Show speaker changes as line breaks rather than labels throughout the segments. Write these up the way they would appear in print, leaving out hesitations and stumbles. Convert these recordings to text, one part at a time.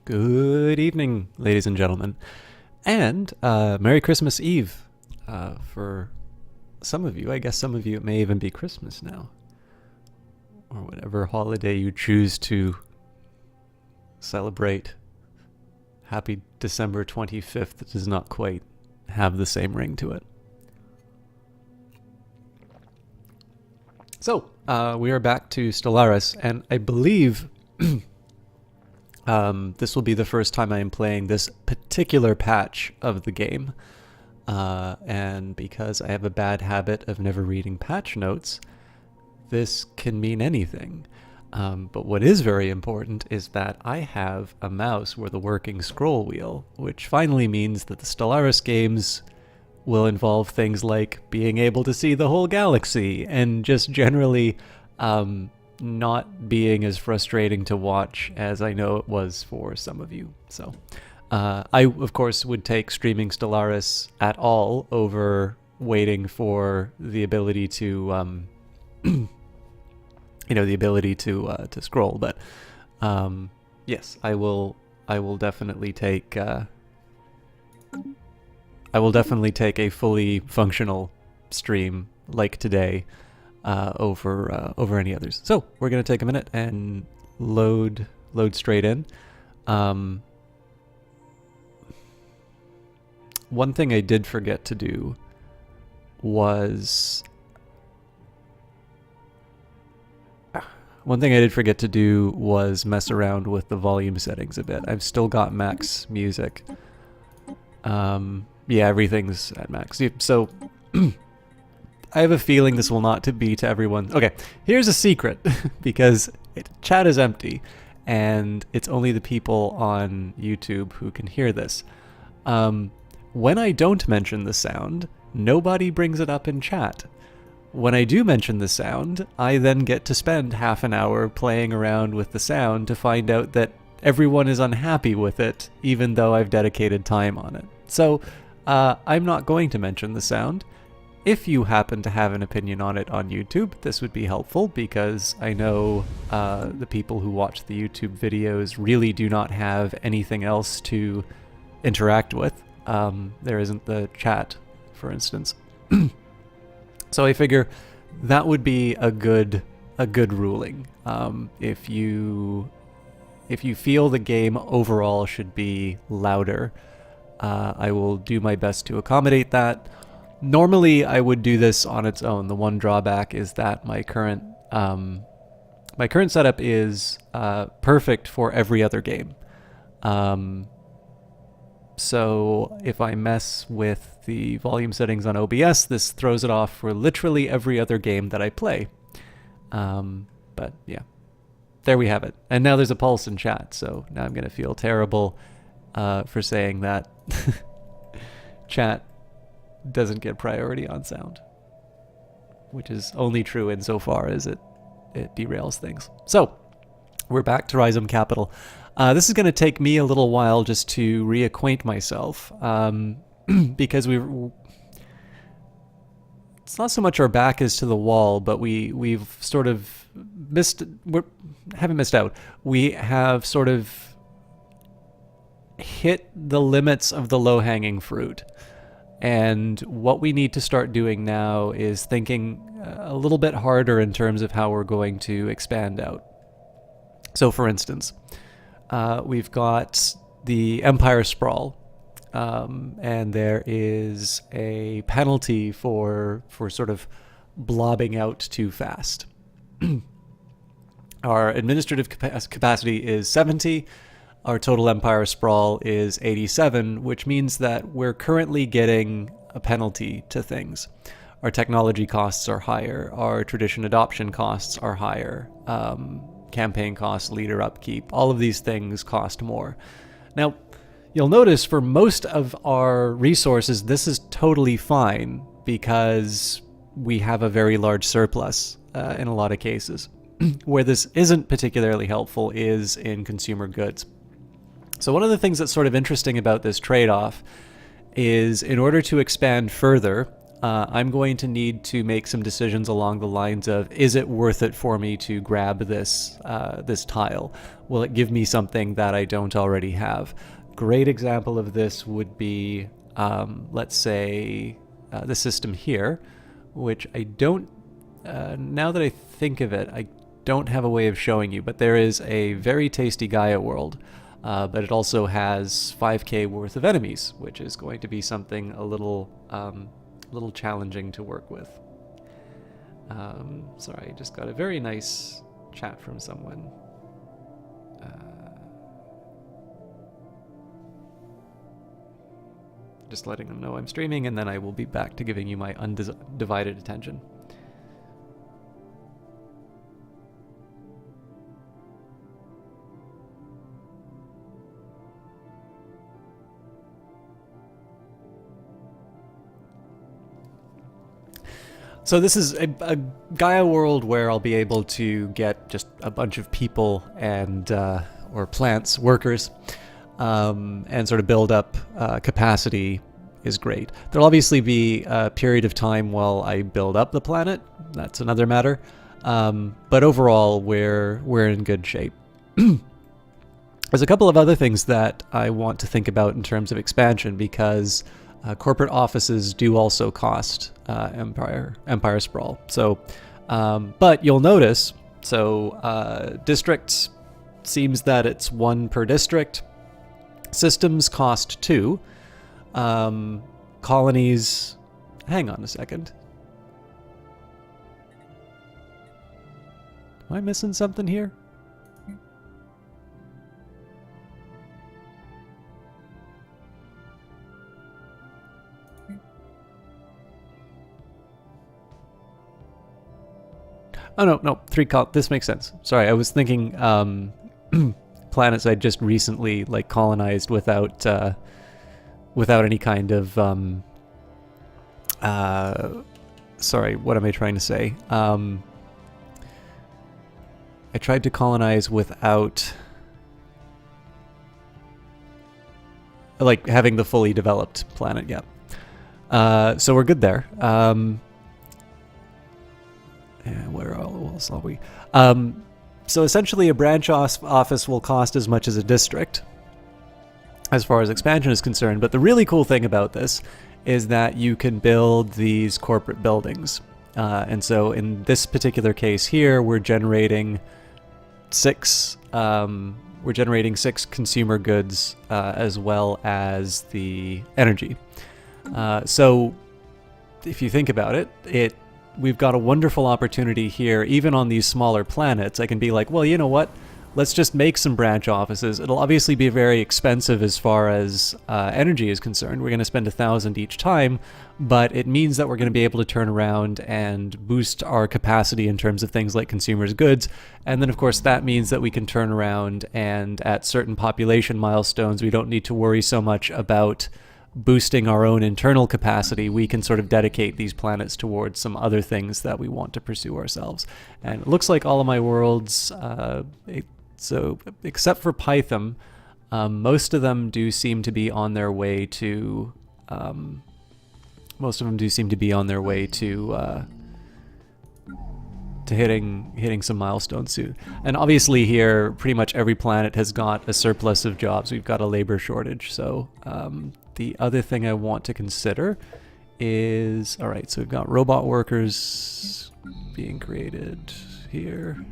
Good evening, ladies and gentlemen, and Merry Christmas Eve for some of you. I guess some of you it may even be Christmas now, or whatever holiday you choose to celebrate. Happy December 25th. It does not quite have the same ring to it. So, we are back to Stellaris, and I believe this will be the first time I am playing this particular patch of the game. And because I have a bad habit of never reading patch notes, this can mean anything. But what is very important is that I have a mouse with a working scroll wheel, which finally means that the Stellaris games will involve things like being able to see the whole galaxy and just generally not being as frustrating to watch as I know it was for some of you. So I, of course, would take streaming Stellaris at all over waiting for the ability to, the ability to scroll. But yes, I will definitely take. I will definitely take a fully functional stream like today over any others. So we're gonna take a minute and load straight in. One thing I did forget to do was mess around with the volume settings a bit. I've still got max music. Yeah, everything's at max. So I have a feeling this will not be to everyone. Okay, here's a secret, because chat is empty, and it's only the people on YouTube who can hear this. When I don't mention the sound, nobody brings it up in chat. When I do mention the sound, I then get to spend half an hour playing around with the sound to find out that everyone is unhappy with it, even though I've dedicated time on it. So I'm not going to mention the sound. If you happen to have an opinion on it on YouTube, this would be helpful, because I know the people who watch the YouTube videos really do not have anything else to interact with. There isn't the chat, for instance. So I figure that would be a good ruling. If you feel the game overall should be louder, I will do my best to accommodate that. Normally, I would do this on its own. The one drawback is that my current setup is perfect for every other game. So if I mess with the volume settings on OBS, this throws it off for literally every other game that I play. But yeah, there we have it. And now there's a pulse in chat, so now I'm going to feel terrible for saying that chat doesn't get priority on sound, which is only true insofar as it derails things. So we're back to Rhizome Capital. This is going to take me a little while just to reacquaint myself, because it's not so much our back is to the wall, but we've sort of haven't missed out. We have sort of hit the limits of the low-hanging fruit. And what we need to start doing now is thinking a little bit harder in terms of how we're going to expand out. So for instance, we've got the Empire Sprawl, and there is a penalty for sort of blobbing out too fast. Our administrative capacity is 70. Our total Empire Sprawl is 87, which means that we're currently getting a penalty to things. Our technology costs are higher. Our tradition adoption costs are higher. Campaign costs, leader upkeep, all of these things cost more. Now, you'll notice for most of our resources, this is totally fine, because we have a very large surplus in a lot of cases. Where this isn't particularly helpful is in consumer goods. So one of the things that's sort of interesting about this trade-off is, in order to expand further, I'm going to need to make some decisions along the lines of, is it worth it for me to grab this this tile? Will it give me something that I don't already have? Great example of this would be, let's say, the system here, which I don't, now that I think of it, I don't have a way of showing you, but there is a very tasty Gaia world, but it also has 5k worth of enemies, which is going to be something a little challenging to work with. Sorry, I just got a very nice chat from someone. Just letting them know I'm streaming, and then I will be back to giving you my undivided attention. So this is a Gaia world where I'll be able to get just a bunch of people and or plants, workers, and sort of build up capacity is great. There'll obviously be a period of time while I build up the planet. That's another matter. But overall, we're in good shape. There's a couple of other things that I want to think about in terms of expansion, because corporate offices do also cost Empire Sprawl. So, but you'll notice, so districts, seems that it's 1 per district. Systems cost 2. Colonies, hang on a second. Am I missing something here? Oh, no, 3 this makes sense. Sorry, I was thinking planets I'd just recently like colonized without any kind of sorry, what am I trying to say? I tried to colonize without like having the fully developed planet yet. So we're good there. Where else are we? So essentially a branch office will cost as much as a district as far as expansion is concerned. But the really cool thing about this is that you can build these corporate buildings. And so in this particular case here, we're generating 6 consumer goods as well as the energy. So if you think about it, we've got a wonderful opportunity here, even on these smaller planets. I can be like, well, you know what? Let's just make some branch offices. It'll obviously be very expensive as far as energy is concerned. We're going to spend 1,000 each time, but it means that we're going to be able to turn around and boost our capacity in terms of things like consumers' goods. And then, of course, that means that we can turn around and at certain population milestones, we don't need to worry so much about boosting our own internal capacity. We can sort of dedicate these planets towards some other things that we want to pursue ourselves. And it looks like all of my worlds, so except for Python, most of them do seem to be on their way to hitting some milestones soon. And obviously here, pretty much every planet has got a surplus of jobs. We've got a labor shortage. So the other thing I want to consider is, all right, so we've got robot workers being created here.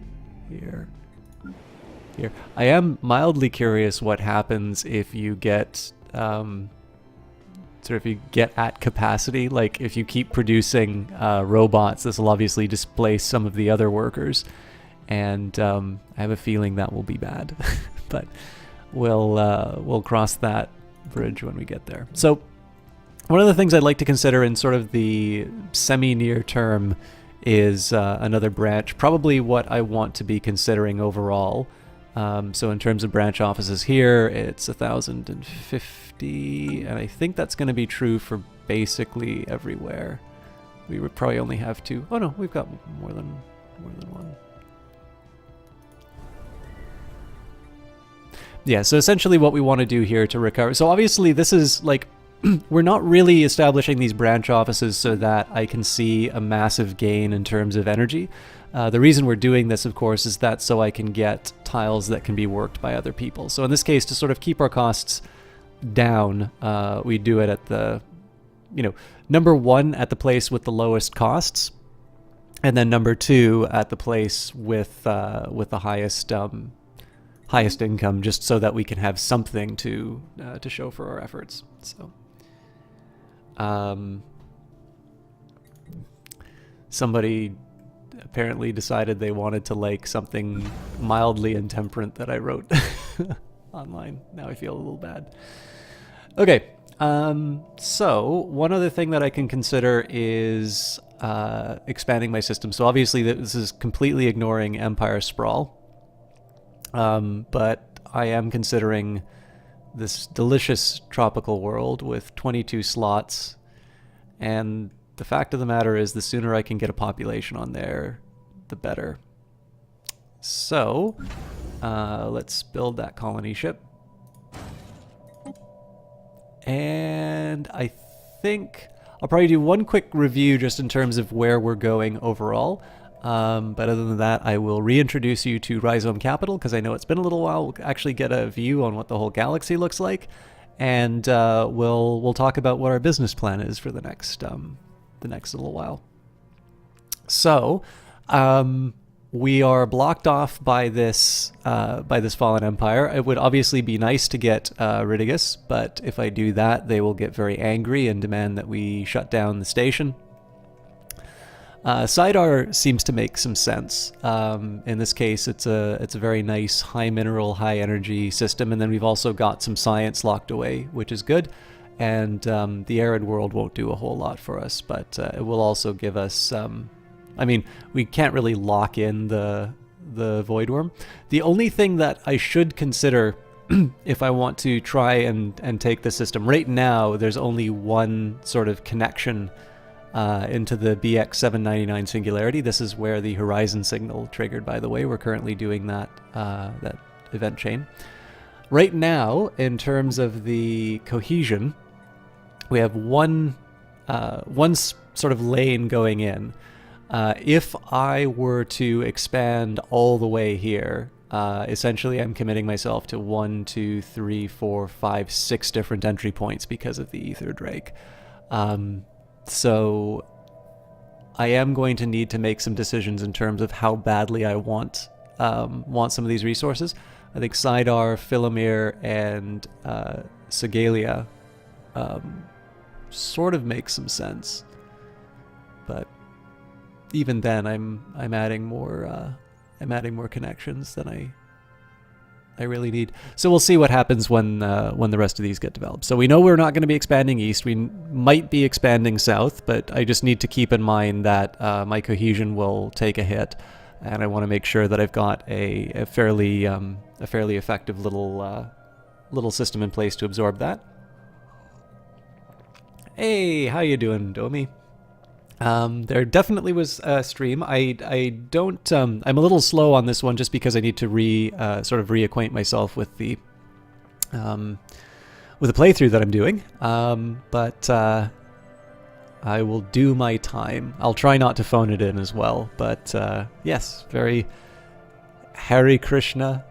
I am mildly curious what happens if you get if you get at capacity. Like if you keep producing robots, this will obviously displace some of the other workers, and I have a feeling that will be bad. But we'll cross that bridge when we get there. So one of the things I'd like to consider in sort of the semi-near term is another branch, probably what I want to be considering overall. So in terms of branch offices here, it's 1,050, and I think that's going to be true for basically everywhere. We would probably only have 2. Oh no, we've got more than one. Yeah, so essentially what we want to do here to recover. So obviously this is like we're not really establishing these branch offices so that I can see a massive gain in terms of energy. The reason we're doing this, of course, is that so I can get tiles that can be worked by other people. So in this case, to sort of keep our costs down, we do it at the, number one at the place with the lowest costs, and then number two at the place with the highest income, just so that we can have something to show for our efforts. So, somebody apparently decided they wanted to like something mildly intemperate that I wrote online. Now I feel a little bad. Okay, so one other thing that I can consider is expanding my system. So obviously this is completely ignoring Empire Sprawl, but I am considering this delicious tropical world with 22 slots, and the fact of the matter is the sooner I can get a population on there, the better. So let's build that colony ship. And I think I'll probably do one quick review just in terms of where we're going overall. But other than that, I will reintroduce you to Rhizome Capital, because I know it's been a little while. We'll actually get a view on what the whole galaxy looks like, and we'll talk about what our business plan is for the next little while. So we are blocked off by this fallen empire. It would obviously be nice to get Ridigus, but if I do that, they will get very angry and demand that we shut down the station. Sidar seems to make some sense. In this case, it's a very nice high mineral, high energy system, and then we've also got some science locked away, which is good. And the arid world won't do a whole lot for us, but it will also give us. I mean, we can't really lock in the void worm. The only thing that I should consider if I want to try and take the system right now, there's only one sort of connection into the BX 799 singularity. This is where the horizon signal triggered, by the way. We're currently doing that event chain. Right now, in terms of the cohesion, we have one sort of lane going in. If I were to expand all the way here, essentially I'm committing myself to 1, 2, 3, 4, 5, 6 different entry points because of the Ether Drake. So I am going to need to make some decisions in terms of how badly I want some of these resources. I think Sidar, Philomere, and Segalia sort of make some sense, but even then, I'm adding more connections than I really need. So we'll see what happens when the rest of these get developed. So we know we're not going to be expanding east. We might be expanding south, but I just need to keep in mind that my cohesion will take a hit, and I want to make sure that I've got a fairly effective little system in place to absorb that. Hey, how you doing, Domi? There definitely was a stream. I don't. I'm a little slow on this one just because I need to sort of reacquaint myself with the playthrough that I'm doing. But I will do my time. I'll try not to phone it in as well. But yes, very Hare Krishna.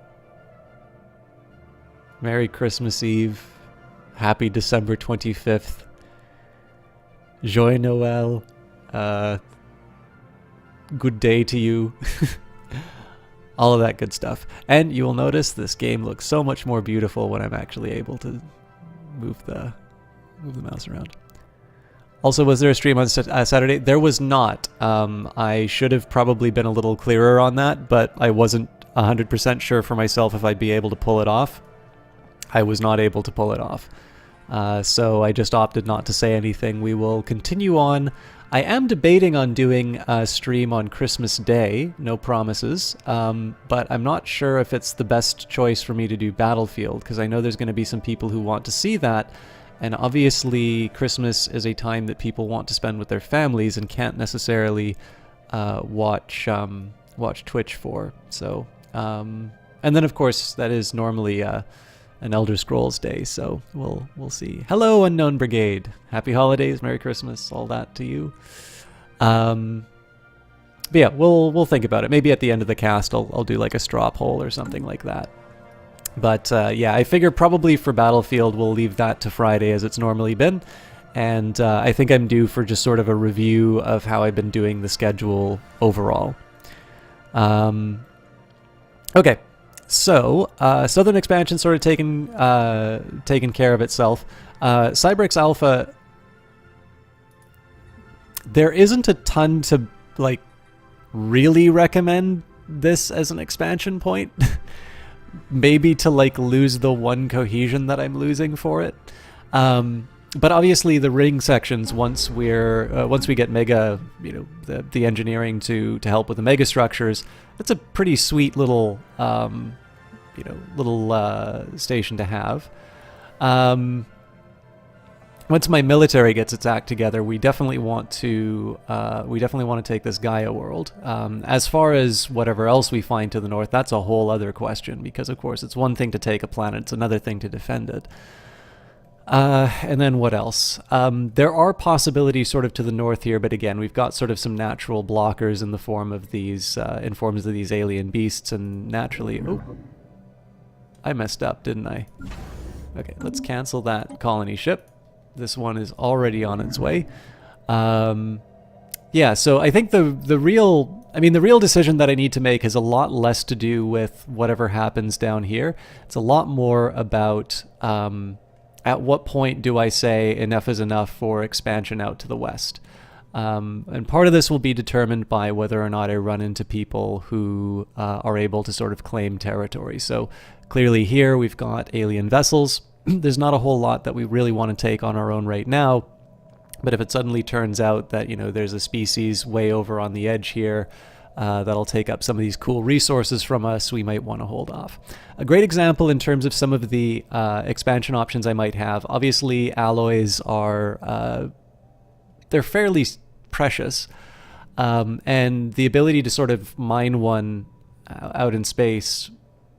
Merry Christmas Eve. Happy December 25th. Joyeux Noël. Good day to you. All of that good stuff. And you will notice this game looks so much more beautiful when I'm actually able to move the mouse around. Also, was there a stream on Saturday? There was not. I should have probably been a little clearer on that, but I wasn't 100% sure for myself if I'd be able to pull it off. I was not able to pull it off. So I just opted not to say anything. We will continue on. I am debating on doing a stream on Christmas Day, no promises, but I'm not sure if it's the best choice for me to do Battlefield, because I know there's going to be some people who want to see that, and obviously Christmas is a time that people want to spend with their families and can't necessarily watch Twitch for. So, and then of course that is normally a an Elder Scrolls day, so we'll see. Hello, Unknown Brigade. Happy holidays, Merry Christmas, all that to you. But yeah, we'll think about it. Maybe at the end of the cast, I'll do like a straw poll or something like that. But yeah, I figure probably for Battlefield, we'll leave that to Friday as it's normally been. And I think I'm due for just sort of a review of how I've been doing the schedule overall. Okay, so Southern Expansion sort of taken care of itself. Cyberx Alpha, there isn't a ton to like really recommend this as an expansion point. Maybe to like lose the one cohesion that I'm losing for it. But obviously the ring sections, once we get mega, the engineering to help with the mega structures, that's a pretty sweet little, station to have. Once my military gets its act together, we definitely want to take this Gaia world. As far as whatever else we find to the north, that's a whole other question, because of course it's one thing to take a planet, it's another thing to defend it. And then what else? There are possibilities sort of to the north here, but again, we've got sort of some natural blockers in the form of these alien beasts, and naturally, I messed up, didn't I? Okay, let's cancel that colony ship. This one is already on its way. Yeah, so I think the real decision that I need to make has a lot less to do with whatever happens down here. It's a lot more about at what point do I say enough is enough for expansion out to the west? And part of this will be determined by whether or not I run into people who are able to sort of claim territory. So clearly here we've got alien vessels. There's not a whole lot that we really want to take on our own right now. But if it suddenly turns out that, there's a species way over on the edge here that'll take up some of these cool resources from us, we might want to hold off. A great example in terms of some of the expansion options I might have, obviously alloys are, they're fairly precious, and the ability to sort of mine one out in space,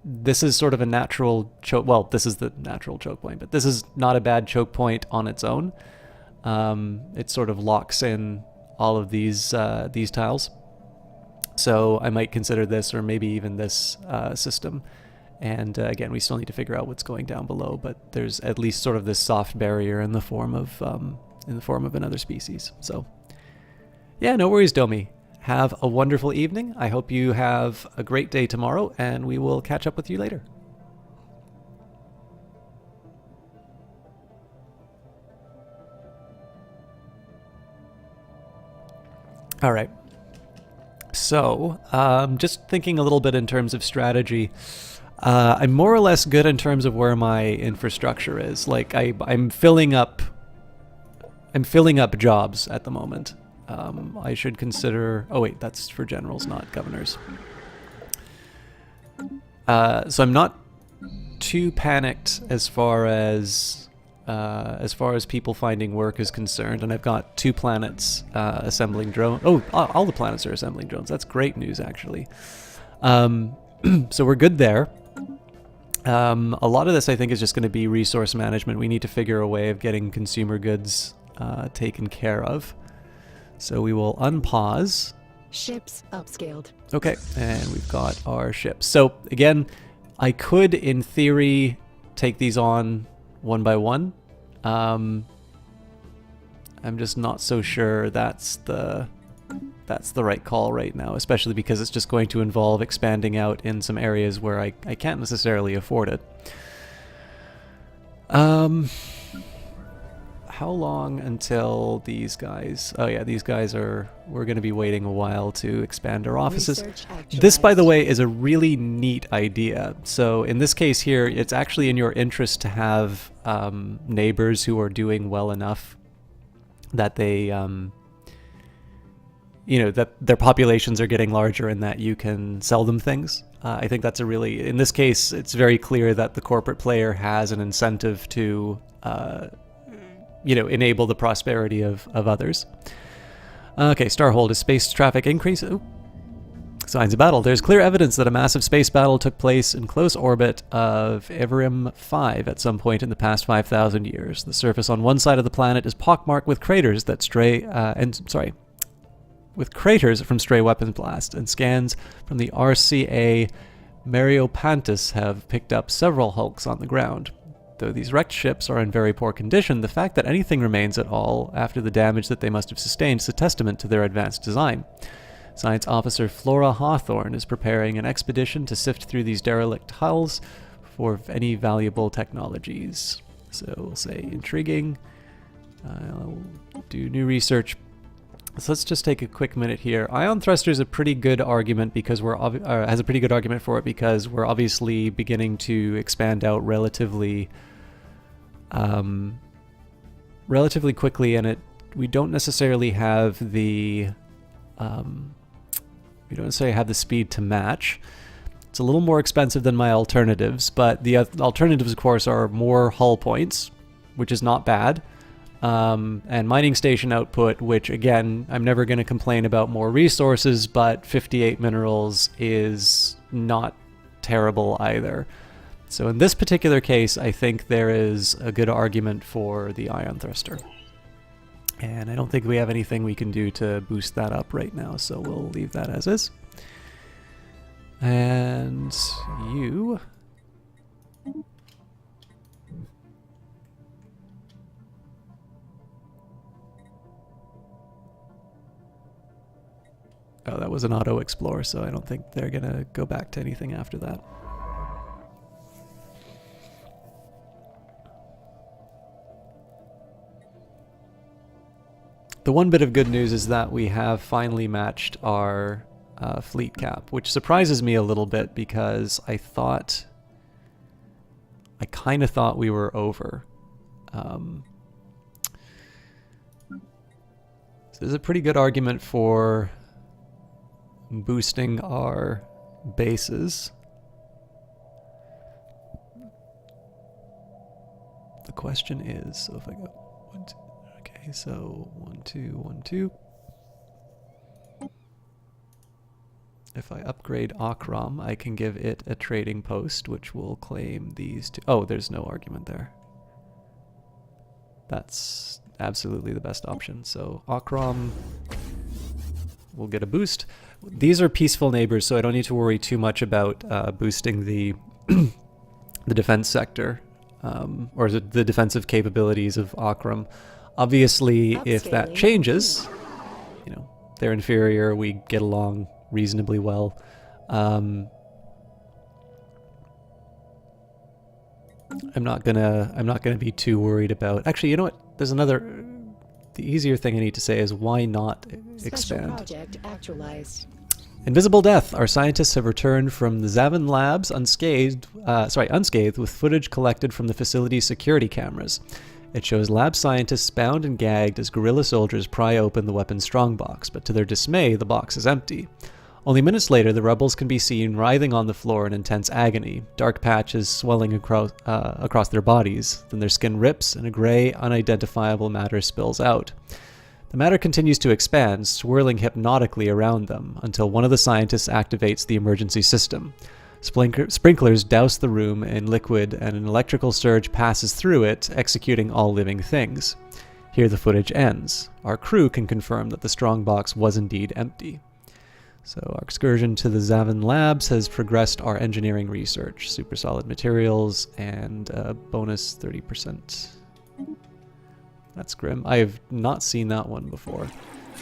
this is sort of a natural choke, well, this is the natural choke point, but this is not a bad choke point on its own. It sort of locks in all of these tiles. So I might consider this, or maybe even this system. And again, we still need to figure out what's going down below, but there's at least sort of this soft barrier in the form of another species. So yeah, no worries, Domi. Have a wonderful evening. I hope you have a great day tomorrow, and we will catch up with you later. All right. So, just thinking a little bit in terms of strategy, I'm more or less good in terms of where my infrastructure is. Like I'm filling up jobs at the moment. I should consider. Oh wait, that's for generals, not governors. So I'm not too panicked as far as people finding work is concerned, and I've got 2 planets assembling drones. Oh, all the planets are assembling drones. That's great news, actually. So we're good there. A lot of this, I think, is just going to be resource management. We need to figure a way of getting consumer goods taken care of. So we will unpause.
Ships upscaled.
Okay, and we've got our ships. So again, I could, in theory, take these on one by one. I'm just not so sure that's the right call right now, especially because it's just going to involve expanding out in some areas where I can't necessarily afford it. How long until these guys... Oh yeah, these guys we're going to be waiting a while to expand our offices. This, by the way, is a really neat idea. So in this case here, it's actually in your interest to have neighbors who are doing well enough that they, that their populations are getting larger and that you can sell them things. I think that's in this case, it's very clear that the corporate player has an incentive to... enable the prosperity of others. Okay, Starhold, is space traffic increase? Ooh. Signs of battle. There's clear evidence that a massive space battle took place in close orbit of Everim 5 at some point in the past 5,000 years. The surface on one side of the planet is pockmarked with craters that with craters from stray weapons blast, and scans from the RCA Mariopantis have picked up several hulks on the ground. Though these wrecked ships are in very poor condition, the fact that anything remains at all after the damage that they must have sustained is a testament to their advanced design. Science Officer Flora Hawthorne is preparing an expedition to sift through these derelict hulls for any valuable technologies. So we'll say intriguing. I'll do new research. So let's just take a quick minute here. Ion thruster is a pretty good argument because has a pretty good argument for it because we're obviously beginning to expand out relatively quickly, and we don't necessarily have the speed to match. It's a little more expensive than my alternatives, but the alternatives, of course, are more hull points, which is not bad. And mining station output, which again, I'm never going to complain about more resources, but 58 minerals is not terrible either. So in this particular case, I think there is a good argument for the ion thruster. And I don't think we have anything we can do to boost that up right now, so we'll leave that as is. And you... Oh, that was an auto-explore, so I don't think they're going to go back to anything after that. The one bit of good news is that we have finally matched our fleet cap, which surprises me a little bit because I kind of thought we were over. So there's a pretty good argument for boosting our bases. The question is, so if I go 1, 2, okay, so 1, 2, 1, 2. If I upgrade Akram, I can give it a trading post, which will claim these two. Oh, there's no argument there. That's absolutely the best option. So Akram will get a boost. These are peaceful neighbors, so I don't need to worry too much about boosting the the defense sector or the defensive capabilities of Akram. Obviously, if that changes, you know, they're inferior, we get along reasonably well. I'm not gonna be too worried about. Actually, you know what? There's another. The easier thing I need to say is why not expand?
Project actualized.
Invisible Death. Our scientists have returned from the Zavin labs unscathed with footage collected from the facility's security cameras. It shows lab scientists bound and gagged as guerrilla soldiers pry open the weapon's strongbox, but to their dismay, the box is empty. Only minutes later, the rebels can be seen writhing on the floor in intense agony, dark patches swelling across their bodies. Then their skin rips, and a gray, unidentifiable matter spills out. The matter continues to expand, swirling hypnotically around them, until one of the scientists activates the emergency system. Sprinklers douse the room in liquid, and an electrical surge passes through it, executing all living things. Here the footage ends. Our crew can confirm that the strongbox was indeed empty. So our excursion to the Zavin labs has progressed our engineering research, super solid materials, and bonus 30%. That's grim. I have not seen that one before.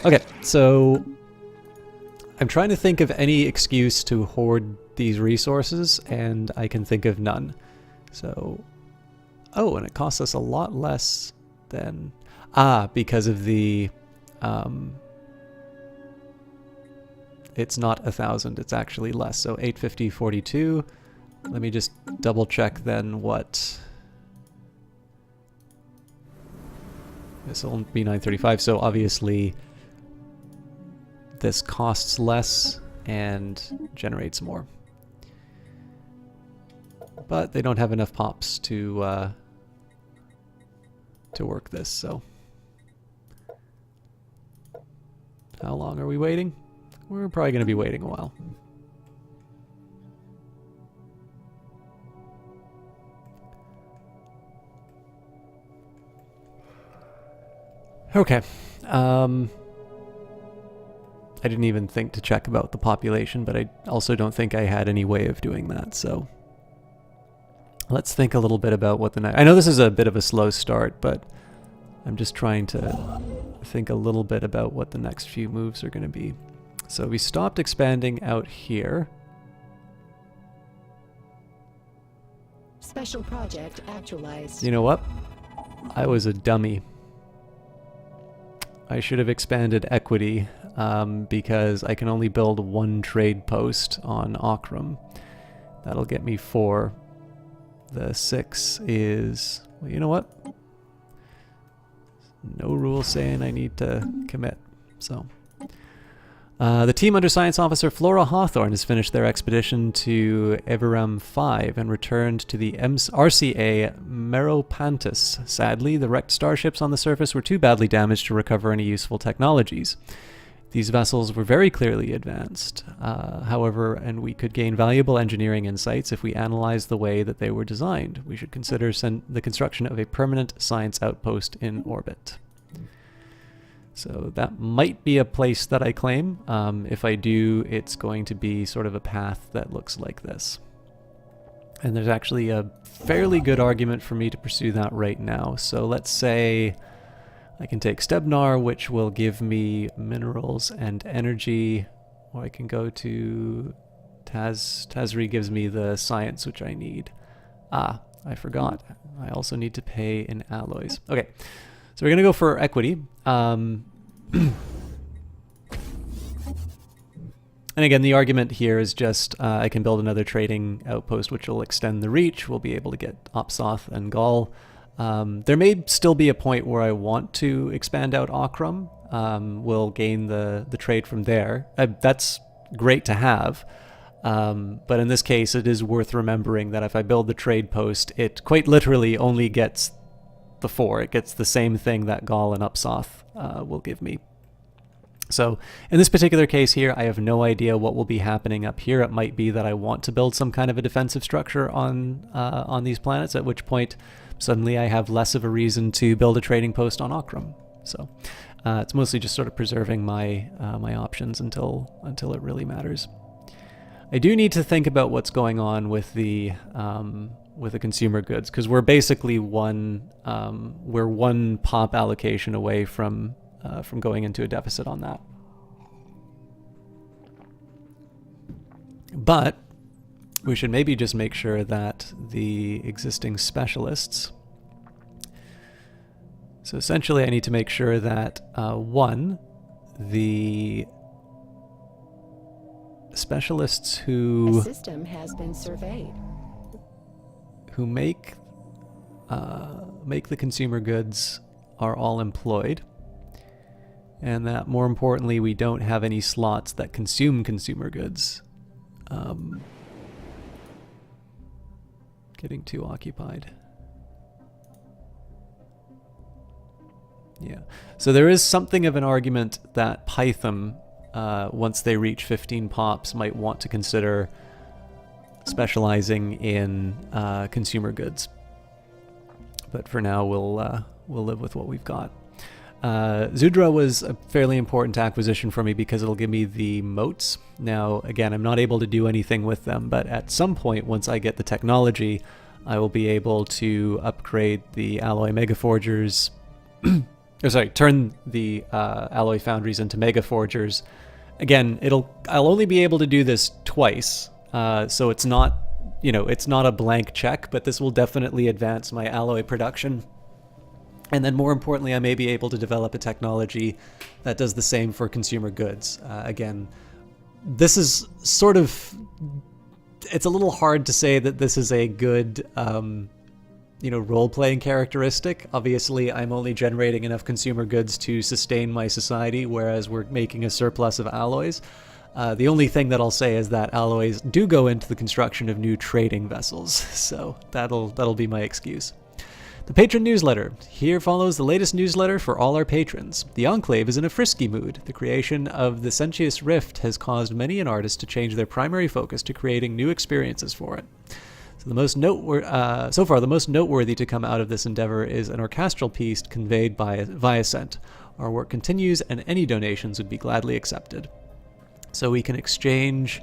Okay, so I'm trying to think of any excuse to hoard these resources, and I can think of none. So, oh, and it costs us a lot less than, because of the, it's not 1,000, it's actually less. So 850.42. Let me just double check then what. This will be 935. So obviously this costs less and generates more. But they don't have enough pops to work this, so. How long are we waiting? we're probably going to be waiting a while. Okay. I didn't even think to check about the population, but I also don't think I had any way of doing that, so let's think a little bit about what the next... I know this is a bit of a slow start, but I'm just trying to think a little bit about what the next few moves are going to be. So we stopped expanding out here.
Special project actualized.
You know what? I was a dummy. I should have expanded equity because I can only build one trade post on Akram. That'll get me 4. The 6 is... Well, you know what? No rule saying I need to commit, so... the team under Science Officer Flora Hawthorne has finished their expedition to Everam 5 and returned to the RCA Meropantis. Sadly, the wrecked starships on the surface were too badly damaged to recover any useful technologies. These vessels were very clearly advanced, however, and we could gain valuable engineering insights if we analyzed the way that they were designed. We should consider the construction of a permanent science outpost in orbit. So that might be a place that I claim. If I do, it's going to be sort of a path that looks like this. And there's actually a fairly good argument for me to pursue that right now. So let's say I can take Stebnar, which will give me minerals and energy, or I can go to Tazri gives me the science which I need. Ah, I forgot. I also need to pay in alloys. Okay. So we're going to go for equity. And again, the argument here is just I can build another trading outpost which will extend the reach. We'll be able to get Opsoth and Gaul. There may still be a point where I want to expand out Akram. We'll gain the trade from there. That's great to have. But in this case, it is worth remembering that if I build the trade post, it quite literally only gets the 4. It gets the same thing that Gaul and Upsoth will give me. So in this particular case here, I have no idea what will be happening up here. It might be that I want to build some kind of a defensive structure on these planets, at which point suddenly I have less of a reason to build a trading post on Akram. So it's mostly just sort of preserving my my options until it really matters. I do need to think about what's going on with the consumer goods, because we're basically one pop allocation away from going into a deficit on that. But we should maybe just make sure that the existing specialists. So essentially, I need to make sure that the specialists who
A system has been surveyed.
who make the consumer goods are all employed, and that more importantly we don't have any slots that consume consumer goods getting too occupied. Yeah, so there is something of an argument that Python, once they reach 15 pops, might want to consider specializing in consumer goods. But for now, we'll live with what we've got. Zudra was a fairly important acquisition for me because it'll give me the moats. Now, again, I'm not able to do anything with them, but at some point, once I get the technology, I will be able to upgrade the alloy megaforgers. Turn the alloy foundries into megaforgers. Again, I'll only be able to do this twice. So it's not, it's not a blank check, but this will definitely advance my alloy production. And then more importantly, I may be able to develop a technology that does the same for consumer goods. Again, this is sort of, it's a little hard to say that this is a good, role-playing characteristic. Obviously, I'm only generating enough consumer goods to sustain my society, whereas we're making a surplus of alloys. The only thing that I'll say is that alloys do go into the construction of new trading vessels, so that'll be my excuse. The patron newsletter. Here follows the latest newsletter for all our patrons. The Enclave is in a frisky mood. The creation of the Sentious Rift has caused many an artist to change their primary focus to creating new experiences for it. So so far, the most noteworthy to come out of this endeavor is an orchestral piece conveyed via Cent. Our work continues, and any donations would be gladly accepted. So we can exchange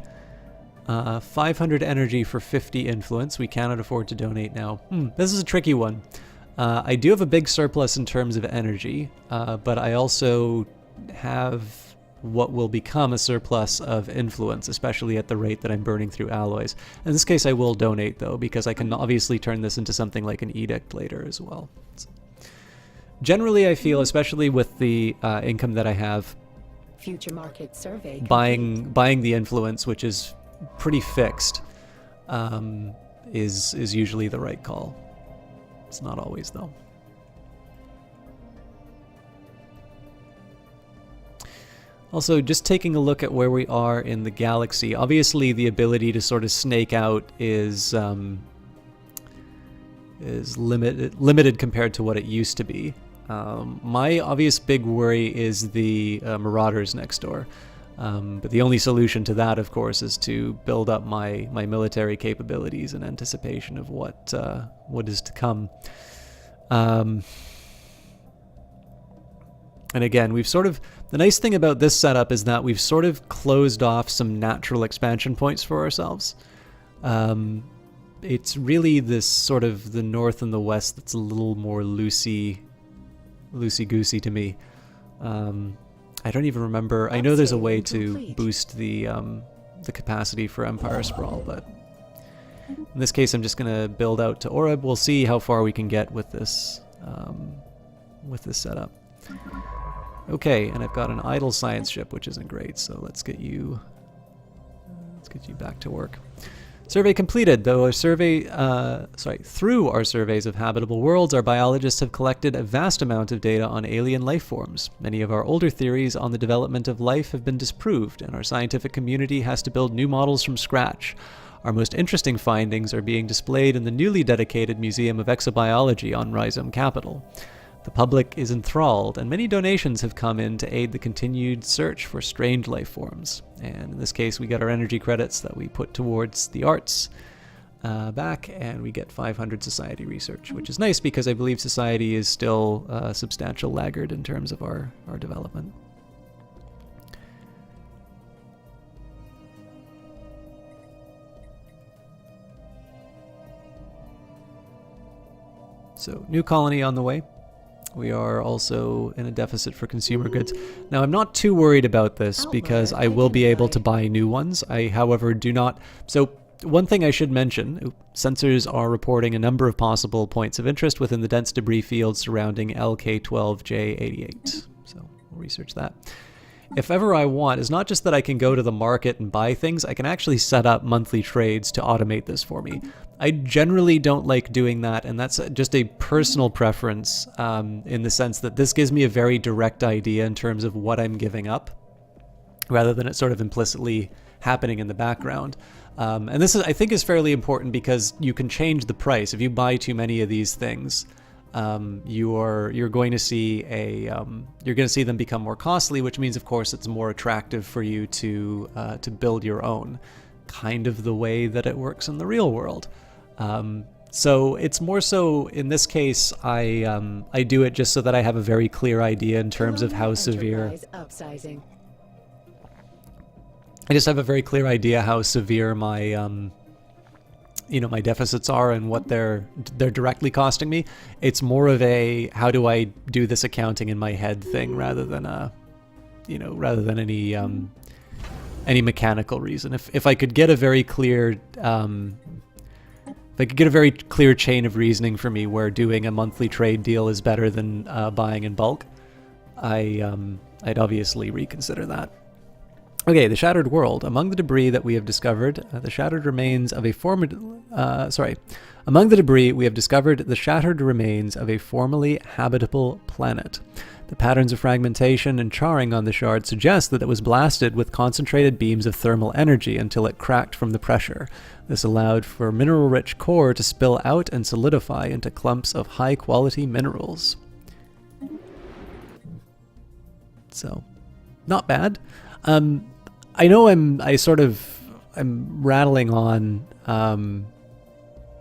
500 energy for 50 influence. We cannot afford to donate now. This is a tricky one. I do have a big surplus in terms of energy, but I also have what will become a surplus of influence, especially at the rate that I'm burning through alloys. In this case, I will donate, though, because I can obviously turn this into something like an edict later as well. Generally, I feel, especially with the income that I have,
Future market survey.
buying the influence, which is pretty fixed, is usually the right call. It's not always, though. Also, just taking a look at where we are in the galaxy, obviously the ability to sort of snake out is limited compared to what it used to be. My obvious big worry is the marauders next door. But the only solution to that, of course, is to build up my military capabilities in anticipation of what is to come. And again, the nice thing about this setup is that we've sort of closed off some natural expansion points for ourselves. It's really this sort of the north and the west that's a little more loosey-goosey to me. I don't even remember. I know there's a way to boost the capacity for Empire Sprawl, but in this case, I'm just going to build out to Oreb. We'll see how far we can get with this setup. Okay, and I've got an idle science ship, which isn't great. So let's get you back to work. Survey completed. Through our surveys of habitable worlds, our biologists have collected a vast amount of data on alien life forms. Many of our older theories on the development of life have been disproved, and our scientific community has to build new models from scratch. Our most interesting findings are being displayed in the newly dedicated Museum of Exobiology on Rhizome Capital. The public is enthralled, and many donations have come in to aid the continued search for strange life forms. And in this case, we get our energy credits that we put towards the arts back, and we get 500 society research, which is nice because I believe society is still a substantial laggard in terms of our development. So, new colony on the way. We are also in a deficit for consumer goods. Now, I'm not too worried about this because I will be able to buy new ones. I, however, do not... So, one thing I should mention, sensors are reporting a number of possible points of interest within the dense debris field surrounding LK12J88. So, we'll research that. If ever I want, it's not just that I can go to the market and buy things, I can actually set up monthly trades to automate this for me. I generally don't like doing that, and that's just a personal preference in the sense that this gives me a very direct idea in terms of what I'm giving up, rather than it sort of implicitly happening in the background. And this, I think, is fairly important because you can change the price. If you buy too many of these things, you're going to see them become more costly, which means, of course, it's more attractive for you to build your own, kind of the way that it works in the real world. So it's more so in this case, I do it just so that I have a very clear idea in terms of how severe.
Upsizing.
I just have a very clear idea how severe my my deficits are and what they're directly costing me. It's more of a how do I do this accounting in my head thing rather than any mechanical reason. If I could get a very clear chain of reasoning for me where doing a monthly trade deal is better than buying in bulk, I'd obviously reconsider that. Okay, the Shattered World. Among the debris that we have discovered, the shattered remains of a formerly habitable planet. The patterns of fragmentation and charring on the shard suggest that it was blasted with concentrated beams of thermal energy until it cracked from the pressure. This allowed for mineral-rich core to spill out and solidify into clumps of high-quality minerals. So, not bad. I know I'm rattling on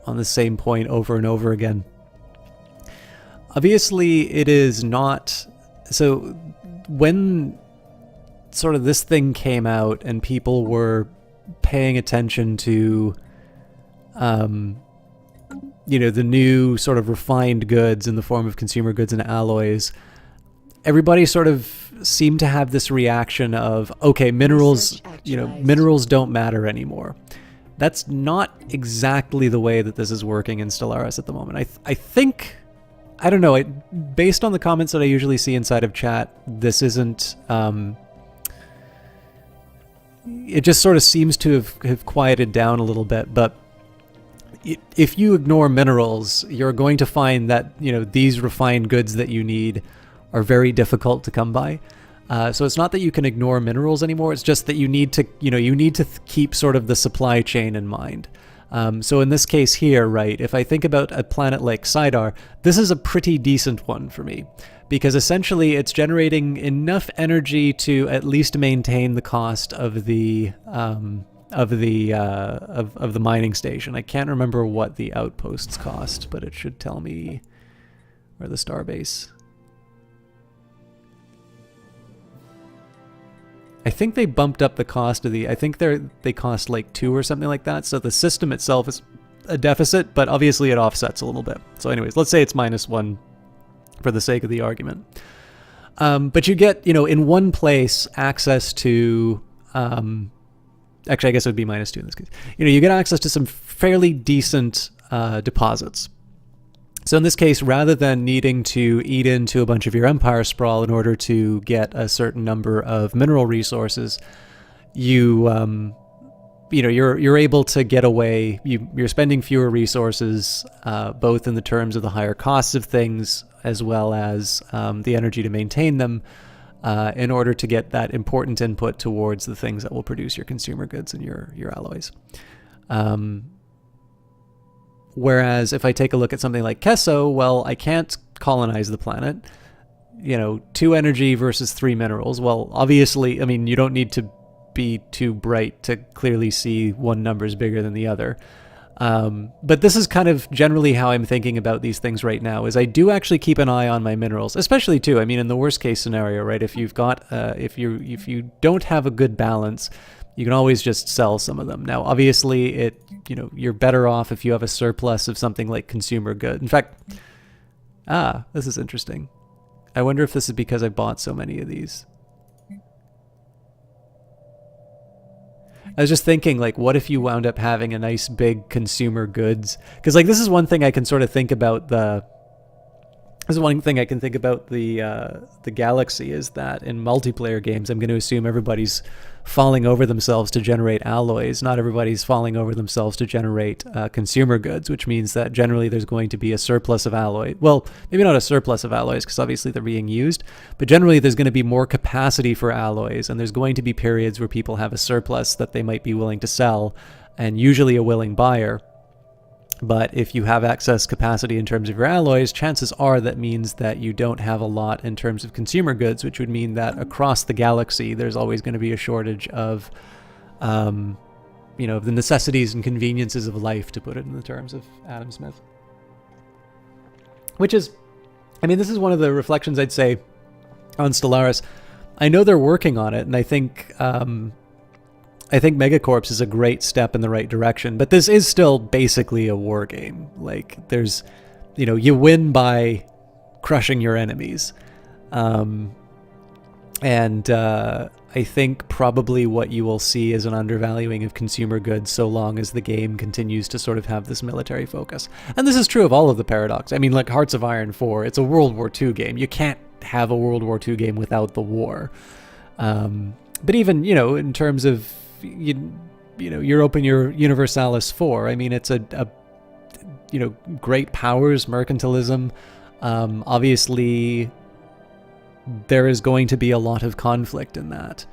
the same point over and over again. Obviously, it is not... So, when sort of this thing came out and people were paying attention to, the new sort of refined goods in the form of consumer goods and alloys, everybody sort of seemed to have this reaction of, okay, minerals don't matter anymore. That's not exactly the way that this is working in Stellaris at the moment. I think... I don't know, based on the comments that I usually see inside of chat, this isn't... it just sort of seems to have quieted down a little bit, but if you ignore minerals, you're going to find that, these refined goods that you need are very difficult to come by. So it's not that you can ignore minerals anymore, it's just that you need to, keep sort of the supply chain in mind. So in this case here, right, if I think about a planet like Sidar, this is a pretty decent one for me, because essentially it's generating enough energy to at least maintain the cost of the mining station. I can't remember what the outposts cost, but it should tell me where the starbase. I think they bumped up the cost of I think they cost like 2 or something like that. So the system itself is a deficit, but obviously it offsets a little bit. So anyways, let's say it's -1 for the sake of the argument. But you get, in one place access to, actually I guess it would be -2 in this case. You get access to some fairly decent deposits. So in this case, rather than needing to eat into a bunch of your empire sprawl in order to get a certain number of mineral resources, you're able to get away. You're spending fewer resources, both in the terms of the higher costs of things as well as the energy to maintain them, in order to get that important input towards the things that will produce your consumer goods and your alloys. Whereas if I take a look at something like Kesso, well, I can't colonize the planet. 2 energy versus 3 minerals. Well, obviously, I mean, you don't need to be too bright to clearly see one number is bigger than the other. But this is kind of generally how I'm thinking about these things right now, is I do actually keep an eye on my minerals, especially too, I mean, in the worst case scenario, right? If you've got, if you don't have a good balance, you can always just sell some of them. Now, obviously, you're better off if you have a surplus of something like consumer good. In fact, this is interesting. I wonder if this is because I bought so many of these. I was just thinking, like, what if you wound up having a nice big consumer goods? Because, like, this is one thing I can sort of think about the galaxy, is that in multiplayer games, I'm going to assume everybody's falling over themselves to generate alloys. Not everybody's falling over themselves to generate consumer goods, which means that generally there's going to be a surplus of alloy. Well, maybe not a surplus of alloys, because obviously they're being used, but generally there's going to be more capacity for alloys, and there's going to be periods where people have a surplus that they might be willing to sell, and usually a willing buyer. But if you have excess capacity in terms of your alloys, chances are that means that you don't have a lot in terms of consumer goods, which would mean that across the galaxy, there's always going to be a shortage of, the necessities and conveniences of life, to put it in the terms of Adam Smith. Which is, I mean, this is one of the reflections I'd say on Stellaris. I know they're working on it, and I think Megacorps is a great step in the right direction, but this is still basically a war game. Like, there's, you win by crushing your enemies. I think probably what you will see is an undervaluing of consumer goods so long as the game continues to sort of have this military focus. And this is true of all of the Paradox. I mean, like Hearts of Iron 4, it's a World War II game. You can't have a World War II game without the war. But even, in terms of Europa Universalis 4, I mean, it's a great powers, mercantilism, obviously there is going to be a lot of conflict in that.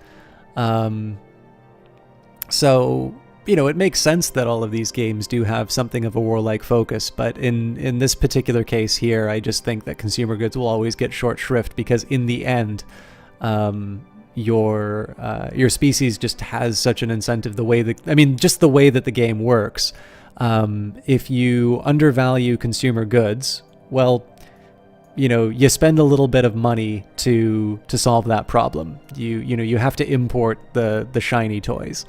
So, it makes sense that all of these games do have something of a warlike focus, but in this particular case here, I just think that consumer goods will always get short shrift, because in the end, your species just has such an incentive. Just the way that the game works. If you undervalue consumer goods, well, you spend a little bit of money to solve that problem. You have to import the shiny toys.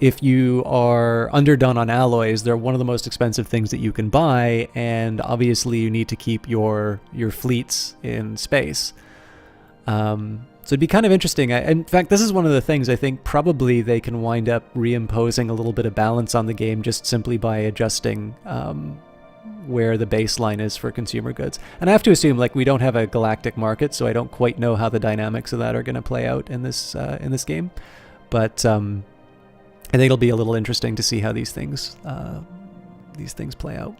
If you are underdone on alloys, they're one of the most expensive things that you can buy, and obviously you need to keep your fleets in space. So it'd be kind of interesting. In fact, this is one of the things I think probably they can wind up reimposing a little bit of balance on the game just simply by adjusting where the baseline is for consumer goods. And I have to assume, we don't have a galactic market, so I don't quite know how the dynamics of that are going to play out in this game. But I think it'll be a little interesting to see how these things play out.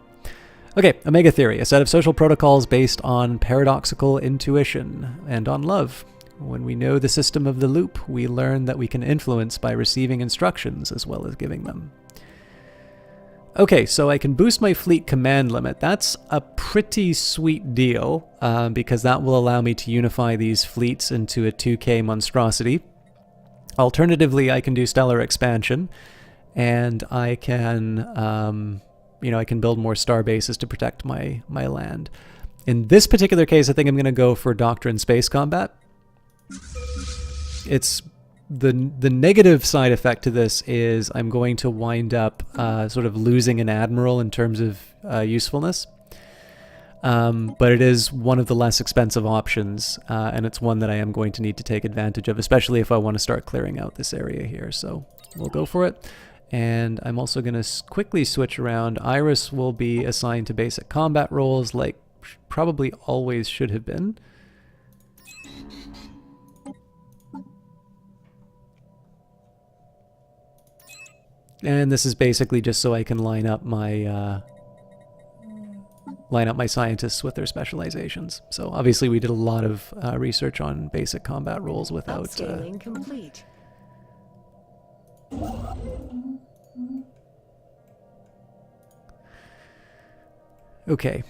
Okay, Omega Theory, a set of social protocols based on paradoxical intuition and on love. When we know the system of the loop, we learn that we can influence by receiving instructions as well as giving them. Okay, so I can boost my fleet command limit. That's a pretty sweet deal, because that will allow me to unify these fleets into a 2K monstrosity. Alternatively, I can do stellar expansion, and I can, I can build more star bases to protect my land. In this particular case, I think I'm going to go for Doctrine Space Combat. It's the negative side effect to this is I'm going to wind up sort of losing an admiral in terms of usefulness. But it is one of the less expensive options, and it's one that I am going to need to take advantage of, especially if I want to start clearing out this area here. So we'll go for it. And I'm also going to quickly switch around. Iris will be assigned to basic combat roles, like probably always should have been. And this is basically just so I can line up my scientists with their specializations. So obviously we did a lot of research on basic combat roles without...
Upscaling complete.
Okay.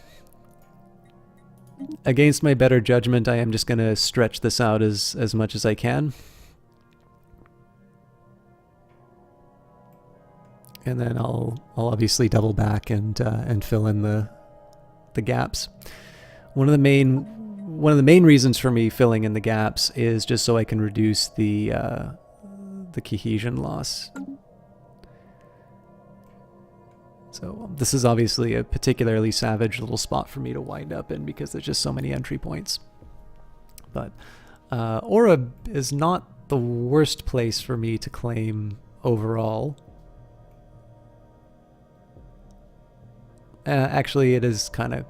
Against my better judgment, I am just going to stretch this out as much as I can. And then I'll obviously double back and fill in the gaps. One of the main reasons for me filling in the gaps is just so I can reduce the cohesion loss. So this is obviously a particularly savage little spot for me to wind up in because there's just so many entry points. But Aura is not the worst place for me to claim overall. Actually, it is kind of...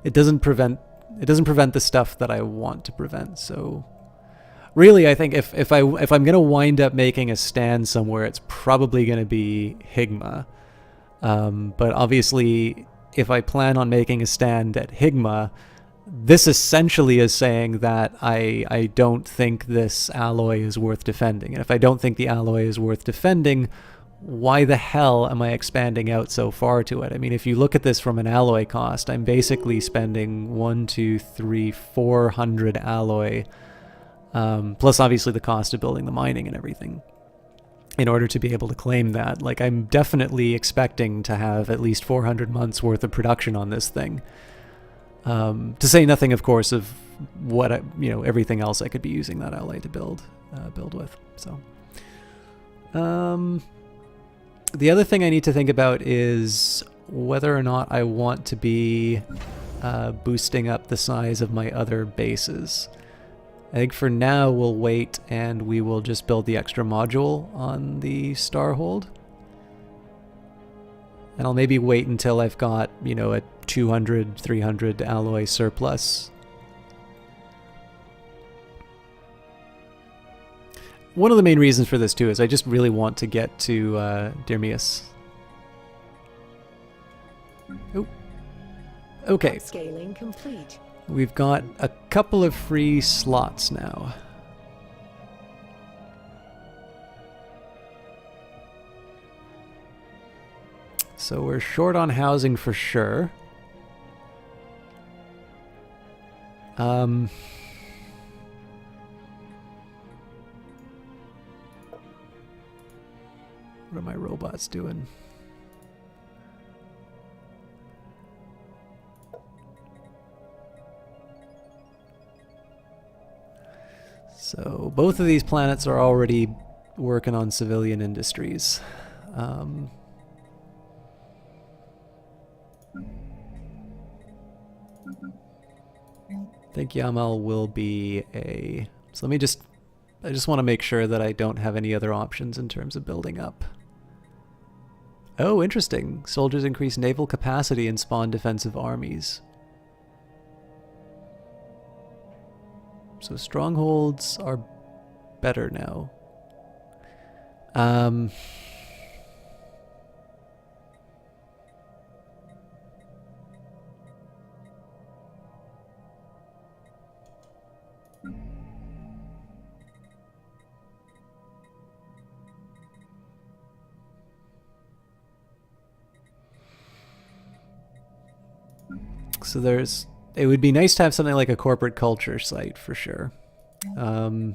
It doesn't prevent the stuff that I want to prevent. So really, I think if I'm going to wind up making a stand somewhere, it's probably going to be Higma. But obviously, if I plan on making a stand at Higma, this essentially is saying that I don't think this alloy is worth defending. And if I don't think the alloy is worth defending, why the hell am I expanding out so far to it? I mean, if you look at this from an alloy cost, I'm basically spending 400 alloy, plus obviously the cost of building the mining and everything, in order to be able to claim that. Like, I'm definitely expecting to have at least 400 months worth of production on this thing. To say nothing, of course, of what everything else I could be using that alloy to build with. So, the other thing I need to think about is whether or not I want to be boosting up the size of my other bases. I think for now we'll wait and we will just build the extra module on the Starhold. And I'll maybe wait until I've got, a 200, 300 alloy surplus. One of the main reasons for this too is I just really want to get to Dirmius. Oh. Okay.
Scaling complete.
We've got a couple of free slots now. So we're short on housing for sure. What are my robots doing? So both of these planets are already working on civilian industries. I think Yamal will be a... So let me just... I just want to make sure that I don't have any other options in terms of building up. Oh, interesting. Soldiers increase naval capacity and spawn defensive armies. So strongholds are better now. So there's... It would be nice to have something like a corporate culture site for sure. I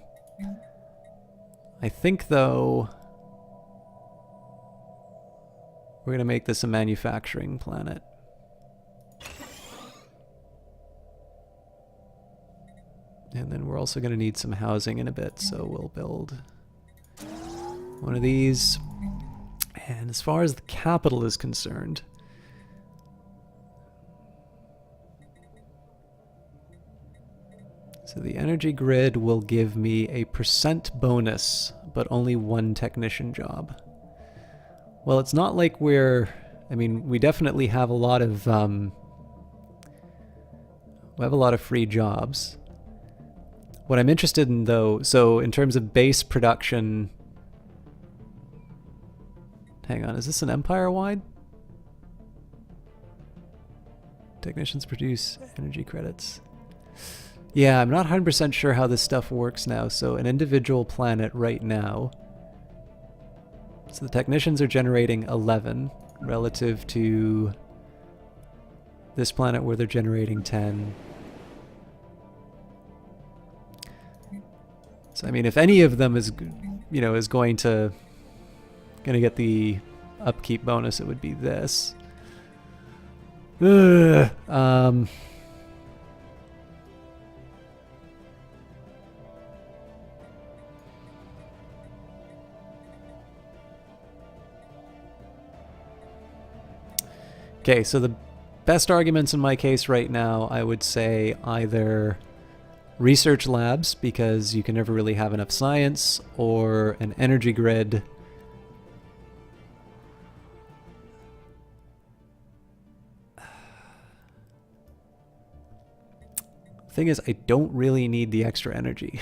think though we're going to make this a manufacturing planet. And then we're also going to need some housing in a bit, so we'll build one of these. And as far as the capital is concerned, so the energy grid will give me a % bonus, but only one technician job. Well, it's not like we're... I mean, we definitely have a lot of... we have a lot of free jobs. What I'm interested in, though... So, in terms of base production... Hang on, is this an empire-wide? Technicians produce energy credits. Yeah, I'm not 100% sure how this stuff works now. So an individual planet right now. So the technicians are generating 11 relative to this planet where they're generating 10. So I mean, if any of them is, you know, is going to get the upkeep bonus, it would be this. Okay, so the best arguments in my case right now, I would say either research labs, because you can never really have enough science, or an energy grid. Thing is, I don't really need the extra energy.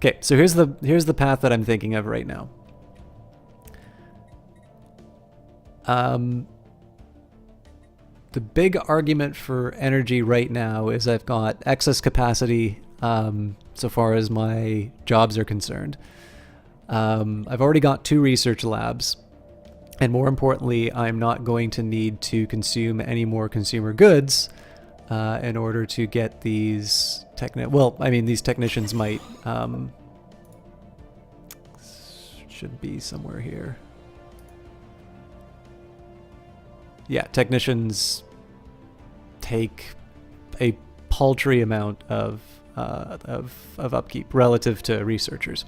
Okay, so here's the path that I'm thinking of right now. The big argument for energy right now is I've got excess capacity so far as my jobs are concerned. I've already got 2 research labs, and more importantly, I'm not going to need to consume any more consumer goods in order to get these these technicians might should be somewhere here. Yeah, technicians take a paltry amount of upkeep relative to researchers.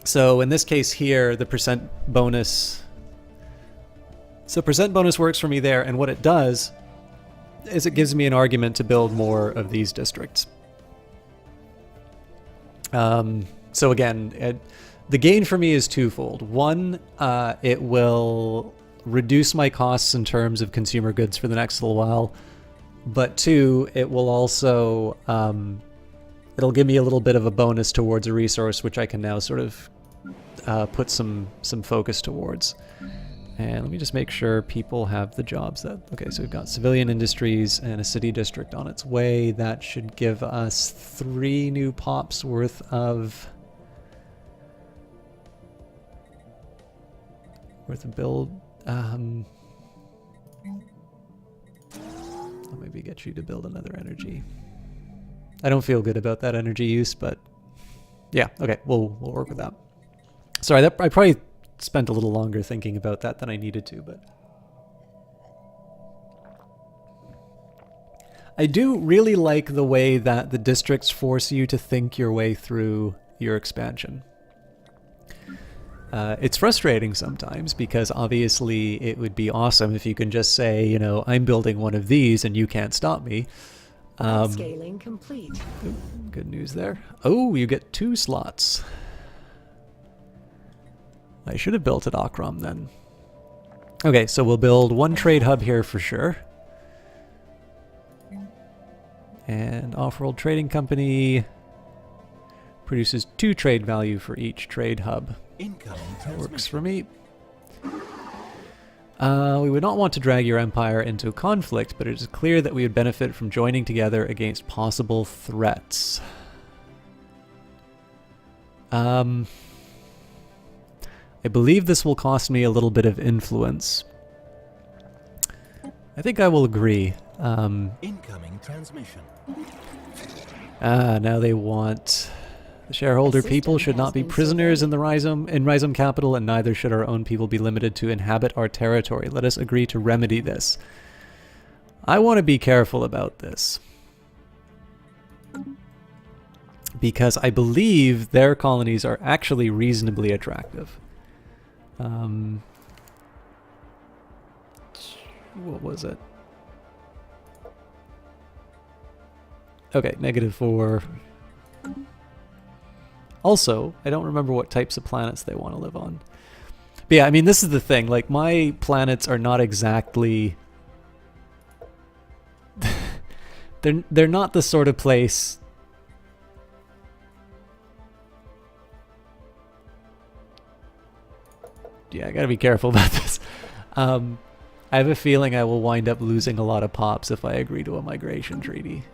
So in this case here, the percent bonus. So percent bonus works for me there, and what it does is it gives me an argument to build more of these districts. So again, the gain for me is twofold. One, it will reduce my costs in terms of consumer goods for the next little while. But 2, it will also it'll give me a little bit of a bonus towards a resource, which I can now sort of put some focus towards. And let me just make sure people have the jobs that... Okay, so we've got civilian industries and a city district on its way. That should give us 3 new pops worth of... worth a build. I'll maybe get you to build another energy. I don't feel good about that energy use, but yeah, okay, we'll work with that. Sorry, I probably spent a little longer thinking about that than I needed to, but I do really like the way that the districts force you to think your way through your expansion. It's frustrating sometimes because obviously it would be awesome if you can just say, you know, I'm building one of these and you can't stop me.
Scaling complete.
Good news there. Oh, you get 2 slots. I should have built at Akram then. Okay, so we'll build 1 trade hub here for sure. And Off-World Trading Company produces 2 trade value for each trade hub. Works for me. We would not want to drag your empire into a conflict, but it is clear that we would benefit from joining together against possible threats. I believe this will cost me a little bit of influence. I think I will agree.
Incoming transmission.
Now they want... The shareholder people should not be prisoners in the Rhizome capital, and neither should our own people be limited to inhabit our territory. Let us agree to remedy this. I want to be careful about this, because I believe their colonies are actually reasonably attractive. What was it? Okay, -4. Also, I don't remember what types of planets they want to live on. But yeah, I mean, this is the thing. Like, my planets are not exactly... they're not the sort of place... Yeah, I gotta be careful about this. I have a feeling I will wind up losing a lot of pops if I agree to a migration treaty.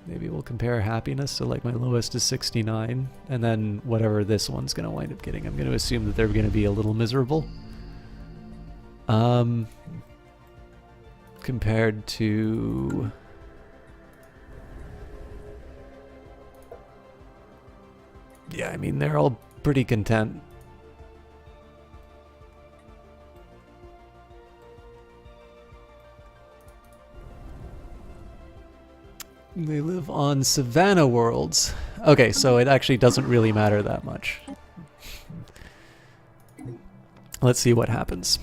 Maybe we'll compare happiness, so like my lowest is 69, and then whatever this one's going to wind up getting, I'm going to assume that they're going to be a little miserable. Compared to... Yeah, I mean, they're all pretty content. They live on Savannah worlds. Okay, so it actually doesn't really matter that much. Let's see what happens.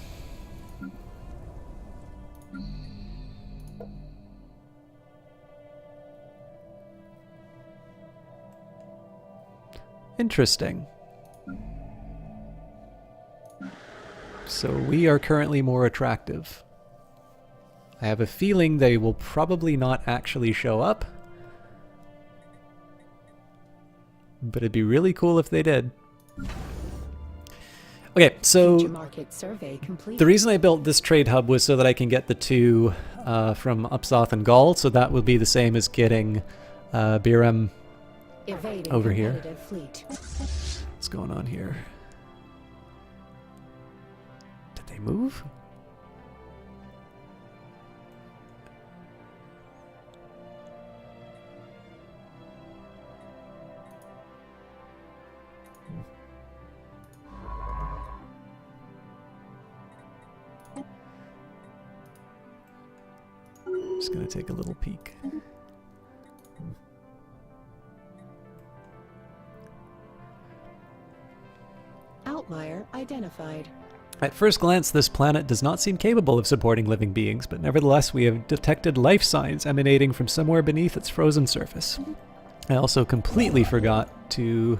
Interesting. So we are currently more attractive. I have a feeling they will probably not actually show up. But it'd be really cool if they did. Okay, so
Future market survey complete.
the reason I built this trade hub was so that I can get the 2 from Upsoth and Gaul, so that would be the same as getting Biram
Evading
over here.
competitive fleet.
What's going on here? Did they move? Just gonna take a little peek.
Outlier identified.
At first glance, this planet does not seem capable of supporting living beings, but nevertheless we have detected life signs emanating from somewhere beneath its frozen surface. I also completely forgot to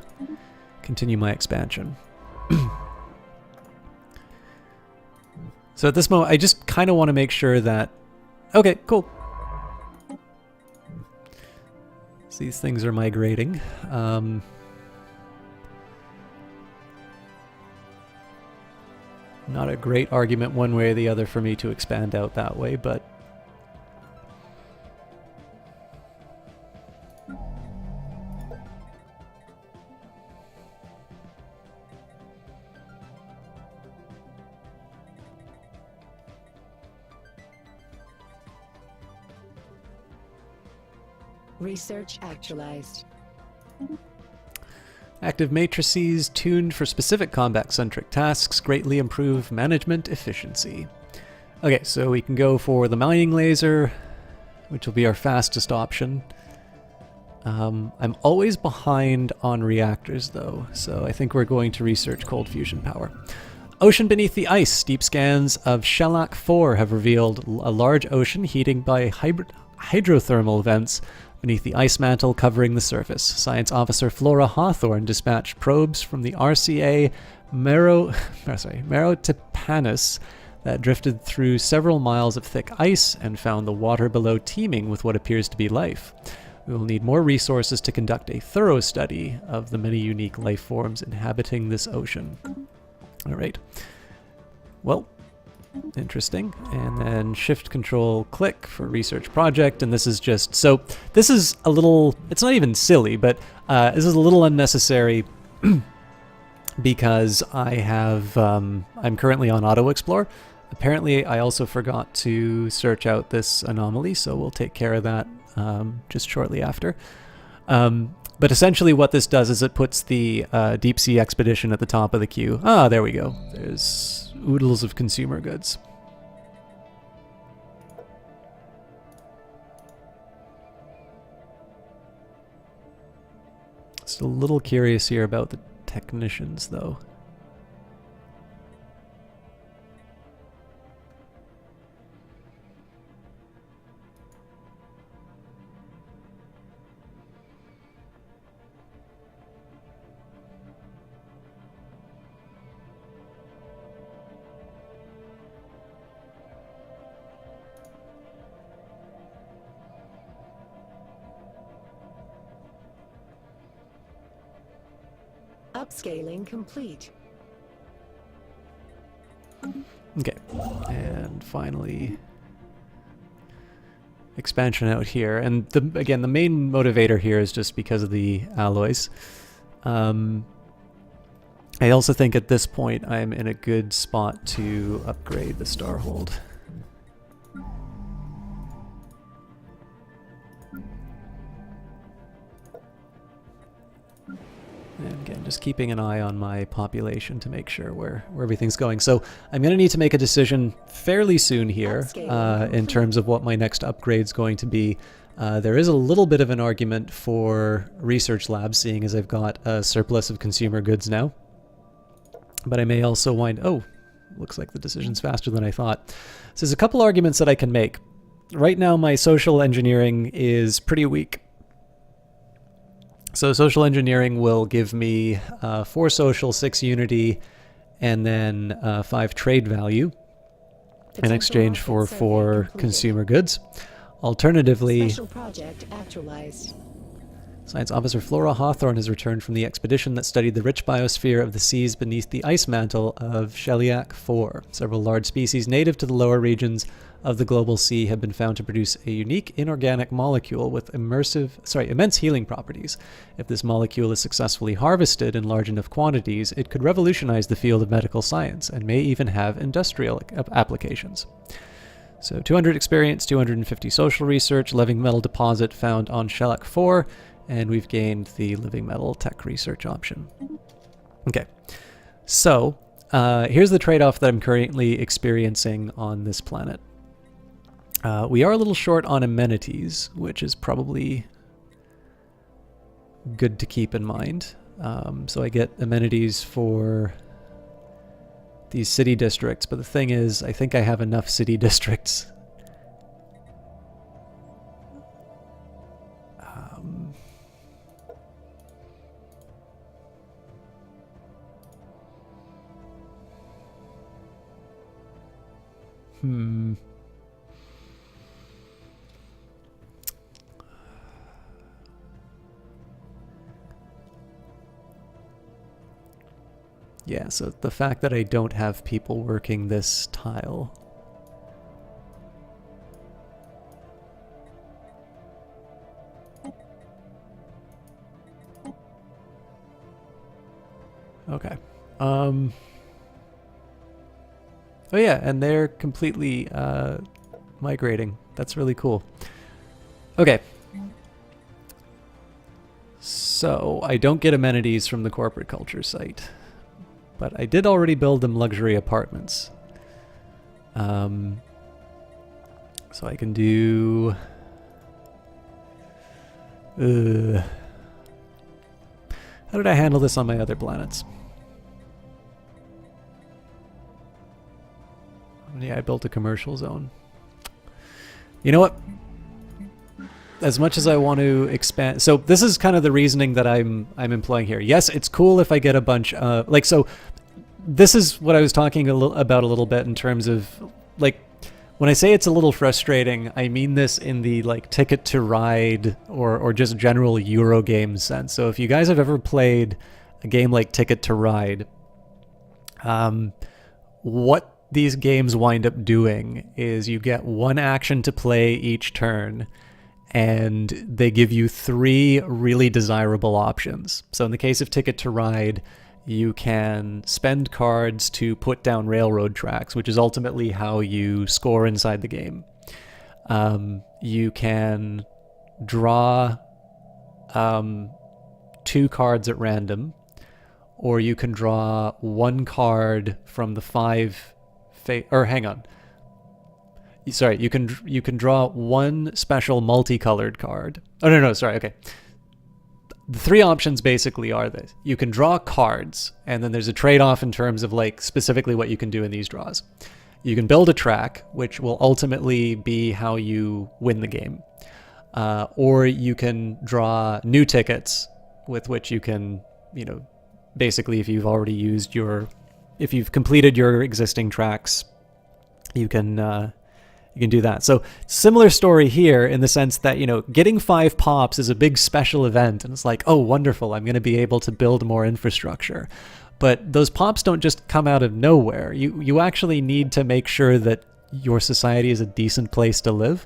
continue my expansion. So at this moment, I just kind of want to make sure that... Okay, cool. So these things are migrating. Not a great argument one way or the other for me to expand out that way, but...
Research actualized.
Active matrices tuned for specific combat-centric tasks greatly improve management efficiency. Okay, so we can go for the mining laser, which will be our fastest option. I'm always behind on reactors, though, so I think we're going to research cold fusion power. Ocean beneath the ice. Deep scans of Shellac 4 have revealed a large ocean heating by hydrothermal vents beneath the ice mantle covering the surface. Science Officer Flora Hawthorne dispatched probes from the RCA Merotipanus that drifted through several miles of thick ice and found the water below teeming with what appears to be life. We will need more resources to conduct a thorough study of the many unique life forms inhabiting this ocean. All right. Well, interesting. And then shift control click for research project. And this is just, so this is a little, it's not even silly, but this is a little unnecessary because I have, I'm currently on auto explore. Apparently I also forgot to search out this anomaly, so we'll take care of that just shortly after. But essentially what this does is it puts the deep sea expedition at the top of the queue. Ah, there we go. There's oodles of consumer goods. Still a little curious here about the technicians, though.
Upscaling complete.
Okay, and finally expansion out here. And again, the main motivator here is just because of the alloys. I also think at this point I'm in a good spot to upgrade the Starhold. And again, just keeping an eye on my population to make sure where everything's going. So I'm going to need to make a decision fairly soon here in terms of what my next upgrade's going to be. There is a little bit of an argument for research labs, seeing as I've got a surplus of consumer goods now. But I may also wind... Oh, looks like the decision's faster than I thought. So there's a couple arguments that I can make. Right now my social engineering is pretty weak. So social engineering will give me 4 social, 6 unity, and then 5 trade value in exchange for 4 consumer goods. Alternatively,
Special project actualized.
Science Officer Flora Hawthorne has returned from the expedition that studied the rich biosphere of the seas beneath the ice mantle of Shellac 4. Several large species native to the lower regions of the global sea have been found to produce a unique inorganic molecule with immense healing properties. If this molecule is successfully harvested in large enough quantities, it could revolutionize the field of medical science and may even have industrial applications. So 200 experience, 250 social research, living metal deposit found on Shellac 4, and we've gained the living metal tech research option. Okay, so here's the trade-off that I'm currently experiencing on this planet. We are a little short on amenities, which is probably good to keep in mind. So I get amenities for these city districts, but the thing is, I think I have enough city districts. Yeah, so the fact that I don't have people working this tile. Okay. Oh yeah, and they're completely migrating. That's really cool. Okay. So I don't get amenities from the corporate culture site, but I did already build them luxury apartments. So I can do... how did I handle this on my other planets? Yeah, I built a commercial zone. You know what? As much as I want to expand, so this is kind of the reasoning that I'm employing here. Yes, it's cool if I get a bunch of so. This is what I was talking about a little bit in terms of like when I say it's a little frustrating, I mean this in the like Ticket to Ride or just general Euro game sense. So if you guys have ever played a game like Ticket to Ride, what these games wind up doing is you get one action to play each turn, and they give you 3 really desirable options. So in the case of Ticket to Ride, you can spend cards to put down railroad tracks, which is ultimately how you score inside the game. You can draw 2 cards at random, or you can draw 1 card from the 5... hang on. Sorry, you can draw 1 special multicolored card. Oh, no, sorry, okay. The 3 options basically are this. You can draw cards, and then there's a trade-off in terms of like specifically what you can do in these draws. You can build a track, which will ultimately be how you win the game. Or you can draw new tickets with which you can, basically if you've already used if you've completed your existing tracks, you can do that. So similar story here in the sense that, getting 5 pops is a big special event, and it's like, oh, wonderful, I'm going to be able to build more infrastructure. But those pops don't just come out of nowhere. You actually need to make sure that your society is a decent place to live.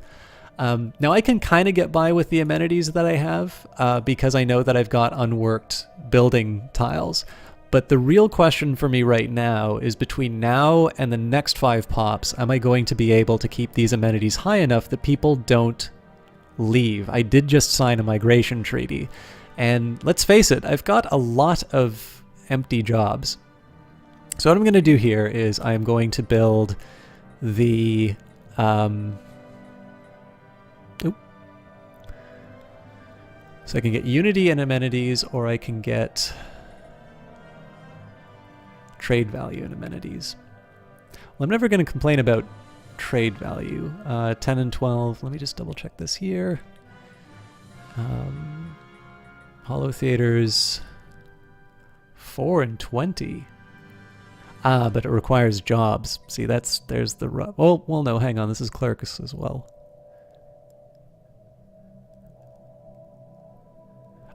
Now I can kind of get by with the amenities that I have because I know that I've got unworked building tiles. But the real question for me right now is between now and the next 5 pops, am I going to be able to keep these amenities high enough that people don't leave? I did just sign a migration treaty. And let's face it, I've got a lot of empty jobs. So what I'm going to do here is I'm going to build the... So I can get unity and amenities, or I can get... trade value and amenities. Well, I'm never going to complain about trade value. 10 and 12. Let me just double check this here. Hollow Theaters 4 and 20. But it requires jobs. See, there's the rub. Well, no, hang on. This is clerks as well.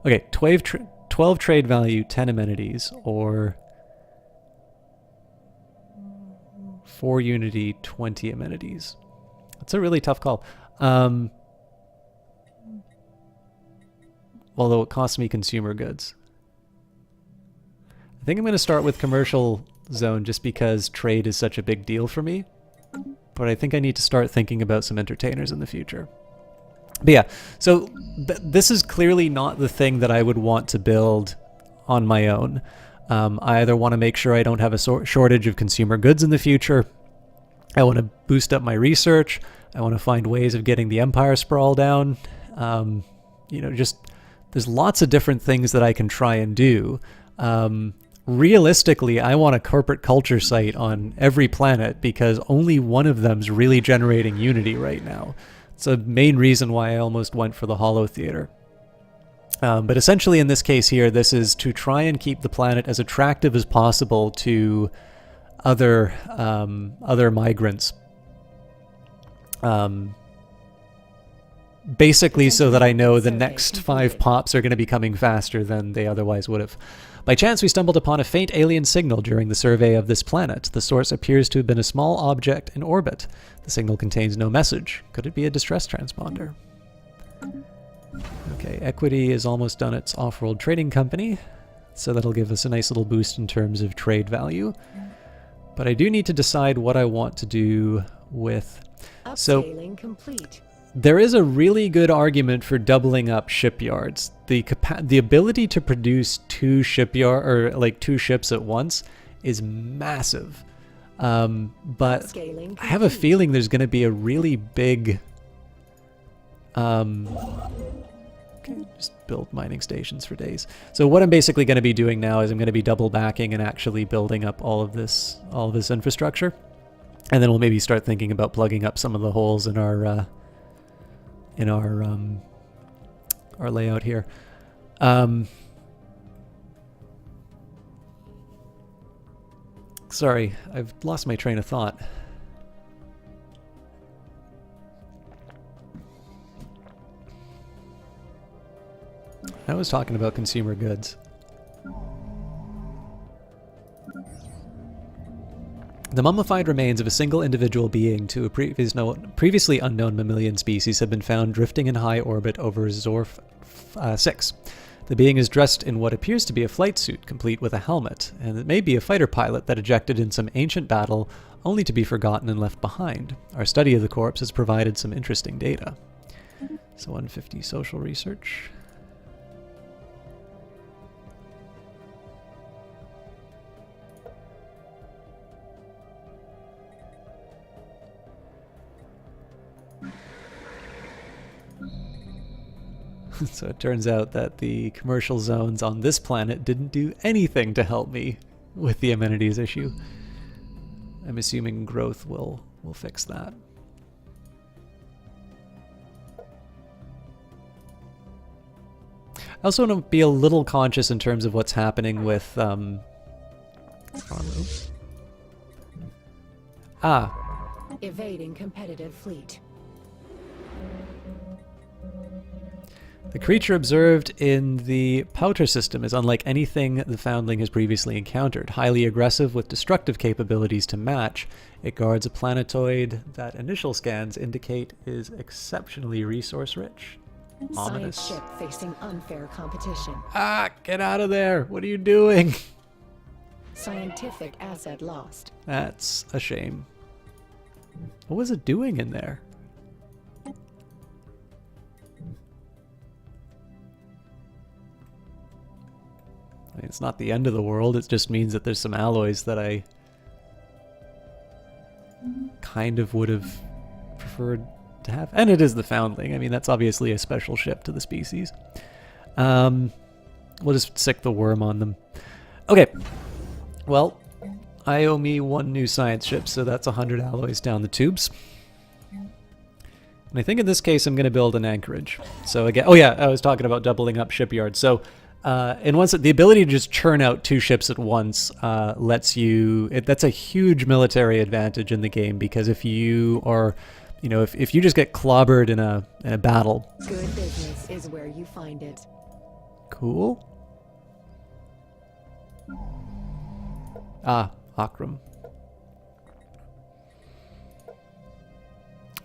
Okay, 12 trade value, 10 amenities, or 4 unity, 20 amenities. That's a really tough call. Although it costs me consumer goods. I think I'm going to start with commercial zone just because trade is such a big deal for me. But I think I need to start thinking about some entertainers in the future. But yeah, so this is clearly not the thing that I would want to build on my own. I either want to make sure I don't have a shortage of consumer goods in the future. I want to boost up my research. I want to find ways of getting the empire sprawl down. Just there's lots of different things that I can try and do. realistically, I want a corporate culture site on every planet because only one of them's really generating unity right now. It's a main reason why I almost went for the Hollow Theater. But essentially in this case here, this is to try and keep the planet as attractive as possible to other migrants. Basically so that I know the next 5 pops are going to be coming faster than they otherwise would have. By chance, we stumbled upon a faint alien signal during the survey of this planet. The source appears to have been a small object in orbit. The signal contains no message. Could it be a distress transponder? Okay, Equity is almost done its off-world trading company, so that'll give us a nice little boost in terms of trade value. But I do need to decide what I want to do with...
Upscaling complete.
There is a really good argument for doubling up shipyards. The ability to produce 2 ships at once is massive. But I have a feeling there's going to be a really big... okay, just build mining stations for days. So what I'm basically going to be doing now is I'm going to be double backing and actually building up all of this infrastructure. And then we'll maybe start thinking about plugging up some of the holes in our layout here. Sorry, I've lost my train of thought. I was talking about consumer goods. The mummified remains of a single individual being to a previously unknown mammalian species have been found drifting in high orbit over Zorf 6. The being is dressed in what appears to be a flight suit, complete with a helmet, and it may be a fighter pilot that ejected in some ancient battle, only to be forgotten and left behind. Our study of the corpse has provided some interesting data. So 150 social research. So it turns out that the commercial zones on this planet didn't do anything to help me with the amenities issue. I'm assuming growth will fix that. I also want to be a little conscious in terms of what's happening with
Evading competitive fleet.
The creature observed in the Pouter system is unlike anything the Foundling has previously encountered. Highly aggressive with destructive capabilities to match, it guards a planetoid that initial scans indicate is exceptionally resource-rich. Ominous.
Science ship facing unfair competition.
Ah, get out of there! What are you doing?
Scientific asset lost.
That's a shame. What was it doing in there? I mean, it's not the end of the world, it just means that there's some alloys that I kind of would have preferred to have. And it is the Foundling. I mean, that's obviously a special ship to the species. We'll just sick the worm on them. Okay. Well, I owe me 1 new science ship, so that's 100 alloys down the tubes. And I think in this case I'm going to build an anchorage. So again, oh yeah, I was talking about doubling up shipyards. So and once the ability to just churn out 2 ships at once lets you. That's a huge military advantage in the game because if you are, you know, if you just get clobbered in a battle.
Good business is where you find it.
Cool. Ah, Akram.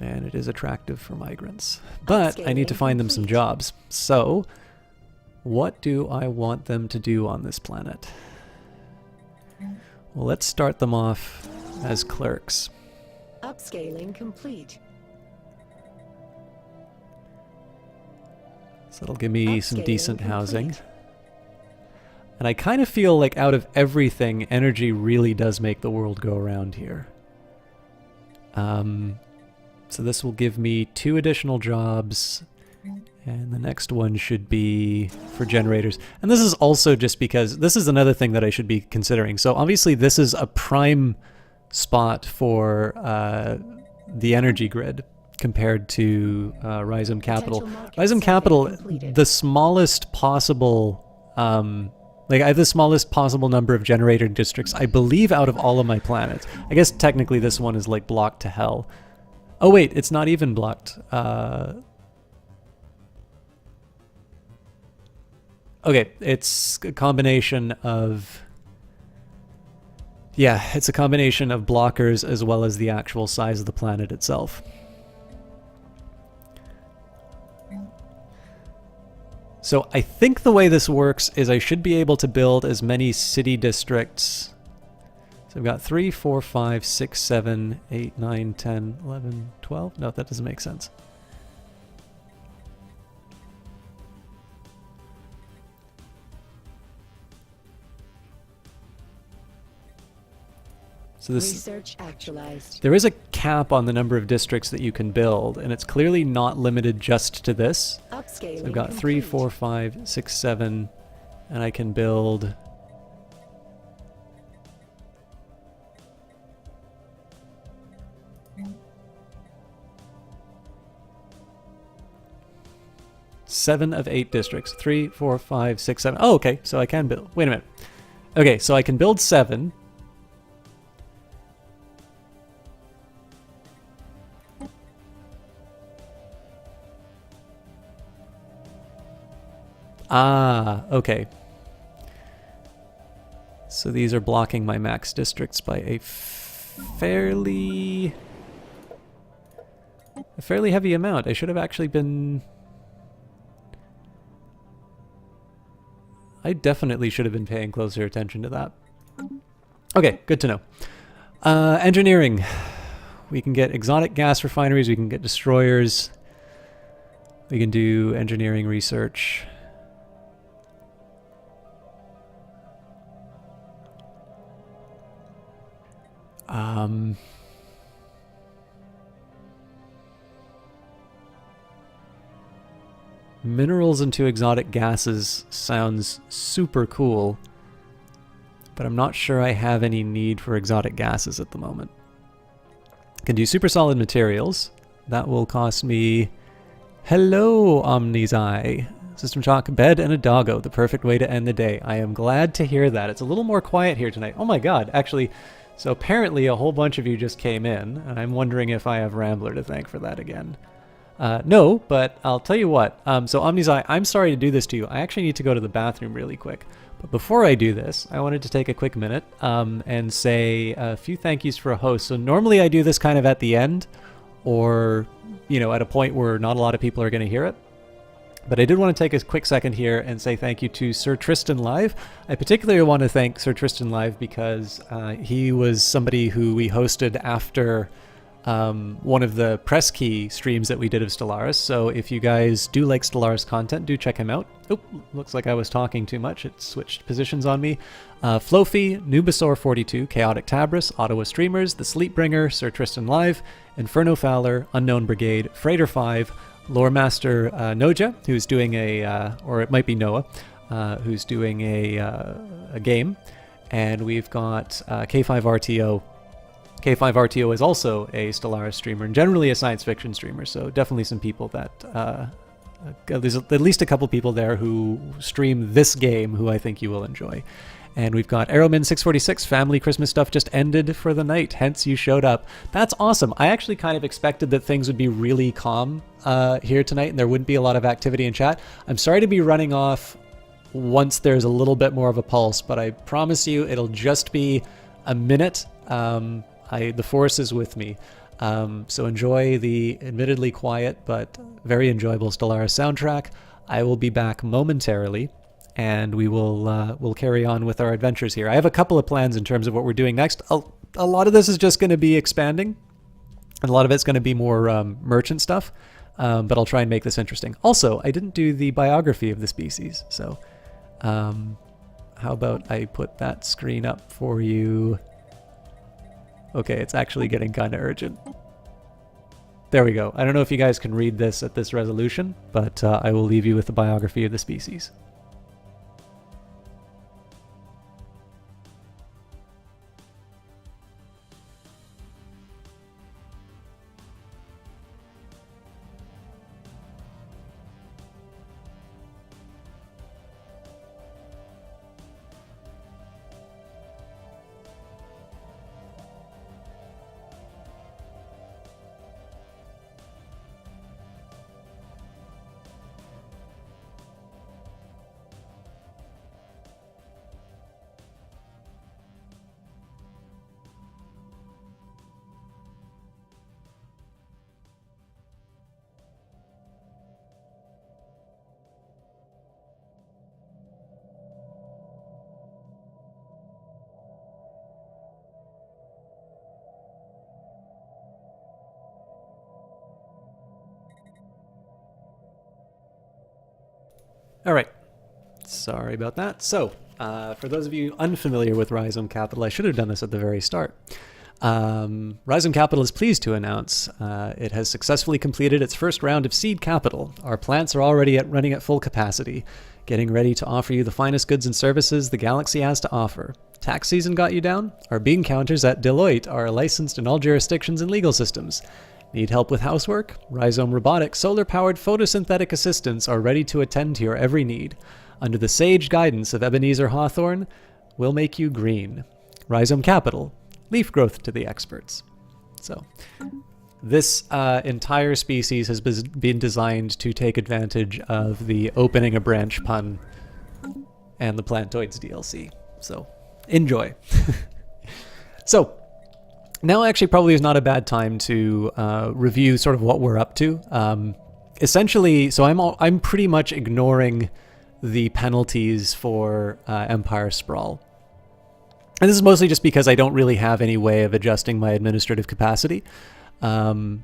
And it is attractive for migrants. But I need to find them some jobs. So, what do I want them to do on this planet? Well, let's start them off as clerks.
Upscaling complete.
So it'll give me some decent
Upscaling
housing.
complete.
And I kind of feel like out of everything, energy really does make the world go around here. So this will give me 2 additional jobs And the next one should be for generators. And this is also just because this is another thing that I should be considering. So obviously this is a prime spot for the energy grid compared to Rhizome Capital. Rhizome Capital, the smallest possible, like I have the smallest possible number of generator districts, I believe, out of all of my planets. I guess technically this one is like blocked to hell. Oh wait, it's not even blocked. Okay, it's a combination of... Yeah, it's a combination of blockers as well as the actual size of the planet itself. So I think the way this works is I should be able to build as many city districts. So I've got 3, 4, 5, 6, 7, 8, 9, 10, 11, 12. No, that doesn't make sense. So this,
Research actualized.
there is a cap on the number of districts that you can build, and it's clearly not limited just to this.
Upscaling
So I've got 3,
complete.
4, 5, 6, 7, and I can build... Seven of 8 districts. 3, 4, 5, 6, 7. Oh, okay. So I can build. Wait a minute. Okay, so I can build 7. Ah, okay. So these are blocking my max districts by a fairly heavy amount. I should have actually been... I definitely should have been paying closer attention to that. Okay, good to know. Engineering. We can get exotic gas refineries, we can get destroyers. We can do engineering research. Minerals into exotic gases sounds super cool, but I'm not sure I have any need for exotic gases at the moment. Can do super solid materials. That will cost me... Hello, Omni's Eye. System Shock, bed and a doggo, the perfect way to end the day. I am glad to hear that. It's a little more quiet here tonight. Oh my god, actually, so apparently a whole bunch of you just came in, and I'm wondering if I have Rambler to thank for that again. No, but I'll tell you what. So Omni's Eye, I'm sorry to do this to you. I actually need to go to the bathroom really quick. But before I do this, I wanted to take a quick minute and say a few thank yous for a host. So normally I do this kind of at the end, or, you know, at a point where not a lot of people are going to hear it. But I did want to take a quick second here and say thank you to Sir Tristan Live. I particularly want to thank Sir Tristan Live because he was somebody who we hosted after one of the press key streams that we did of Stellaris. So if you guys do like Stellaris content, do check him out. Oh, looks like I was talking too much. It switched positions on me. Flofi, Nubasaur42, Chaotic Tabris, Ottawa Streamers, The Sleepbringer, Sir Tristan Live, Inferno Fowler, Unknown Brigade, Freighter 5, Lore Master Noja, who's doing a, or it might be Noah, who's doing a game. And we've got K5RTO. K5RTO is also a Stellaris streamer and generally a science fiction streamer, so definitely some people that... there's at least a couple people there who stream this game who I think you will enjoy. And we've got Arrowman646, family Christmas stuff just ended for the night, hence you showed up. That's awesome. I actually kind of expected that things would be really calm here tonight and there wouldn't be a lot of activity in chat. I'm sorry to be running off once there's a little bit more of a pulse, but I promise you it'll just be a minute. The force is with me. So enjoy the admittedly quiet but very enjoyable Stellaris soundtrack. I will be back momentarily, and we will we'll carry on with our adventures here. I have a couple of plans in terms of what we're doing next. A lot of this is just going to be expanding, and a lot of it's going to be more merchant stuff, but I'll try and make this interesting. Also, I didn't do the biography of the species, so how about I put that screen up for you? Okay, it's actually getting kind of urgent. there we go. I don't know if you guys can read this at this resolution, but I will leave you with the biography of the species. All right. Sorry about that. So, for those of you unfamiliar with Rhizome Capital, I should have done this at the very start. Rhizome Capital is pleased to announce it has successfully completed its first round of seed capital. Our plants are already running at full capacity, getting ready to offer you the finest goods and services the galaxy has to offer. Tax season got you down? Our bean counters at Deloitte are licensed in all jurisdictions and legal systems. Need help with housework? Rhizome Robotics solar-powered photosynthetic assistants are ready to attend to your every need. Under the sage guidance of Ebenezer Hawthorne, we'll make you green. Rhizome Capital, leaf growth to the experts. So, this entire species has been designed to take advantage of the opening a branch pun and the Plantoids DLC. So, enjoy. So, now actually probably is not a bad time to review sort of what we're up to. Essentially, so I'm pretty much ignoring the penalties for Empire Sprawl. And this is mostly just because I don't really have any way of adjusting my administrative capacity. And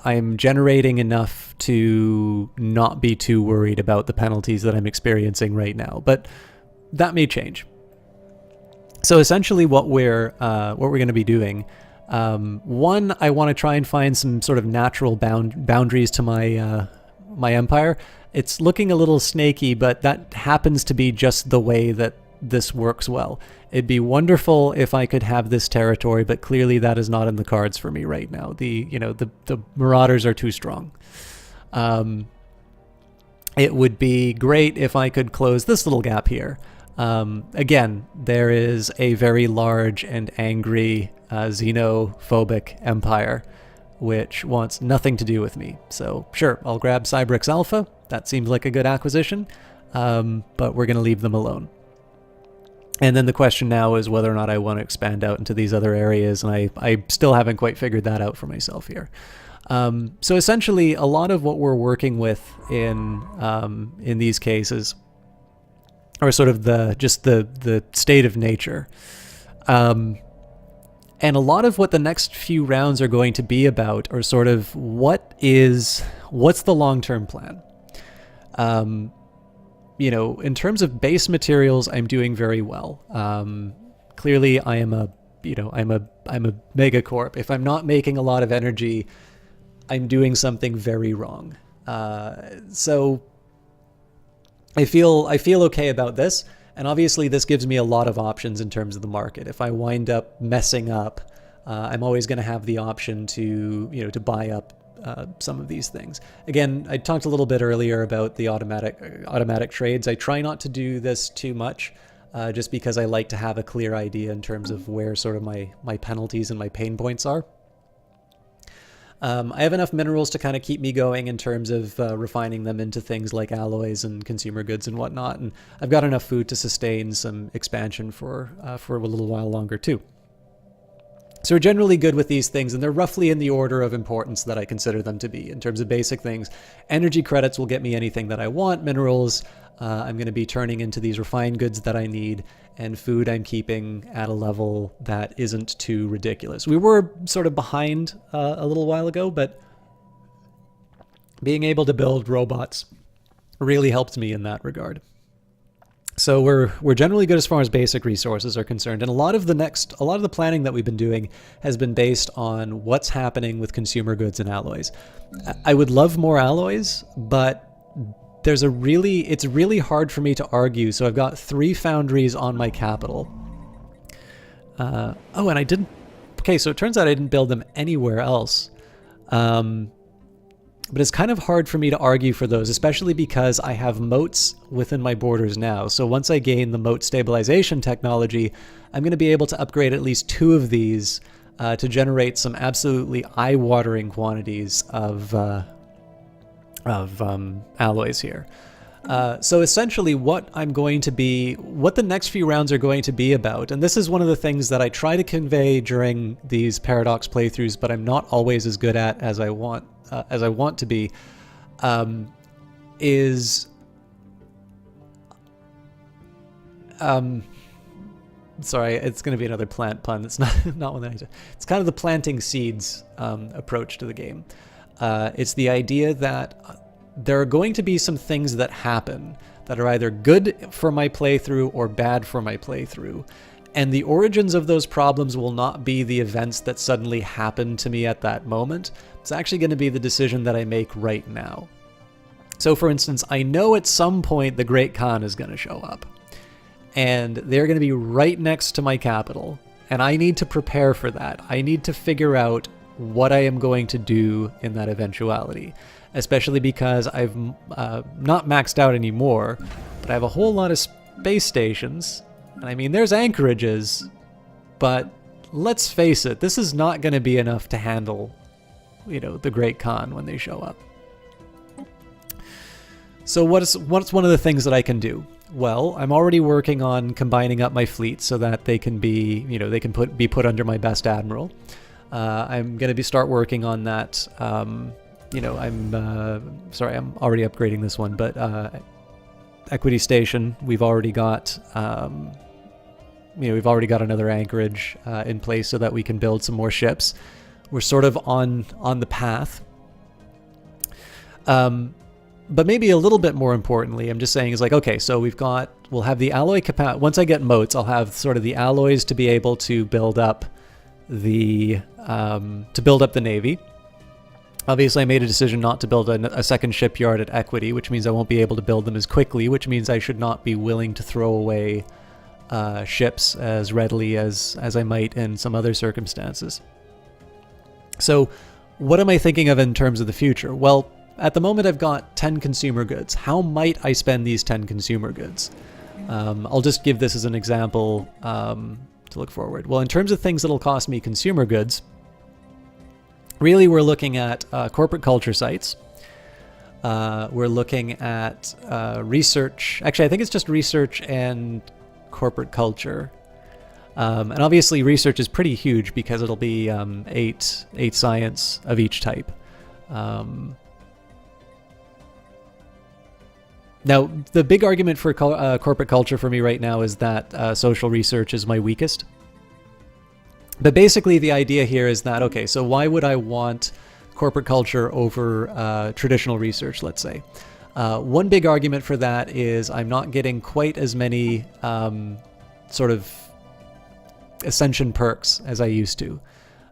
I'm generating enough to not be too worried about the penalties that I'm experiencing right now. But that may change. So essentially what we're going to be doing, one, I want to try and find some sort of natural boundaries to my my empire. It's looking a little snaky, but that happens to be just the way that this works well. It'd be wonderful if I could have this territory, but clearly that is not in the cards for me right now. The Marauders are too strong. It would be great if I could close this little gap here. Again, there is a very large and angry xenophobic empire which wants nothing to do with me. So sure, I'll grab Cybrix Alpha. That seems like a good acquisition, but we're going to leave them alone. And then the question now is whether or not I want to expand out into these other areas, and I still haven't quite figured that out for myself here. So essentially, a lot of what we're working with in these cases or sort of the state of nature. And a lot of what the next few rounds are going to be about are sort of what's the long-term plan? In terms of base materials, I'm doing very well. Clearly I am I'm a megacorp. If I'm not making a lot of energy, I'm doing something very wrong. So I feel okay about this, and obviously this gives me a lot of options in terms of the market. If I wind up messing up, I'm always going to have the option to buy up some of these things. Again, I talked a little bit earlier about the automatic trades. I try not to do this too much, just because I like to have a clear idea in terms of where sort of my penalties and my pain points are. I have enough minerals to kind of keep me going in terms of refining them into things like alloys and consumer goods and whatnot, and I've got enough food to sustain some expansion for a little while longer too. So we're generally good with these things, and they're roughly in the order of importance that I consider them to be in terms of basic things. Energy credits will get me anything that I want. Minerals, I'm going to be turning into these refined goods that I need, and food I'm keeping at a level that isn't too ridiculous. We were sort of behind a little while ago, but being able to build robots really helped me in that regard. So we're generally good as far as basic resources are concerned, and a lot of the planning that we've been doing has been based on what's happening with consumer goods and alloys. I would love more alloys, but it's really hard for me to argue. So I've got 3 foundries on my capital. And I didn't. Okay, so it turns out I didn't build them anywhere else. But it's kind of hard for me to argue for those, especially because I have moats within my borders now. So once I gain the moat stabilization technology, I'm going to be able to upgrade at least 2 of these to generate some absolutely eye-watering quantities of alloys here. So essentially what the next few rounds are going to be about, and this is one of the things that I try to convey during these Paradox playthroughs, but I'm not always as good at as I want to be, is sorry, it's going to be another plant pun. It's not one that I do. It's kind of the planting seeds approach to the game. It's the idea that there are going to be some things that happen that are either good for my playthrough or bad for my playthrough. And the origins of those problems will not be the events that suddenly happen to me at that moment. It's actually going to be the decision that I make right now. So for instance, I know at some point the Great Khan is going to show up. And they're going to be right next to my capital. And I need to prepare for that. I need to figure out what I am going to do in that eventuality. Especially because I've not maxed out anymore, but I have a whole lot of space stations. And I mean, there's anchorages, but let's face it, this is not going to be enough to handle, the Great Khan when they show up. So what's one of the things that I can do? Well, I'm already working on combining up my fleet so that they can be, be put under my best admiral. I'm going to start working on that. I'm already upgrading this one, but Equity Station, we've already got another anchorage in place so that we can build some more ships. We're sort of on the path. But maybe a little bit more importantly, I'm just saying is like, okay, so we'll have the alloy capacity. Once I get moats, I'll have sort of the alloys to be able to build up the Navy. Obviously, I made a decision not to build a second shipyard at Equity, which means I won't be able to build them as quickly, which means I should not be willing to throw away ships as readily as I might in some other circumstances. So what am I thinking of in terms of the future? Well, at the moment I've got 10 consumer goods. How might I spend these 10 consumer goods? I'll just give this as an example to look forward. Well, in terms of things that'll cost me consumer goods, really we're looking at corporate culture sites. We're looking at research. Actually, I think it's just research and corporate culture. And obviously research is pretty huge because it'll be 8 science of each type. Now, the big argument for corporate culture for me right now is that social research is my weakest. But basically the idea here is that, okay, so why would I want corporate culture over traditional research, let's say? One big argument for that is I'm not getting quite as many sort of ascension perks as I used to.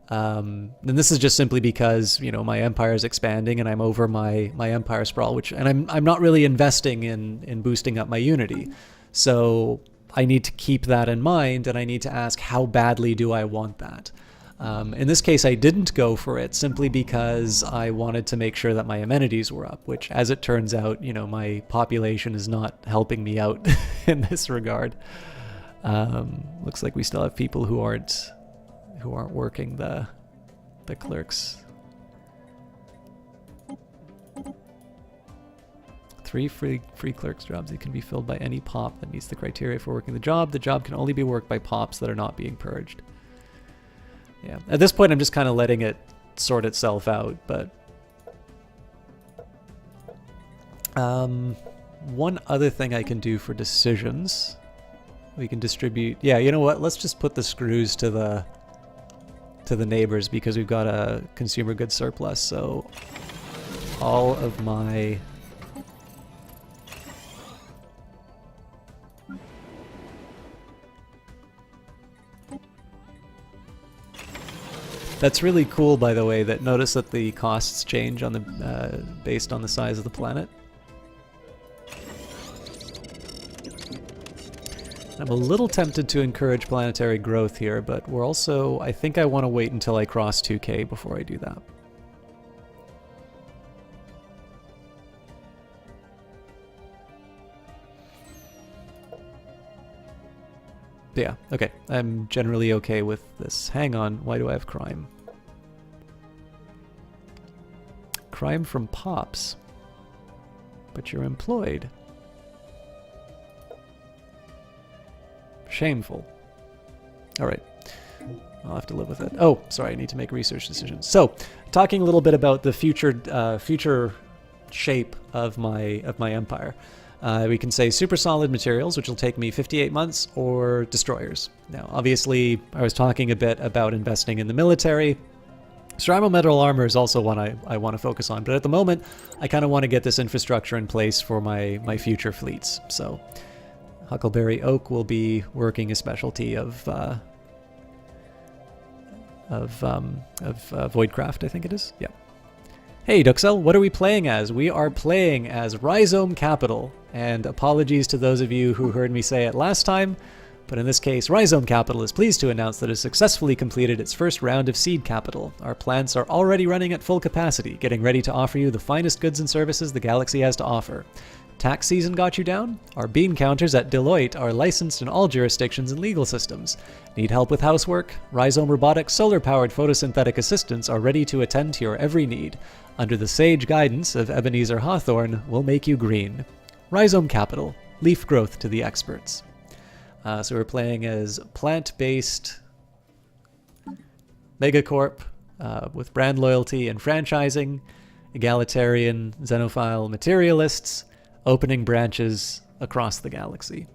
And this is just simply because, my empire is expanding and I'm over my empire sprawl, and I'm not really investing in boosting up my unity. So I need to keep that in mind, and I need to ask, how badly do I want that? In this case, I didn't go for it simply because I wanted to make sure that my amenities were up, which, as it turns out, my population is not helping me out in this regard. Looks like we still have people who aren't working the clerks. 3 free clerks jobs. It can be filled by any pop that meets the criteria for working the job. The job can only be worked by pops that are not being purged. Yeah. At this point, I'm just kind of letting it sort itself out, but one other thing I can do for decisions, we can distribute. Yeah, you know what? Let's just put the screws to the neighbors because we've got a consumer goods surplus. So all of my That's really cool, by the way, that notice that the costs change on the based on the size of the planet. I'm a little tempted to encourage planetary growth here, but we're also... I think I want to wait until I cross 2K before I do that. Yeah, okay. I'm generally okay with this. Hang on, why do I have crime? Crime from Pops. But you're employed. Shameful. Alright. I'll have to live with it. Oh, sorry, I need to make research decisions. So, talking a little bit about the future shape of my empire. We can say super solid materials, which will take me 58 months, or destroyers. Now, obviously, I was talking a bit about investing in the military. Cerammo metal armor is also one I want to focus on, but at the moment, I kind of want to get this infrastructure in place for my future fleets. So, Huckleberry Oak will be working a specialty of Voidcraft, I think it is. Yeah. Hey, Duxel, what are we playing as? We are playing as Rhizome Capital. And apologies to those of you who heard me say it last time, but in this case, Rhizome Capital is pleased to announce that it has successfully completed its first round of seed capital. Our plants are already running at full capacity, getting ready to offer you the finest goods and services the galaxy has to offer. Tax season got you down? Our bean counters at Deloitte are licensed in all jurisdictions and legal systems. Need help with housework? Rhizome Robotics solar-powered photosynthetic assistants are ready to attend to your every need. Under the sage guidance of Ebenezer Hawthorne, we'll make you green. Rhizome Capital, leaf growth to the experts. So we're playing as plant-based megacorp with brand loyalty and franchising, egalitarian, xenophile materialists, opening branches across the galaxy.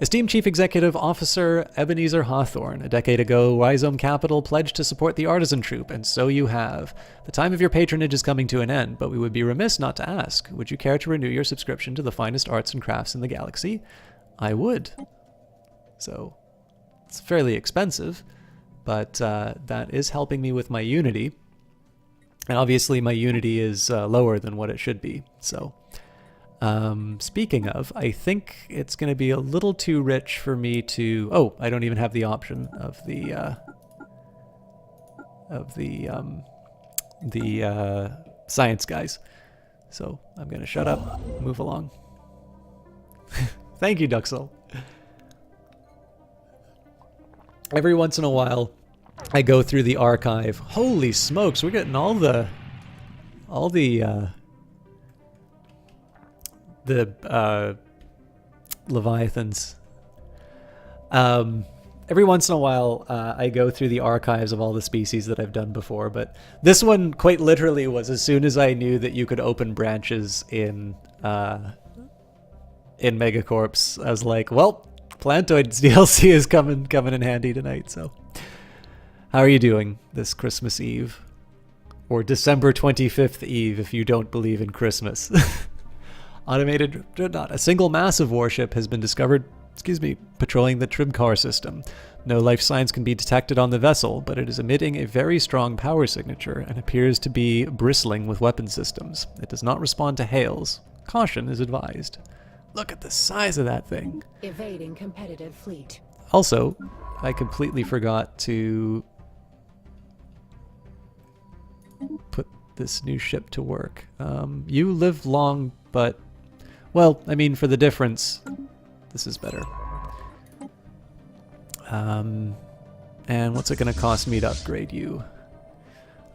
Esteemed Chief Executive Officer Ebenezer Hawthorne, a decade ago, Rhizome Capital pledged to support the artisan troupe, and so you have. The time of your patronage is coming to an end, but we would be remiss not to ask, would you care to renew your subscription to the finest arts and crafts in the galaxy? I would. So, it's fairly expensive, but that is helping me with my Unity. And obviously my Unity is lower than what it should be, so... speaking of, I think it's going to be a little too rich for me to... Oh, I don't even have the option of the science guys. So I'm going to shut up, move along. Thank you, Duxel. Every once in a while, I go through the archive. Holy smokes, we're getting all the Leviathans. Every once in a while, I go through the archives of all the species that I've done before, but this one quite literally was as soon as I knew that you could open branches in Megacorps, I was like, well, Plantoids DLC is coming in handy tonight, so. How are you doing this Christmas Eve? Or December 25th Eve, if you don't believe in Christmas. Automated Dreadnought. A single massive warship has been discovered, patrolling the Tribcar system. No life signs can be detected on the vessel, but it is emitting a very strong power signature and appears to be bristling with weapon systems. It does not respond to hails. Caution is advised. Look at the size of that thing.
Evading competitive fleet.
Also, I completely forgot to put this new ship to work. You live long, but, well, I mean, for the difference, this is better. And what's it going to cost me to upgrade you?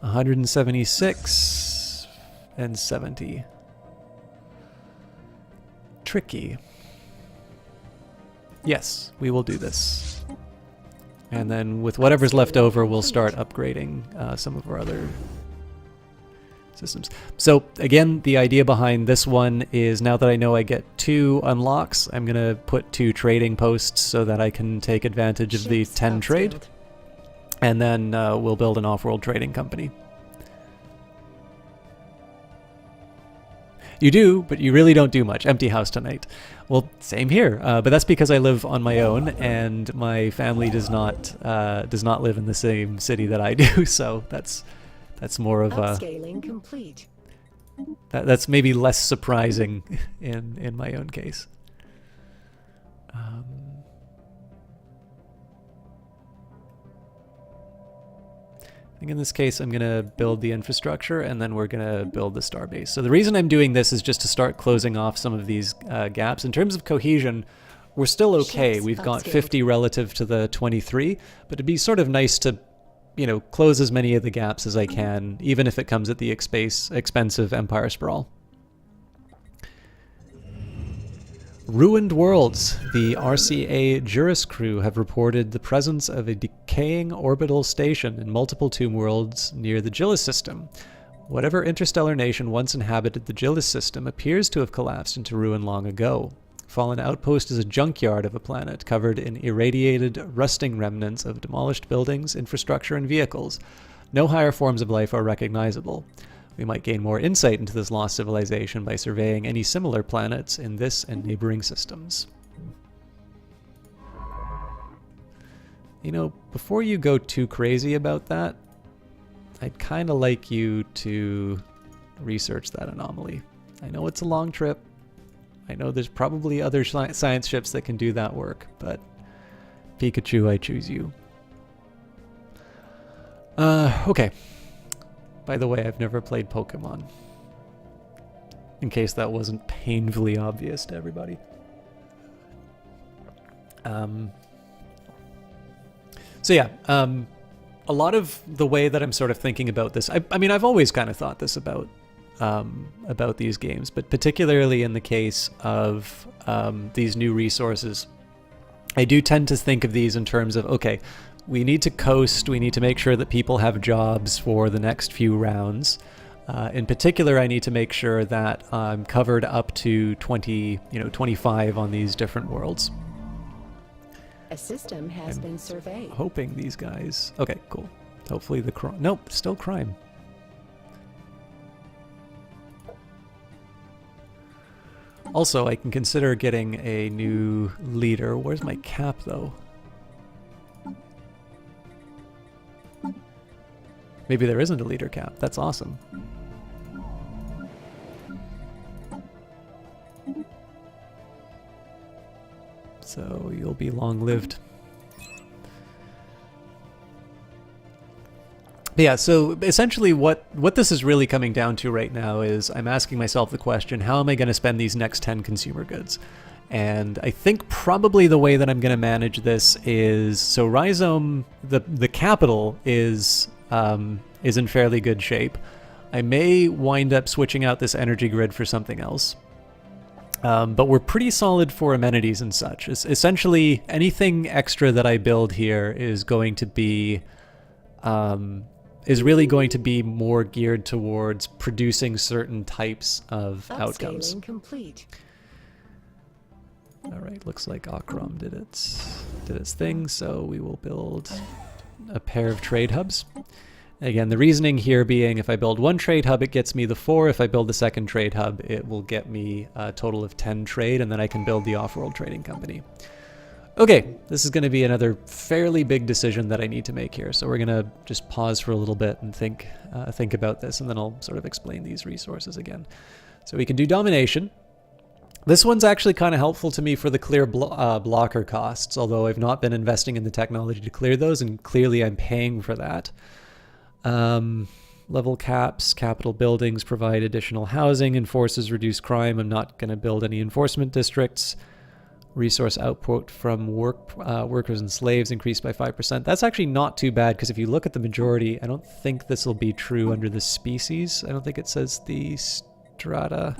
176 and 70. Tricky. Yes, we will do this. And then with whatever's left over, we'll start upgrading some of our other systems. So again, the idea behind this one is now that I know I get 2 unlocks, I'm going to put 2 trading posts so that I can take advantage of the 10 trade. And then we'll build an off-world trading company. You do, but you really don't do much. Empty house tonight. Well, same here. But that's because I live on my own, and my family does not live in the same city that I do. So that's more of a
Upscaling complete.
that's maybe less surprising in my own case. I think in this case I'm going to build the infrastructure and then we're going to build the starbase. So the reason I'm doing this is just to start closing off some of these gaps. In terms of cohesion, we're still okay.
Ships
We've got
upscaled.
50 relative to the 23, but it'd be sort of nice to, you know, close as many of the gaps as I can, even if it comes at the expense of Empire Sprawl. Ruined worlds. The RCA Juris crew have reported the presence of a decaying orbital station in multiple tomb worlds near the Gillis system. Whatever interstellar nation once inhabited the Gillis system appears to have collapsed into ruin long ago. Fallen Outpost is a junkyard of a planet covered in irradiated, rusting remnants of demolished buildings, infrastructure, and vehicles. No higher forms of life are recognizable. We might gain more insight into this lost civilization by surveying any similar planets in this and neighboring systems. You know, before you go too crazy about that, I'd kind of like you to research that anomaly. I know it's a long trip. I know there's probably other science ships that can do that work, but Pikachu, I choose you. Okay. By the way, I've never played Pokemon. In case that wasn't painfully obvious to everybody. So yeah, a lot of the way that I'm sort of thinking about this, I mean, I've always kind of thought this about these games, but particularly in the case of these new resources, I do tend to think of these in terms of, okay, we need to coast, we need to make sure that people have jobs for the next few rounds. In particular, I need to make sure that I'm covered up to 25 on these different worlds.
A system has been surveyed.
Hoping these guys... Okay, cool. Hopefully the crime... Nope, still crime. Also, I can consider getting a new leader. Where's my cap, though? Maybe there isn't a leader cap. That's awesome. So you'll be long-lived. But yeah, so essentially what this is really coming down to right now is I'm asking myself the question, how am I going to spend these next 10 consumer goods? And I think probably the way that I'm going to manage this is, so Rhizome, the capital is in fairly good shape. I may wind up switching out this energy grid for something else. But we're pretty solid for amenities and such. Essentially, anything extra that I build here is going to be, is really going to be more geared towards producing certain types of outcomes.
Upscaling complete.
All right, looks like Akram did its thing, so we will build a pair of trade hubs. Again, the reasoning here being if I build one trade hub, it gets me the 4. If I build the second trade hub, it will get me a total of 10 trade, and then I can build the off-world trading company. Okay, this is going to be another fairly big decision that I need to make here, so we're going to just pause for a little bit and think about this, and then I'll sort of explain these resources again. So we can do domination. This one's actually kind of helpful to me for the clear blocker costs, although I've not been investing in the technology to clear those, and clearly I'm paying for that. Level caps, capital buildings provide additional housing, enforces reduce crime. I'm not going to build any enforcement districts. Resource output from workers and slaves increased by 5%. That's actually not too bad, because if you look at the majority, I don't think this will be true under the species. I don't think it says the strata.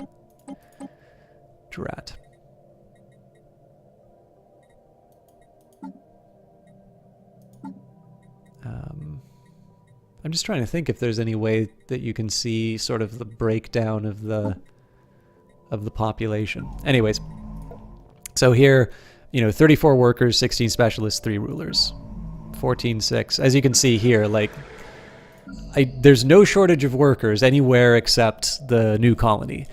Drat. I'm just trying to think if there's any way that you can see sort of the breakdown of the population. Anyways, so here, 34 workers, 16 specialists, 3 rulers, 14-6. As you can see here, like, there's no shortage of workers anywhere except the new colony.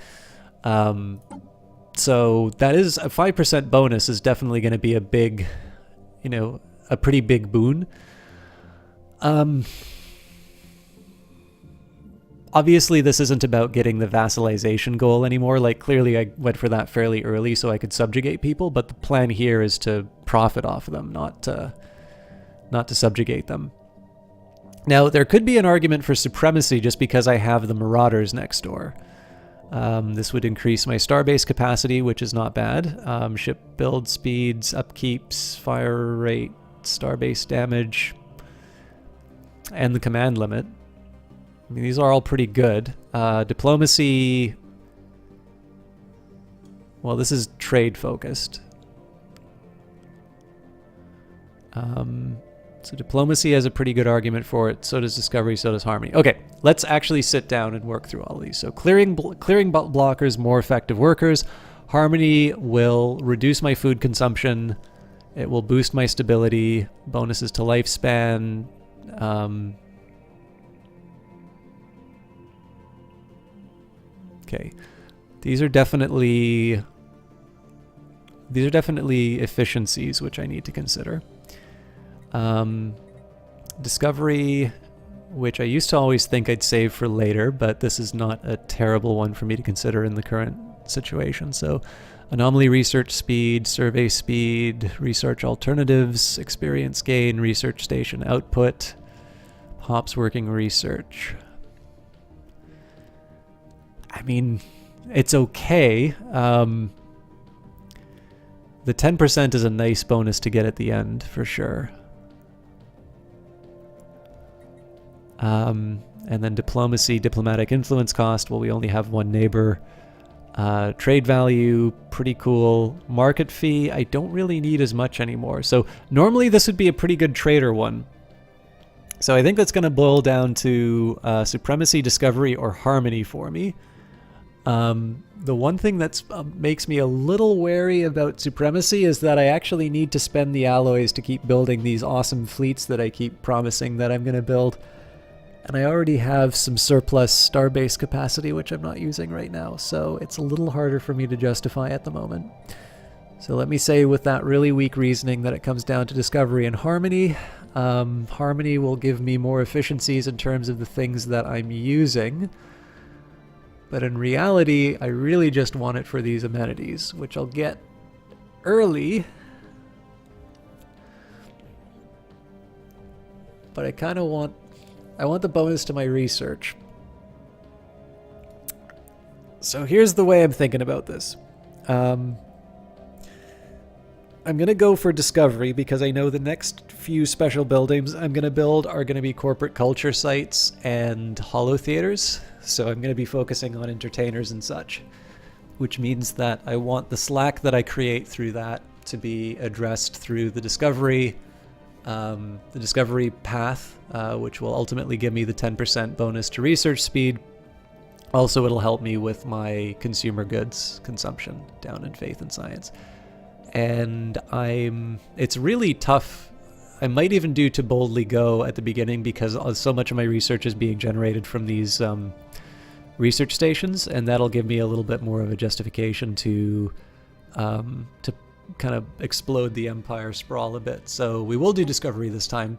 So that is a 5% bonus is definitely going to be a big, a pretty big boon. Obviously, this isn't about getting the vassalization goal anymore. Like, clearly I went for that fairly early so I could subjugate people, but the plan here is to profit off of them, not to subjugate them. Now, there could be an argument for supremacy just because I have the Marauders next door. This would increase my starbase capacity, which is not bad. Ship build speeds, upkeeps, fire rate, starbase damage, and the command limit. I mean, these are all pretty good. Diplomacy... Well, this is trade focused. So diplomacy has a pretty good argument for it. So does discovery, so does harmony. Okay, let's actually sit down and work through all of these. So clearing blockers, more effective workers. Harmony will reduce my food consumption. It will boost my stability. Bonuses to lifespan. Okay, these are definitely efficiencies which I need to consider. Discovery, which I used to always think I'd save for later, but this is not a terrible one for me to consider in the current situation. So anomaly research speed, survey speed, research alternatives, experience gain, research station output, hops working research. I mean, it's okay. The 10% is a nice bonus to get at the end, for sure. And then diplomacy, diplomatic influence cost. Well, we only have one neighbor. Trade value, pretty cool. Market fee, I don't really need as much anymore. So normally this would be a pretty good trader one. So I think that's going to boil down to supremacy, discovery, or harmony for me. The one thing that makes me a little wary about supremacy is that I actually need to spend the alloys to keep building these awesome fleets that I keep promising that I'm going to build. And I already have some surplus starbase capacity, which I'm not using right now, so it's a little harder for me to justify at the moment. So let me say with that really weak reasoning that it comes down to discovery and harmony. Harmony will give me more efficiencies in terms of the things that I'm using. But in reality, I really just want it for these amenities, which I'll get early. But I kind of want the bonus to my research. So here's the way I'm thinking about this. I'm going to go for discovery because I know the next few special buildings I'm going to build are going to be corporate culture sites and holo theaters. So I'm going to be focusing on entertainers and such, which means that I want the slack that I create through that to be addressed through the discovery path, which will ultimately give me the 10% bonus to research speed. Also, it'll help me with my consumer goods consumption down in faith and science. And it's really tough. I might even do to boldly go at the beginning because so much of my research is being generated from these research stations, and that'll give me a little bit more of a justification to kind of explode the empire sprawl a bit. So we will do discovery this time,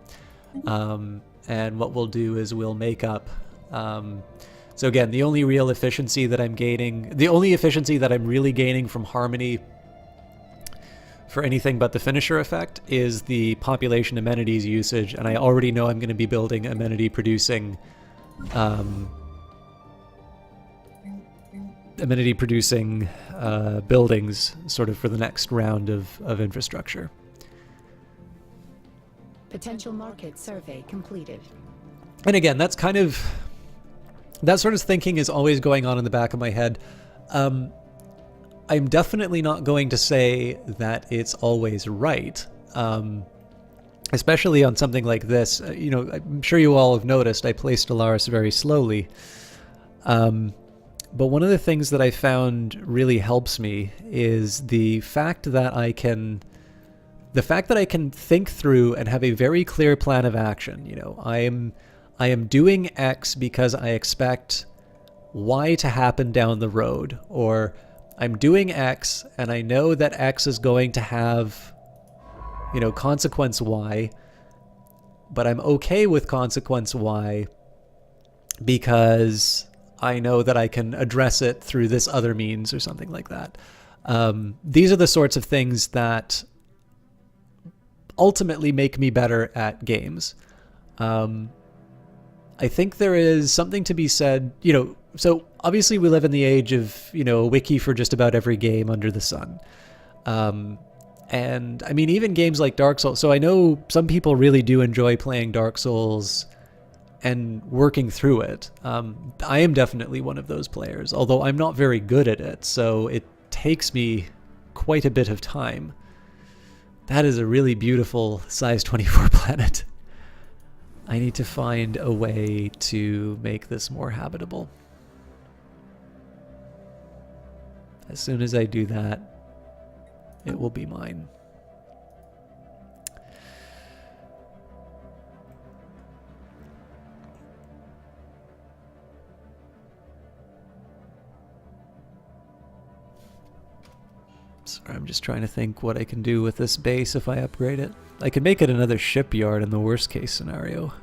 and what we'll do is we'll make up. So again, the only real efficiency that I'm gaining, the only efficiency that I'm really gaining from harmony for anything but the finisher effect is the population amenities usage, and I already know I'm going to be building amenity producing buildings sort of for the next round of infrastructure.
Potential market survey completed.
And again, that sort of thinking is always going on in the back of my head. I'm definitely not going to say that it's always right, especially on something like this. I'm sure you all have noticed I play Stellaris very slowly. But one of the things that I found really helps me is the fact that I can think through and have a very clear plan of action. I am doing X because I expect Y to happen down the road, or I'm doing X and I know that X is going to have, consequence Y, but I'm okay with consequence Y because I know that I can address it through this other means or something like that. These are the sorts of things that ultimately make me better at games. I think there is something to be said, so obviously we live in the age of, a wiki for just about every game under the sun. And I mean, even games like Dark Souls. So I know some people really do enjoy playing Dark Souls and working through it. I am definitely one of those players, although I'm not very good at it. So it takes me quite a bit of time. That is a really beautiful size 24 planet. I need to find a way to make this more habitable. As soon as I do that, it will be mine. Sorry, I'm just trying to think what I can do with this base if I upgrade it. I could make it another shipyard in the worst case scenario.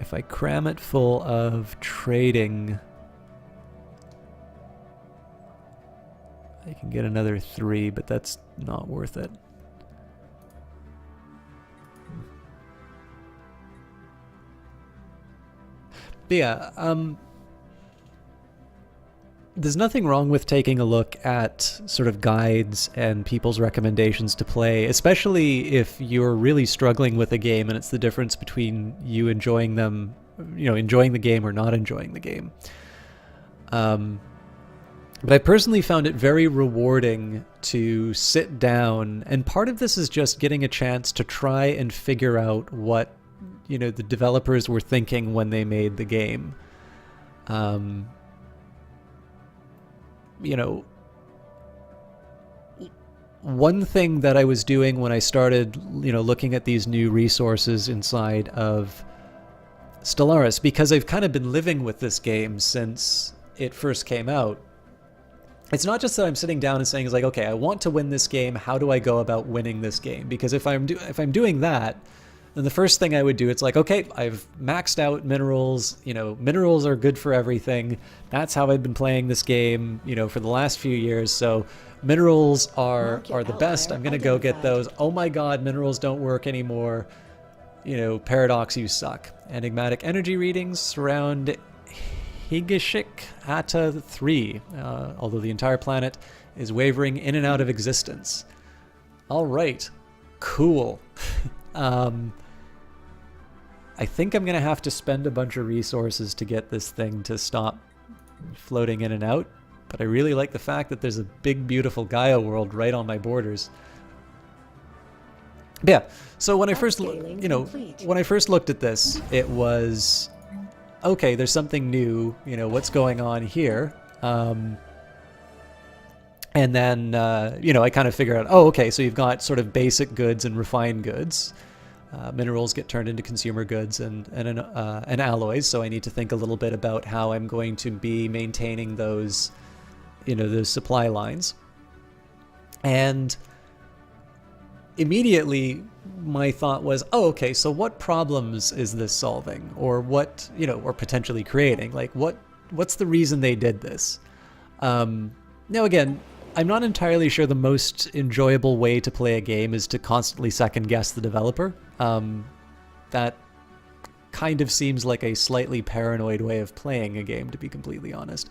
If I cram it full of trading, I can get another 3, but that's not worth it. But yeah, there's nothing wrong with taking a look at sort of guides and people's recommendations to play, especially if you're really struggling with a game and it's the difference between you enjoying them, enjoying the game or not enjoying the game. But I personally found it very rewarding to sit down, and part of this is just getting a chance to try and figure out what the developers were thinking when they made the game. One thing that I was doing when I started, looking at these new resources inside of Stellaris, because I've kind of been living with this game since it first came out. It's not just that I'm sitting down and saying, it's like, okay, I want to win this game. How do I go about winning this game? Because if I'm doing that, then the first thing I would do, it's like, okay, I've maxed out minerals. Minerals are good for everything. That's how I've been playing this game, for the last few years. So minerals are the best. I'm going to go get those. Oh my God, minerals don't work anymore. Paradox, you suck. Enigmatic energy readings surround Higashik Hata 3, although the entire planet is wavering in and out of existence. All right, cool. I think I'm going to have to spend a bunch of resources to get this thing to stop floating in and out, but I really like the fact that there's a big, beautiful Gaia world right on my borders. Yeah, so when I first, when I first looked at this, it was, okay, there's something new, what's going on here? And then, I kind of figure out, oh, okay, so you've got sort of basic goods and refined goods. Minerals get turned into consumer goods and alloys, so I need to think a little bit about how I'm going to be maintaining those, those supply lines. And immediately my thought was, oh, okay, so what problems is this solving? Or what, or potentially creating? Like, what's the reason they did this? Now, again, I'm not entirely sure the most enjoyable way to play a game is to constantly second guess the developer. That kind of seems like a slightly paranoid way of playing a game, to be completely honest.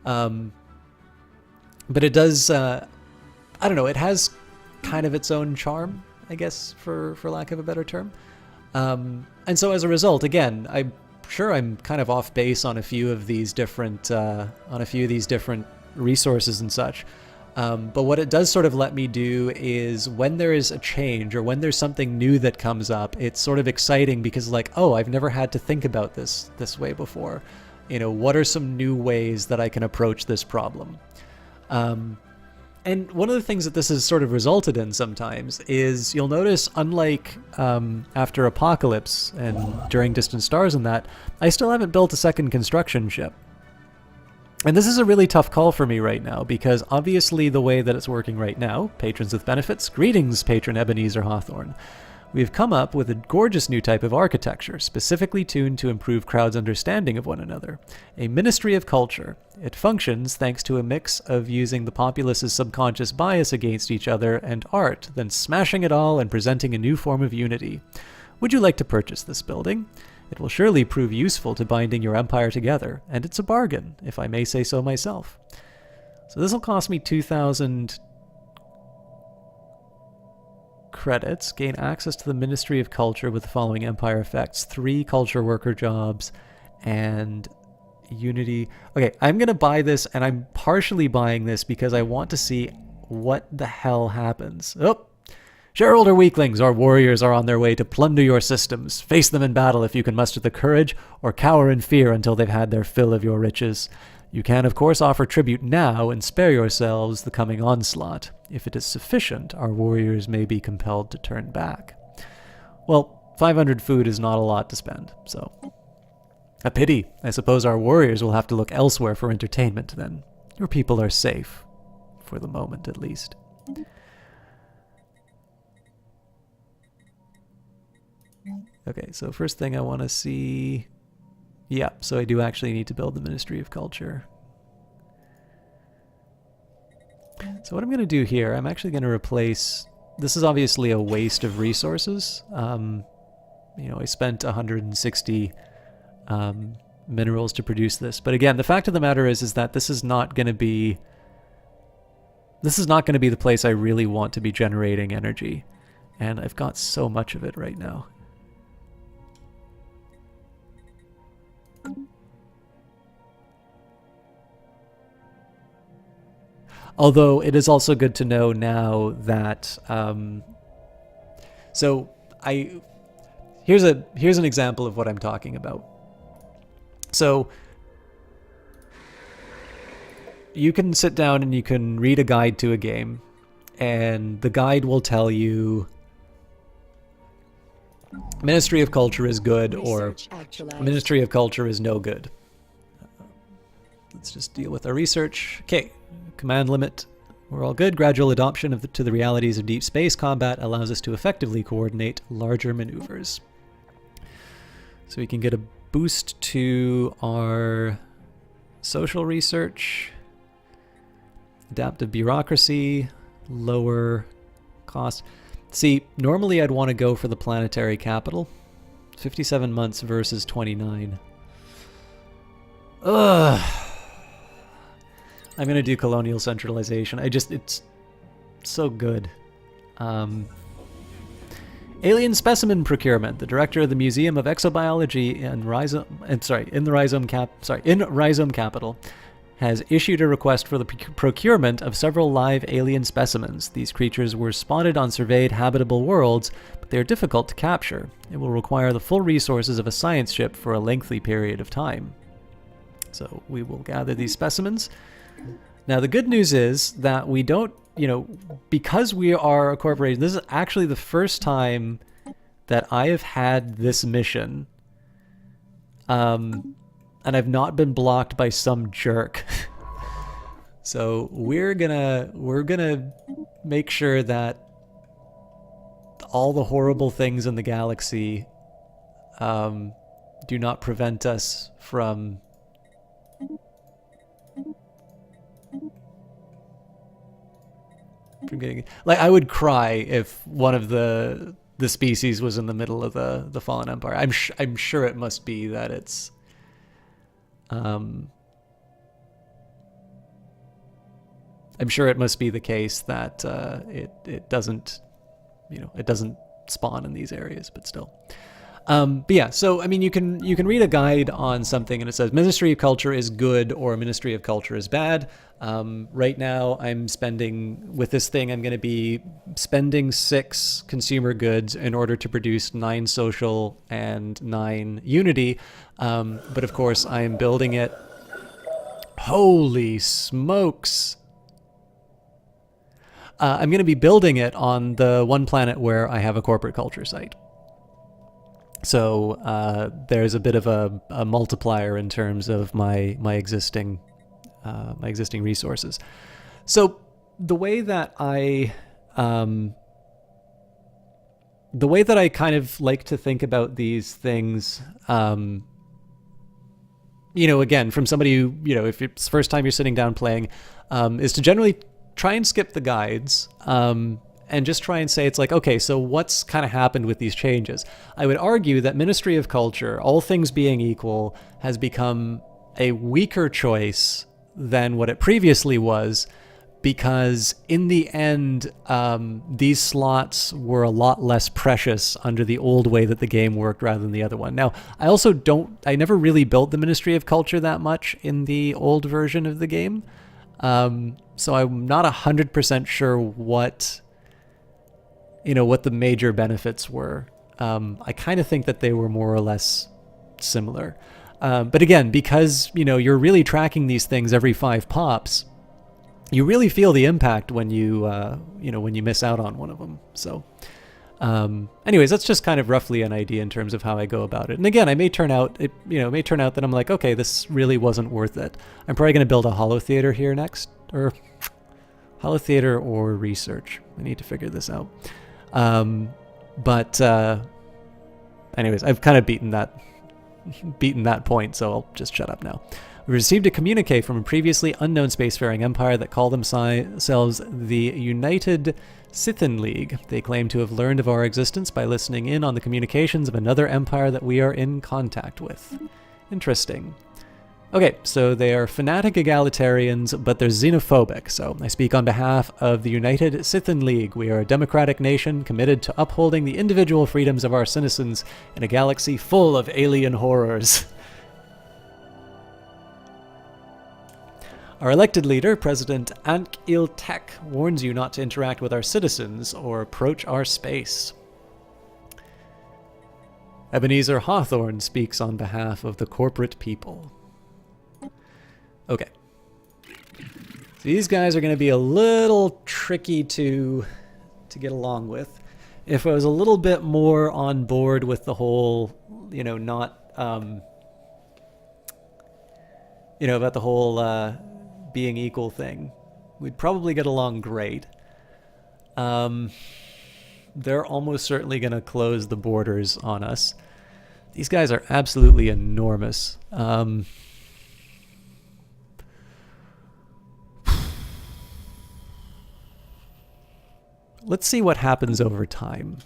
But it does, I don't know, it has kind of its own charm, I guess, for lack of a better term. And so as a result, again, I'm sure I'm kind of off base on a few of these different, resources and such. But what it does sort of let me do is when there is a change or when there's something new that comes up, it's sort of exciting because like, oh, I've never had to think about this way before. What are some new ways that I can approach this problem? And one of the things that this has sort of resulted in sometimes is you'll notice, unlike after Apocalypse and during Distant Stars and that, I still haven't built a second construction ship. And this is a really tough call for me right now, because obviously the way that it's working right now, patrons with benefits, greetings, patron Ebenezer Hawthorne. We've come up with a gorgeous new type of architecture, specifically tuned to improve crowds' understanding of one another. A ministry of culture. It functions thanks to a mix of using the populace's subconscious bias against each other and art, then smashing it all and presenting a new form of unity. Would you like to purchase this building? It will surely prove useful to binding your empire together, and it's a bargain, if I may say so myself. So this will cost me 2,000 credits. Gain access to the Ministry of Culture with the following empire effects. 3 culture worker jobs and unity. Okay, I'm going to buy this, and I'm partially buying this because I want to see what the hell happens. Oh! Shareholder weaklings, our warriors are on their way to plunder your systems. Face them in battle if you can muster the courage, or cower in fear until they've had their fill of your riches. You can, of course, offer tribute now and spare yourselves the coming onslaught. If it is sufficient, our warriors may be compelled to turn back. Well, 500 food is not a lot to spend, so... A pity. I suppose our warriors will have to look elsewhere for entertainment, then. Your people are safe. For the moment, at least. Okay, so first thing I want to see... Yeah, so I do actually need to build the Ministry of Culture. So what I'm going to do here, I'm actually going to replace... This is obviously a waste of resources. You know, I spent 160 minerals to produce this. But again, the fact of the matter is that this is not going to be... This is not going to be the place I really want to be generating energy. And I've got so much of it right now. Although it is also good to know now that, here's an example of what I'm talking about. So you can sit down and you can read a guide to a game, and the guide will tell you Ministry of Culture is good or Ministry of Culture is no good. Let's just deal with our research. Okay. Command limit. We're all good. Gradual adoption to the realities of deep space combat allows us to effectively coordinate larger maneuvers. So we can get a boost to our social research, adaptive bureaucracy, lower cost. See, normally I'd want to go for the planetary capital. 57 months versus 29. Ugh. I'm going to do colonial centralization. It's so good. Alien specimen procurement. The director of the Museum of Exobiology in Rhizome Capital has issued a request for the procurement of several live alien specimens. These creatures were spotted on surveyed habitable worlds, but they are difficult to capture. It will require the full resources of a science ship for a lengthy period of time. So we will gather these specimens. Now, the good news is that we don't, because we are a corporation, this is actually the first time that I have had this mission, and I've not been blocked by some jerk. So we're gonna make sure that all the horrible things in the galaxy do not prevent us from getting... Like, I would cry if one of the species was in the middle of the Fallen Empire. I'm sure it must be that it's I'm sure it must be the case that it doesn't, it doesn't spawn in these areas, but still. But yeah, so I mean, you can read a guide on something and it says Ministry of Culture is good or Ministry of Culture is bad. Right now I'm spending, with this thing, I'm going to be spending 6 consumer goods in order to produce 9 social and 9 unity. But of course I am building it. Holy smokes. I'm going to be building it on the one planet where I have a corporate culture site. So there's a bit of a multiplier in terms of my existing resources. So the way that I kind of like to think about these things, again, from somebody who, if it's the first time you're sitting down playing, is to generally try and skip the guides, and just try and say, it's like, okay, so what's kind of happened with these changes? I would argue that Ministry of Culture, all things being equal, has become a weaker choice than what it previously was, because in the end, these slots were a lot less precious under the old way that the game worked rather than the other one. Now, I never really built the Ministry of Culture that much in the old version of the game. So I'm not 100% sure what the major benefits were. I kind of think that they were more or less similar. But again, because, you're really tracking these things every 5 pops, you really feel the impact when you miss out on one of them. So, anyways, that's just kind of roughly an idea in terms of how I go about it. And again, it may turn out that I'm like, okay, this really wasn't worth it. I'm probably going to build a holo theater here next, or holo theater or research. I need to figure this out. But anyways, I've kind of beaten that point, so I'll just shut up now. We received a communique from a previously unknown spacefaring empire that called themselves the United Scythian League. They claim to have learned of our existence by listening in on the communications of another empire that we are in contact with. Interesting. Okay, so they are fanatic egalitarians, but they're xenophobic. So I speak on behalf of the United Scythian League. We are a democratic nation committed to upholding the individual freedoms of our citizens in a galaxy full of alien horrors. Our elected leader, President Ankh-Il-Tek, warns you not to interact with our citizens or approach our space. Ebenezer Hawthorne speaks on behalf of the corporate people. Okay. So these guys are going to be a little tricky to get along with. If I was a little bit more on board with the whole, about the whole being equal thing, we'd probably get along great. They're almost certainly going to close the borders on us. These guys are absolutely enormous. Let's see what happens over time.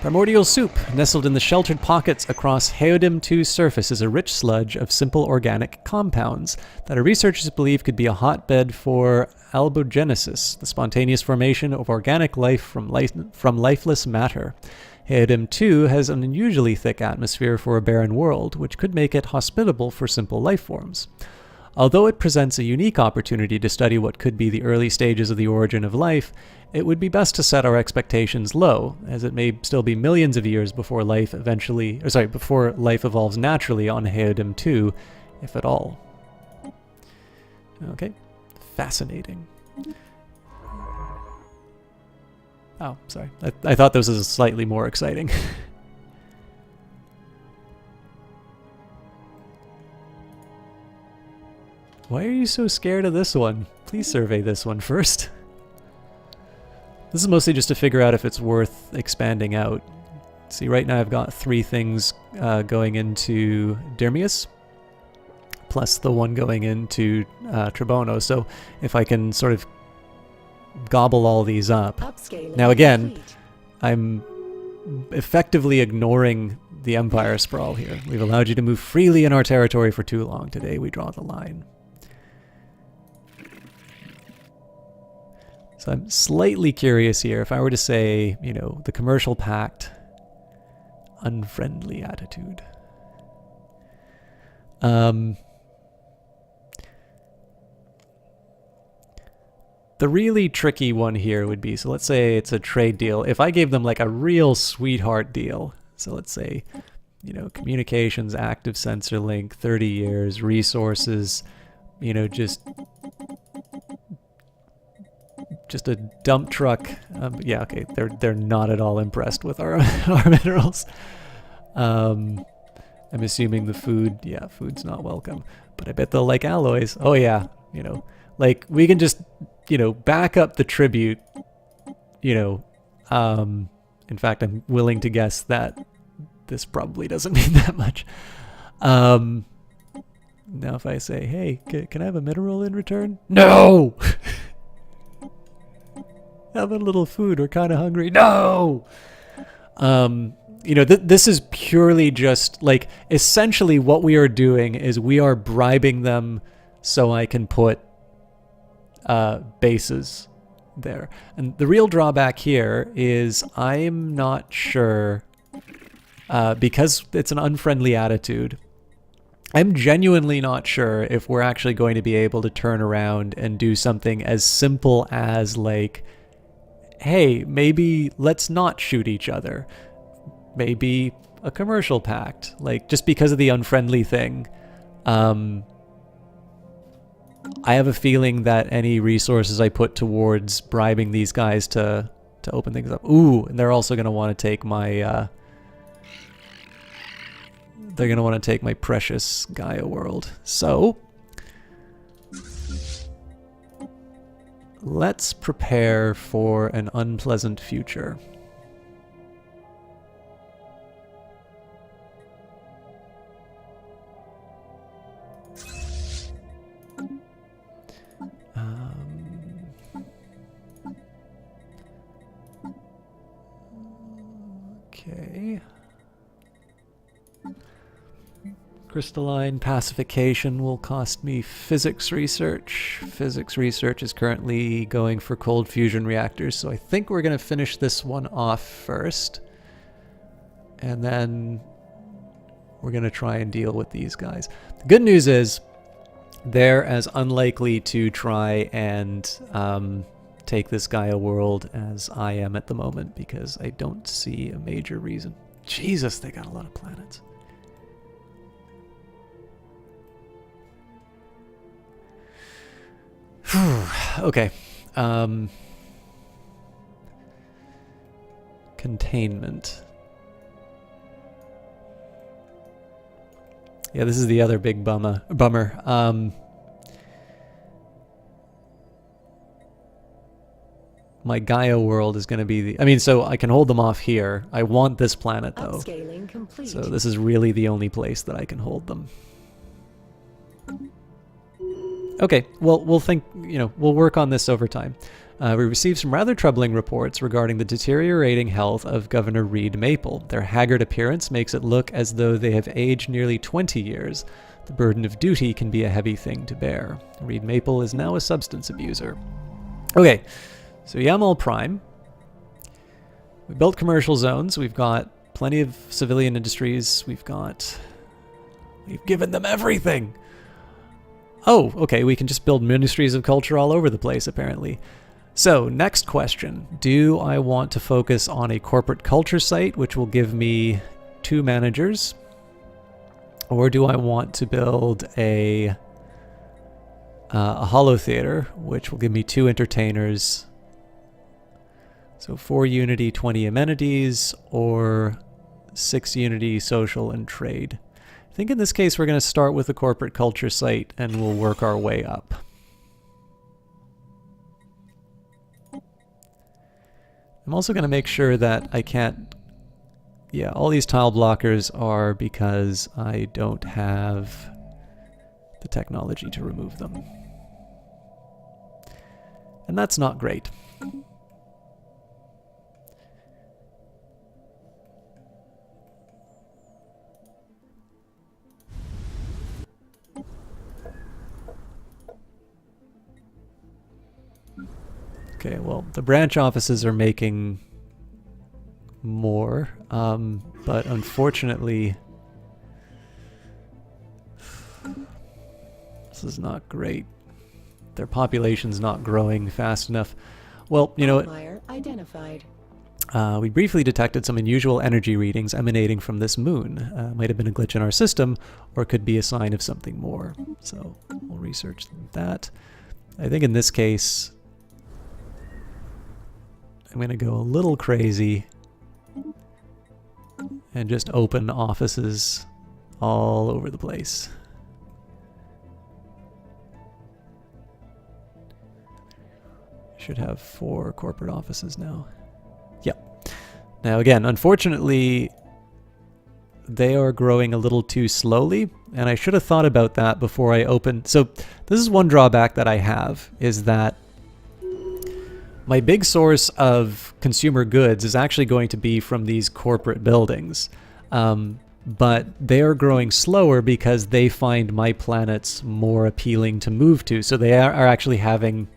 Primordial soup, nestled in the sheltered pockets across Heodim 2's surface, is a rich sludge of simple organic compounds that our researchers believe could be a hotbed for albogenesis, the spontaneous formation of organic life from lifeless matter. Heodim 2 has an unusually thick atmosphere for a barren world, which could make it hospitable for simple life forms. Although it presents a unique opportunity to study what could be the early stages of the origin of life, it would be best to set our expectations low, as it may still be millions of years before life evolves naturally on Heodim 2, if at all. Okay, fascinating. Oh, sorry. I thought this was slightly more exciting. Why are you so scared of this one? Please survey this one first. This is mostly just to figure out if it's worth expanding out. See, right now I've got 3 things going into Dirmius, plus the one going into Tribono. So if I can sort of gobble all these up. Now again, I'm effectively ignoring the Empire Sprawl here. We've allowed you to move freely in our territory for too long. Today we draw the line. So I'm slightly curious here. If I were to say, the commercial pact, unfriendly attitude. The really tricky one here would be, so let's say it's a trade deal. If I gave them like a real sweetheart deal, so let's say, communications, active sensor link, 30 years, resources, just just a dump truck. Yeah, okay, they're not at all impressed with our our minerals. I'm assuming the food, yeah, food's not welcome, but I bet they'll like alloys. Oh yeah, you know, like we can just, you know, back up the tribute, you know. In fact, I'm willing to guess that this probably doesn't mean that much. Now if I say, hey, can I have a mineral in return? No! Have a little food, we're kind of hungry. No! You know, this is purely just, like, essentially what we are doing is we are bribing them so I can put bases there. And the real drawback here is I'm not sure, because it's an unfriendly attitude, I'm genuinely not sure if we're actually going to be able to turn around and do something as simple as, like, hey, maybe let's not shoot each other. Maybe a commercial pact. Like, just because of the unfriendly thing. I have a feeling that any resources I put towards bribing these guys to open things up. Ooh, and they're also going to want to take my... they're going to want to take my precious Gaia world. So, let's prepare for an unpleasant future. Okay. Crystalline pacification will cost me physics research. Physics research is currently going for cold fusion reactors, so I think we're going to finish this one off first. And then we're going to try and deal with these guys. The good news is they're as unlikely to try and take this Gaia world as I am at the moment, because I don't see a major reason. Jesus, they got a lot of planets. Okay. Containment. Yeah, this is the other big bummer. My Gaia world is going to be the... I mean, so I can hold them off here. I want this planet, though.
Upscaling complete.
So this is really the only place that I can hold them. Okay, well, we'll think, you know, we'll work on this over time. We received some rather troubling reports regarding the deteriorating health of Governor Reed Maple. Their haggard appearance makes it look as though they have aged nearly 20 years. The burden of duty can be a heavy thing to bear. Reed Maple is now a substance abuser. Okay, so Yamal Prime. We built commercial zones. We've got plenty of civilian industries. We've given them everything. Oh, okay, we can just build ministries of culture all over the place, apparently. So, next question. Do I want to focus on a corporate culture site, which will give me 2 managers? Or do I want to build a holo theater, which will give me 2 entertainers? So 4 Unity, 20 amenities, or 6 Unity, social, and trade. I think in this case we're going to start with the corporate culture site and we'll work our way up. I'm also going to make sure that I can't... Yeah, all these tile blockers are because I don't have the technology to remove them. And that's not great. Okay, well, the branch offices are making more, but unfortunately, this is not great. Their population's not growing fast enough. Well, you know what?
Identified.
We briefly detected some unusual energy readings emanating from this moon. Might have been a glitch in our system, or could be a sign of something more. So we'll research that. I think in this case... I'm going to go a little crazy and just open offices all over the place. Should have 4 corporate offices now. Yep. Now again, unfortunately, they are growing a little too slowly, and I should have thought about that before I opened. So this is one drawback that I have, is that my big source of consumer goods is actually going to be from these corporate buildings. But they are growing slower because they find my planets more appealing to move to. So they are actually having...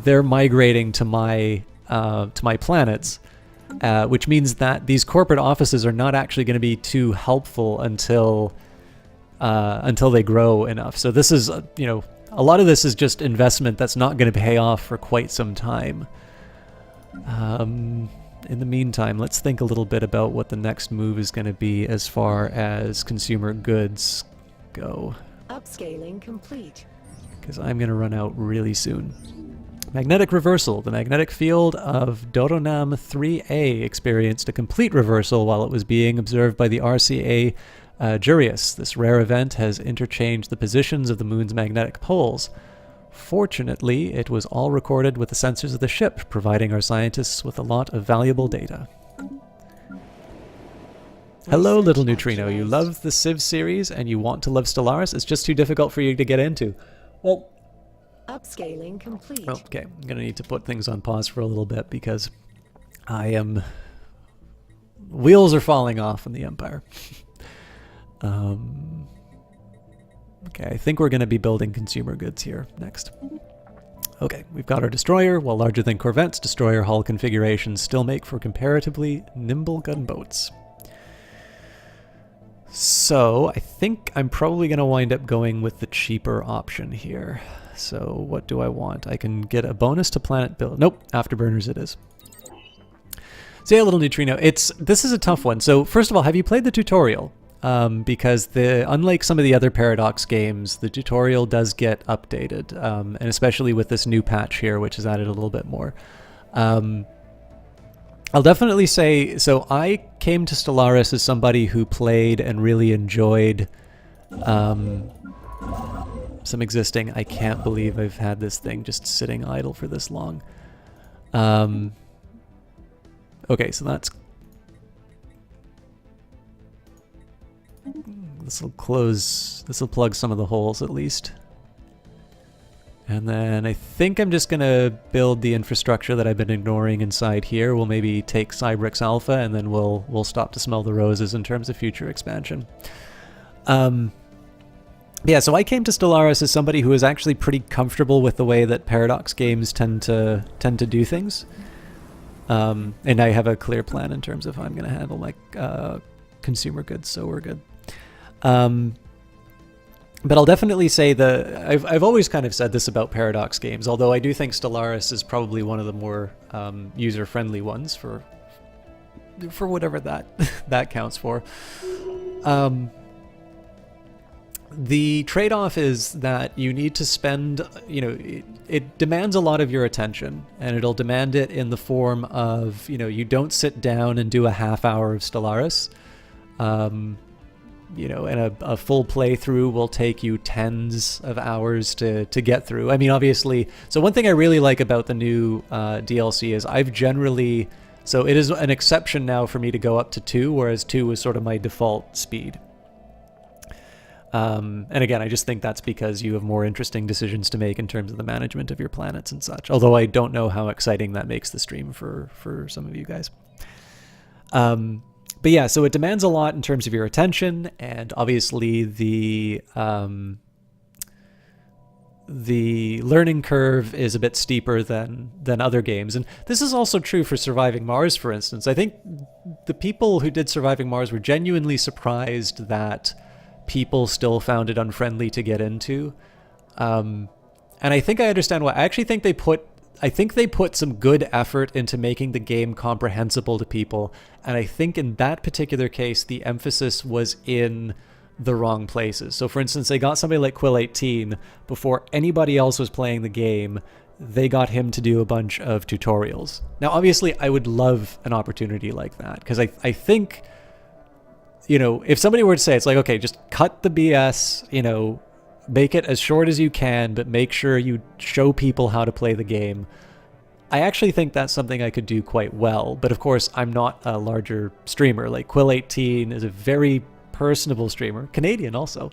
They're migrating to my planets, which means that these corporate offices are not actually going to be too helpful until they grow enough. So this is, you know, a lot of this is just investment that's not going to pay off for quite some time. In the meantime, let's think a little bit about what the next move is going to be as far as consumer goods go.
Upscaling complete.
Because I'm going to run out really soon. Magnetic reversal. The magnetic field of Doronam 3A experienced a complete reversal while it was being observed by the RCA Jurius. This rare event has interchanged the positions of the moon's magnetic poles. Fortunately, it was all recorded with the sensors of the ship, providing our scientists with a lot of valuable data. Hello, little neutrino. You love the Civ series and you want to love Stellaris. It's just too difficult for you to get into. Well,
upscaling complete.
Okay, I'm going to need to put things on pause for a little bit because wheels are falling off in the Empire. Okay, I think we're going to be building consumer goods here next. Okay, we've got our destroyer. While larger than corvettes, destroyer hull configurations still make for comparatively nimble gunboats. So I think I'm probably going to wind up going with the cheaper option here. So what do I want? I can get a bonus to planet build. Nope, afterburners it is. So yeah, little neutrino. This is a tough one. So first of all, have you played the tutorial? Because unlike some of the other Paradox games, the tutorial does get updated, and especially with this new patch here, which has added a little bit more. I'll definitely say, so I came to Stellaris as somebody who played and really enjoyed some existing. I can't believe I've had this thing just sitting idle for this long. Okay, so that's... This will plug some of the holes at least. And then I think I'm just going to build the infrastructure that I've been ignoring inside here. We'll maybe take Cybrix Alpha and then we'll stop to smell the roses in terms of future expansion. Yeah, so I came to Stellaris as somebody who is actually pretty comfortable with the way that Paradox games tend to do things. And I have a clear plan in terms of how I'm going to handle my consumer goods, so we're good. But I'll definitely say I've always kind of said this about Paradox games, although I do think Stellaris is probably one of the more user-friendly ones for whatever that counts for. The trade-off is that you need to spend, it demands a lot of your attention, and it'll demand it in the form of, you don't sit down and do a half hour of Stellaris. And a full playthrough will take you tens of hours to get through. I mean, obviously, so one thing I really like about the new DLC is so it is an exception now for me to go up to 2, whereas 2 was sort of my default speed. And again, I just think that's because you have more interesting decisions to make in terms of the management of your planets and such, although I don't know how exciting that makes the stream for some of you guys. But yeah, so it demands a lot in terms of your attention, and obviously the learning curve is a bit steeper than other games. And this is also true for Surviving Mars, for instance. I think the people who did Surviving Mars were genuinely surprised that people still found it unfriendly to get into. And I think I understand why. I actually think they put some good effort into making the game comprehensible to people, and I think in that particular case the emphasis was in the wrong places. So for instance, they got somebody like Quill 18 before anybody else was playing the game. they got him to do a bunch of tutorials. Now, obviously, I would love an opportunity like that, because I think, you know, if somebody were to say, it's like, okay, just cut the BS, you know, make it as short as you can, but make sure you show people how to play the game. I actually think that's something I could do quite well. But of course, I'm not a larger streamer. Like Quill18 is a very personable streamer, Canadian also.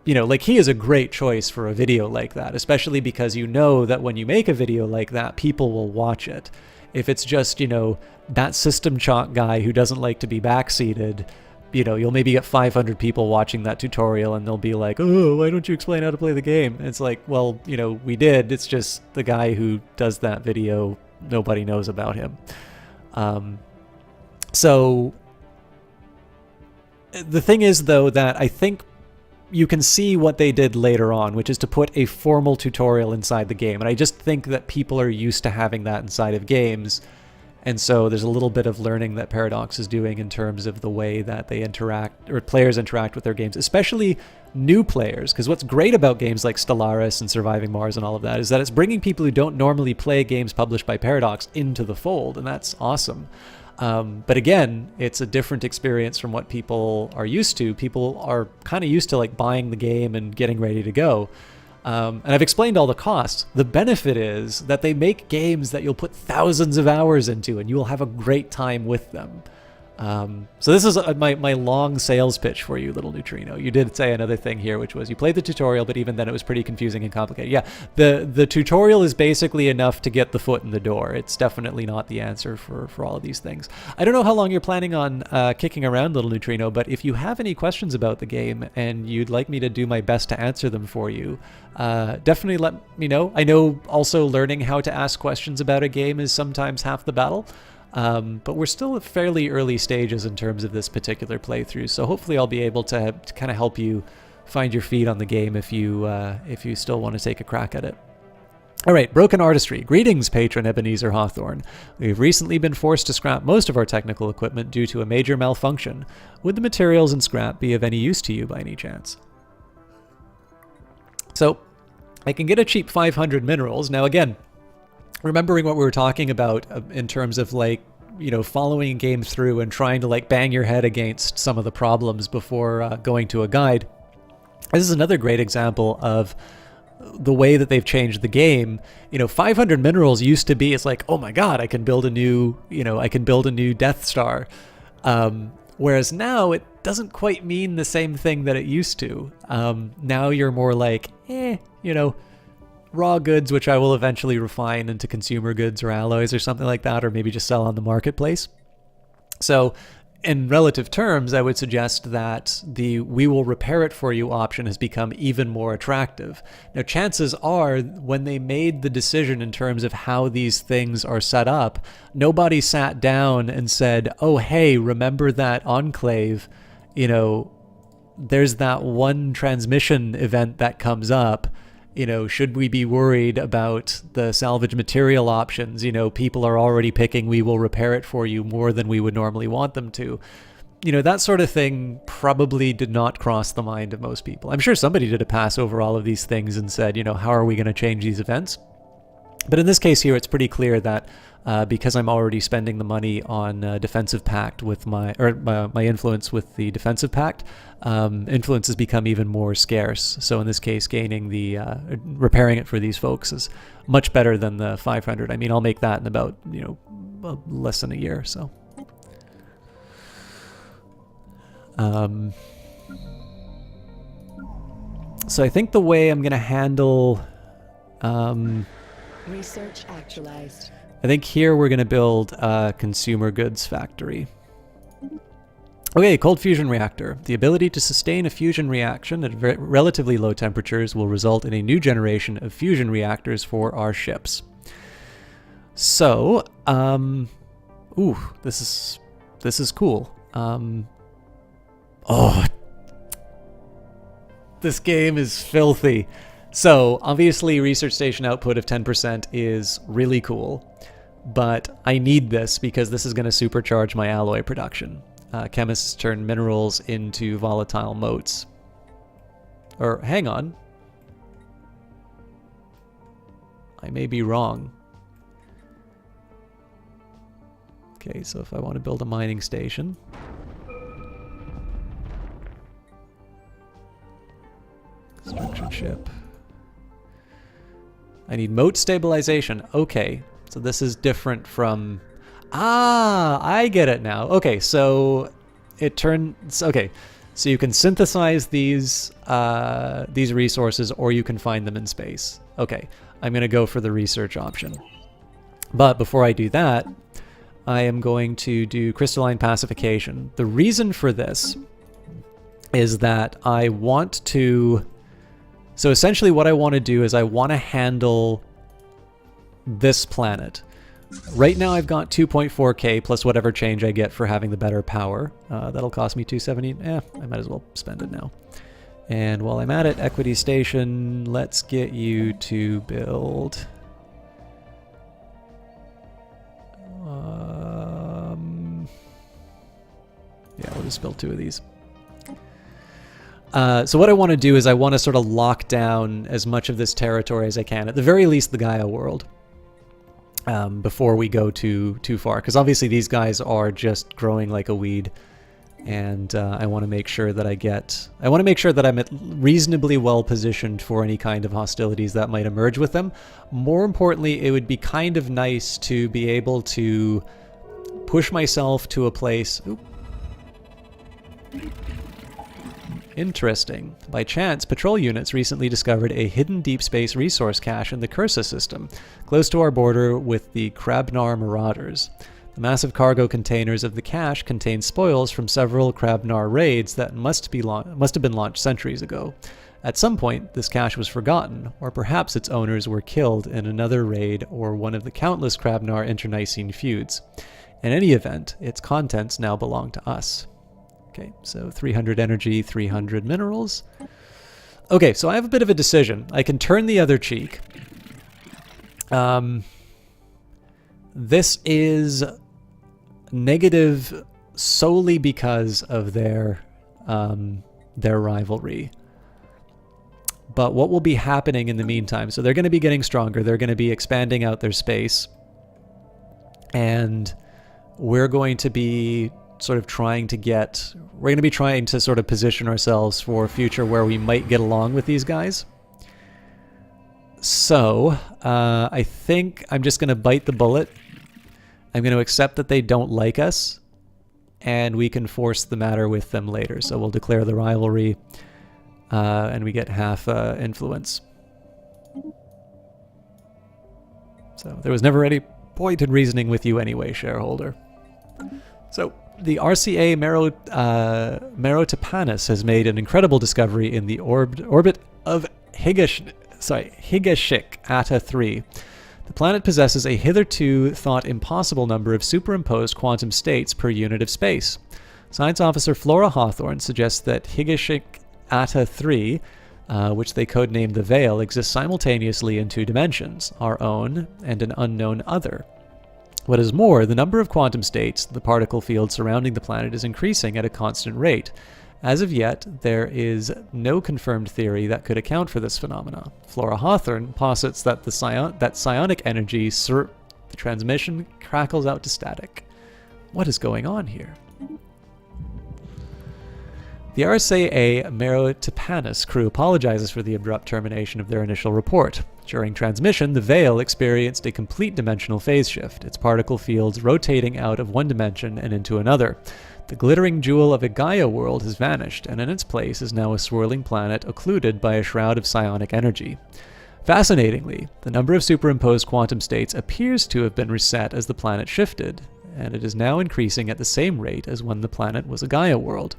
You know, like he is a great choice for a video like that, especially because you know that when you make a video like that, people will watch it. If it's just, you know, that system chalk guy who doesn't like to be backseated, you know, you'll maybe get 500 people watching that tutorial and they'll be like, oh, why don't you explain how to play the game? And it's like, well, you know, we did. It's just the guy who does that video, nobody knows about him. So the thing is, though, that I think you can see what they did later on, which is to put a formal tutorial inside the game. And I just think that people are used to having that inside of games. And so there's a little bit of learning that Paradox is doing in terms of the way that they interact, or players interact with their games, especially new players. Because what's great about games like Stellaris and Surviving Mars and all of that is that it's bringing people who don't normally play games published by Paradox into the fold, and that's awesome. But again, it's a different experience from what people are used to. People are kind of used to like buying the game and getting ready to go. And I've explained all the costs. The benefit is that they make games that you'll put thousands of hours into and you will have a great time with them. So this is my long sales pitch for you, little neutrino. You did say another thing here, which was you played the tutorial, but even then it was pretty confusing and complicated. Yeah, the tutorial is basically enough to get the foot in the door. It's definitely not the answer for all of these things. I don't know how long you're planning on kicking around, little neutrino, but if you have any questions about the game and you'd like me to do my best to answer them for you, definitely let me know. I know also learning how to ask questions about a game is sometimes half the battle. But we're still at fairly early stages in terms of this particular playthrough, so hopefully I'll be able to kind of help you find your feet on the game if you still want to take a crack at it. All right, Broken Artistry. Greetings, patron Ebenezer Hawthorne. We've recently been forced to scrap most of our technical equipment due to a major malfunction. Would the materials and scrap be of any use to you by any chance? So, I can get a cheap 500 minerals. Now again, remembering what we were talking about in terms of like, you know, following a game through and trying to like bang your head against some of the problems before going to a guide. This is another great example of the way that they've changed the game. You know, 500 minerals used to be, it's like, oh my God, I can build a new, you know, I can build a new Death Star. Whereas now it doesn't quite mean the same thing that it used to. Now you're more like, you know, raw goods, which I will eventually refine into consumer goods or alloys or something like that, or maybe just sell on the marketplace. So in relative terms, I would suggest that the we will repair it for you option has become even more attractive. Now, chances are when they made the decision in terms of how these things are set up, nobody sat down and said, oh, hey, remember that enclave, you know, there's that one transmission event that comes up. You know, should we be worried about the salvage material options? You know, people are already picking, we will repair it for you more than we would normally want them to. You know, that sort of thing probably did not cross the mind of most people. I'm sure somebody did a pass over all of these things and said, you know, how are we going to change these events? But in this case here, it's pretty clear that because I'm already spending the money on defensive pact with my influence with the defensive pact, influence has become even more scarce. So in this case, gaining the repairing it for these folks is much better than the 500. I mean, I'll make that in about, you know, less than a year. So. So I think the way I'm going to handle.
Research actualized.
I think here we're going to build a consumer goods factory. Okay, cold fusion reactor. The ability to sustain a fusion reaction at relatively low temperatures will result in a new generation of fusion reactors for our ships. So, ooh, this is cool. Oh, this game is filthy. So, obviously, research station output of 10% is really cool, but I need this because this is going to supercharge my alloy production. Chemists turn minerals into volatile motes. Or, hang on. I may be wrong. Okay, so if I want to build a mining station... Construction ship. I need moat stabilization. Okay, so this is different from... Ah, I get it now. Okay, so it turns... Okay, so you can synthesize these resources, or you can find them in space. Okay, I'm going to go for the research option. But before I do that, I am going to do crystalline pacification. The reason for this is that I want to... So essentially what I want to do is I want to handle this planet. Right now I've got 2.4k plus whatever change I get for having the better power. That'll cost me 270. I might as well spend it now. And while I'm at it, equity station, let's get you to build... yeah, we'll just build 2 of these. So what I want to do is I want to sort of lock down as much of this territory as I can, at the very least the Gaia world, before we go too far. Because obviously these guys are just growing like a weed, and I want to make sure that I want to make sure that I'm reasonably well positioned for any kind of hostilities that might emerge with them. More importantly, it would be kind of nice to be able to push myself to a place... Oop. Interesting. By chance, patrol units recently discovered a hidden deep space resource cache in the Cursa system, close to our border with the Krabnar Marauders. The massive cargo containers of the cache contain spoils from several Krabnar raids that must have been launched centuries ago. At some point, this cache was forgotten, or perhaps its owners were killed in another raid or one of the countless Krabnar internecine feuds. In any event, its contents now belong to us. Okay, so 300 energy, 300 minerals. Okay, so I have a bit of a decision. I can turn the other cheek. This is negative solely because of their rivalry. But what will be happening in the meantime? So they're going to be getting stronger. They're going to be expanding out their space. And we're going to be sort of trying to sort of position ourselves for a future where we might get along with these guys. So I think I'm just going to bite the bullet. I'm going to accept that they don't like us, and we can force the matter with them later. So we'll declare the rivalry, and we get half influence. So there was never any point in reasoning with you anyway, shareholder. So the RCA Merotapanus has made an incredible discovery in the orbit of Higashik Atta 3. The planet possesses a hitherto thought impossible number of superimposed quantum states per unit of space. Science officer Flora Hawthorne suggests that Higashik Atta 3, which they codenamed the Veil, exists simultaneously in 2 dimensions, our own and an unknown other. What is more, the number of quantum states, the particle field surrounding the planet, is increasing at a constant rate. As of yet, there is no confirmed theory that could account for this phenomena. Flora Hawthorne posits that that psionic energy the transmission crackles out to static. What is going on here? The RCA Merotapanus crew apologizes for the abrupt termination of their initial report. During transmission, the Veil experienced a complete dimensional phase shift, its particle fields rotating out of one dimension and into another. The glittering jewel of a Gaia world has vanished, and in its place is now a swirling planet occluded by a shroud of psionic energy. Fascinatingly, the number of superimposed quantum states appears to have been reset as the planet shifted, and it is now increasing at the same rate as when the planet was a Gaia world.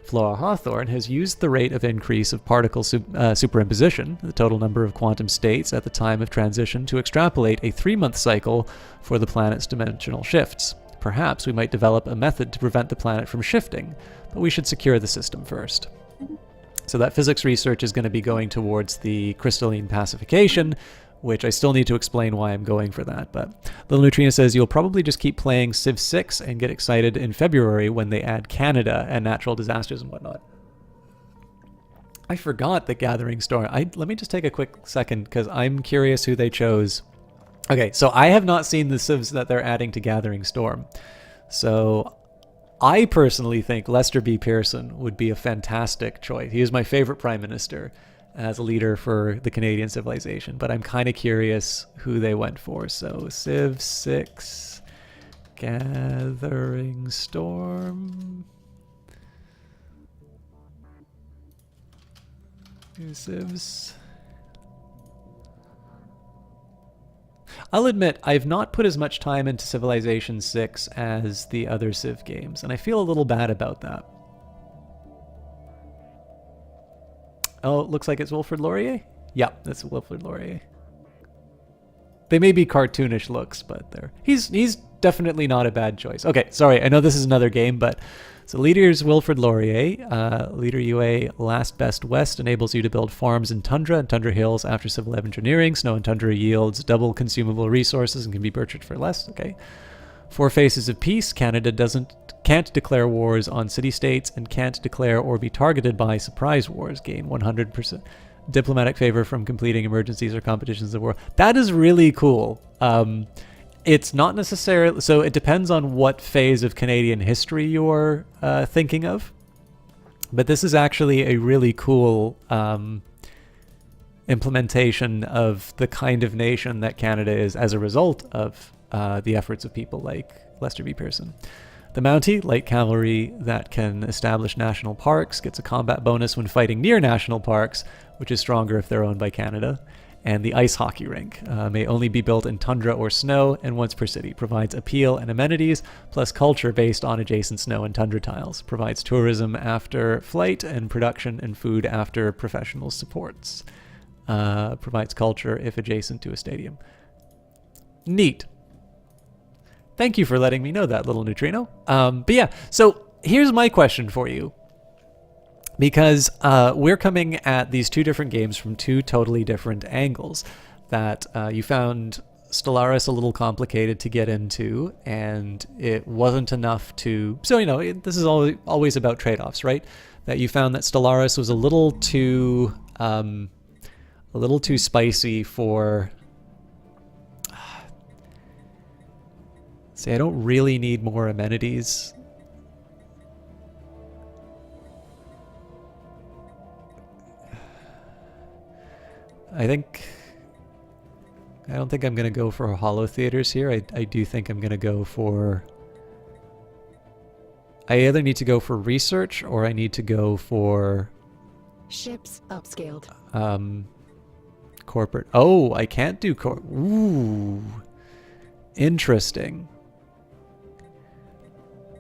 Flora Hawthorne has used the rate of increase of particle superimposition, the total number of quantum states at the time of transition, to extrapolate a 3-month cycle for the planet's dimensional shifts. Perhaps we might develop a method to prevent the planet from shifting, but we should secure the system first. So that physics research is going to be going towards the crystalline pacification, which I still need to explain why I'm going for that. But Little Neutrino says you'll probably just keep playing Civ 6 and get excited in February when they add Canada and natural disasters and whatnot. I forgot the Gathering Storm. Let me just take a quick second because I'm curious who they chose. Okay, so I have not seen the civs that they're adding to Gathering Storm. So I personally think Lester B. Pearson would be a fantastic choice. He is my favorite prime minister as a leader for the Canadian civilization, but I'm kind of curious who they went for. So Civ 6, Gathering Storm. Civs. I'll admit, I've not put as much time into Civilization 6 as the other Civ games, and I feel a little bad about that. Oh, it looks like it's Wilfrid Laurier? Yeah, that's Wilfrid Laurier. They may be cartoonish looks, but he's definitely not a bad choice. Okay, sorry, I know this is another game, but so leader's Wilfrid Laurier. Leader UA Last Best West enables you to build farms in Tundra and Tundra Hills after civil engineering. Snow and Tundra yields double consumable resources and can be purchased for less. Okay. Four Faces of Peace. Canada can't declare wars on city-states and can't declare or be targeted by surprise wars. Gain 100% diplomatic favor from completing emergencies or competitions of war. That is really cool. It's not necessarily, so it depends on what phase of Canadian history you're thinking of. But this is actually a really cool implementation of the kind of nation that Canada is as a result of the efforts of people like Lester B. Pearson. The Mountie, light cavalry that can establish national parks, gets a combat bonus when fighting near national parks, which is stronger if they're owned by Canada. And the ice hockey rink may only be built in tundra or snow and once per city. Provides appeal and amenities, plus culture based on adjacent snow and tundra tiles. Provides tourism after flight and production and food after professional supports. Provides culture if adjacent to a stadium. Neat. Thank you for letting me know that, little neutrino. But yeah, so here's my question for you. Because we're coming at these two different games from two totally different angles. That you found Stellaris a little complicated to get into, and it wasn't enough to... So, you know, this is always about trade-offs, right? That you found that Stellaris was a little too spicy for... See, I don't really need more amenities. I don't think I'm going to go for hollow theaters here. I do think I'm going to go for... I either need to go for research or I need to go for...
Ships upscaled.
Corporate. Oh, I can't do Ooh. Interesting.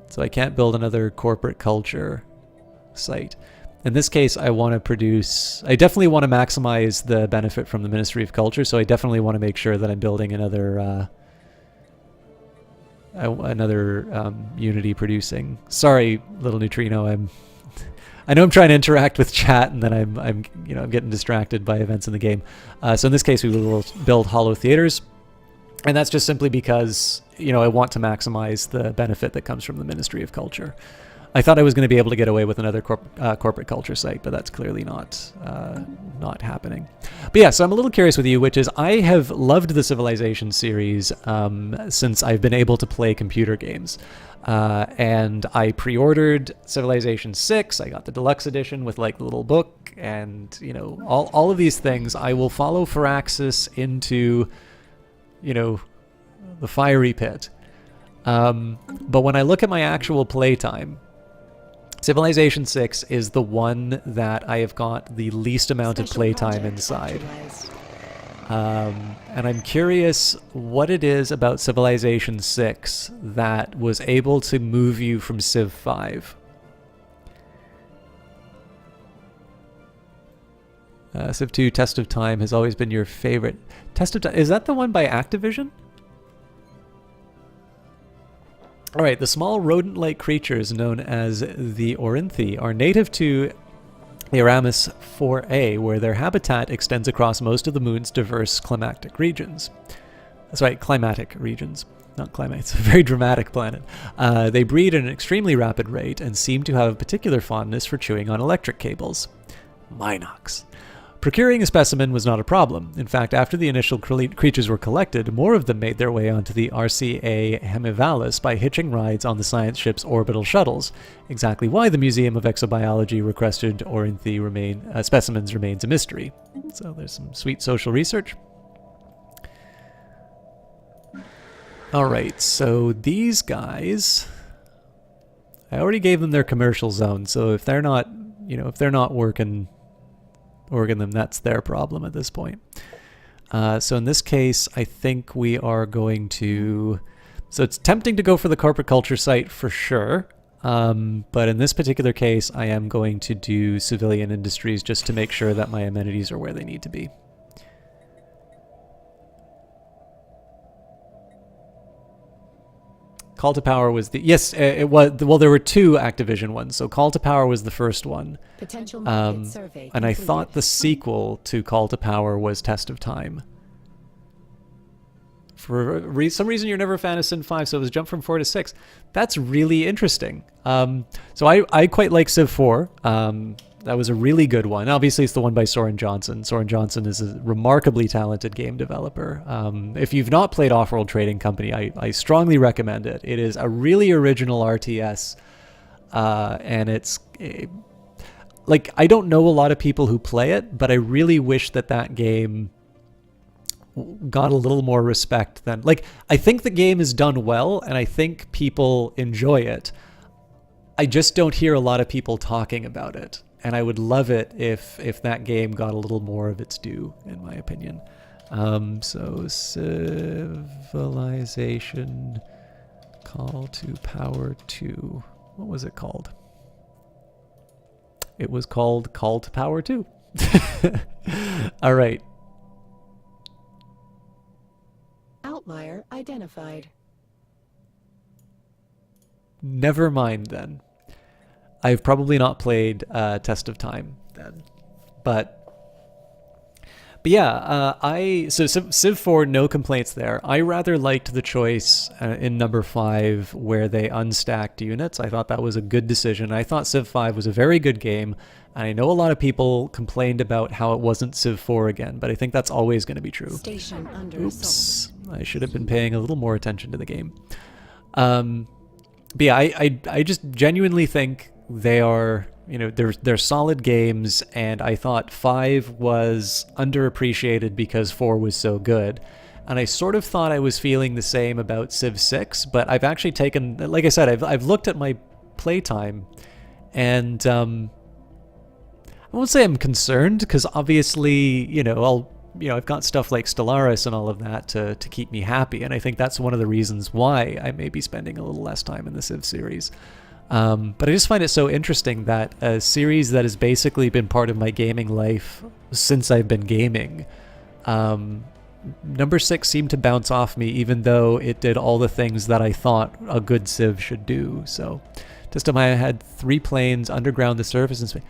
So I can't build another corporate culture site. In this case, I want to produce... I definitely want to maximize the benefit from the Ministry of Culture, so I definitely want to make sure that I'm building another Unity producing. Sorry, little neutrino. I know I'm trying to interact with chat, and then I'm getting distracted by events in the game. So in this case, we will build hollow theaters, and that's just simply because I want to maximize the benefit that comes from the Ministry of Culture. I thought I was going to be able to get away with another corporate culture site, but that's clearly not happening. But yeah, so I'm a little curious with you, which is I have loved the Civilization series since I've been able to play computer games. And I pre-ordered Civilization 6. I got the deluxe edition with like the little book and, all of these things. I will follow Firaxis into, the fiery pit. But when I look at my actual playtime, Civilization 6 is the one that I have got the least amount of playtime inside. And I'm curious what it is about Civilization 6 that was able to move you from Civ 5. Civ 2 Test of Time has always been your favorite. Test of Time, is that the one by Activision? Alright, the small rodent-like creatures known as the Orinthi are native to Aramis 4A, where their habitat extends across most of the moon's diverse climatic regions. That's right, climatic regions, not climate. It's a very dramatic planet. They breed at an extremely rapid rate and seem to have a particular fondness for chewing on electric cables. Minox. Procuring a specimen was not a problem. In fact, after the initial creatures were collected, more of them made their way onto the RCA Hemivalis by hitching rides on the science ship's orbital shuttles. Exactly why the Museum of Exobiology requested Orinthy specimens remains a mystery. So there's some sweet social research. Alright, so these guys... I already gave them their commercial zone, so if they're not, if they're not working them, that's their problem at this point. So in this case, I think we are going to... So it's tempting to go for the corporate culture site for sure, but in this particular case, I am going to do civilian industries just to make sure that my amenities are where they need to be. Call to Power was the... Yes, it was... Well, there were two Activision ones. So Call to Power was the first one.
Potential market survey
and I
completed.
thought the sequel to Call to Power was Test of Time. For some reason, you're never a fan of Civ 5, so it was jumped from 4 to 6. That's really interesting. So I quite like Civ 4. That was a really good one. Obviously, it's the one by Soren Johnson. Soren Johnson is a remarkably talented game developer. If you've not played Off-World Trading Company, I strongly recommend it. It is a really original RTS, and it's... like, I don't know a lot of people who play it, but I really wish that that game got a little more respect than... Like, I think the game is done well, and I think people enjoy it. I just don't hear a lot of people talking about it. And I would love it if that game got a little more of its due, in my opinion. So Civilization Call to Power 2. What was it called? It was called Call to Power 2. All right.
Outlier identified.
Never mind then. I've probably not played Test of Time then, but yeah, so Civ 4, no complaints there. I rather liked the choice in number 5 where they unstacked units. I thought that was a good decision. I thought Civ 5 was a very good game, and I know a lot of people complained about how it wasn't Civ 4 again, but I think that's always going to be true.
Station under assault.
I should have been paying a little more attention to the game. But yeah, I just genuinely think they are, they're solid games, and I thought 5 was underappreciated because 4 was so good. And I sort of thought I was feeling the same about Civ 6, but I've actually taken, like I said, I've looked at my playtime, and I won't say I'm concerned, because obviously, I've got stuff like Stellaris and all of that to keep me happy, and I think that's one of the reasons why I may be spending a little less time in the Civ series. But I just find it so interesting that a series that has basically been part of my gaming life since I've been gaming, number 6 seemed to bounce off me, even though it did all the things that I thought a good Civ should do. So, Testamaya had 3 planes, underground, the surface, and space.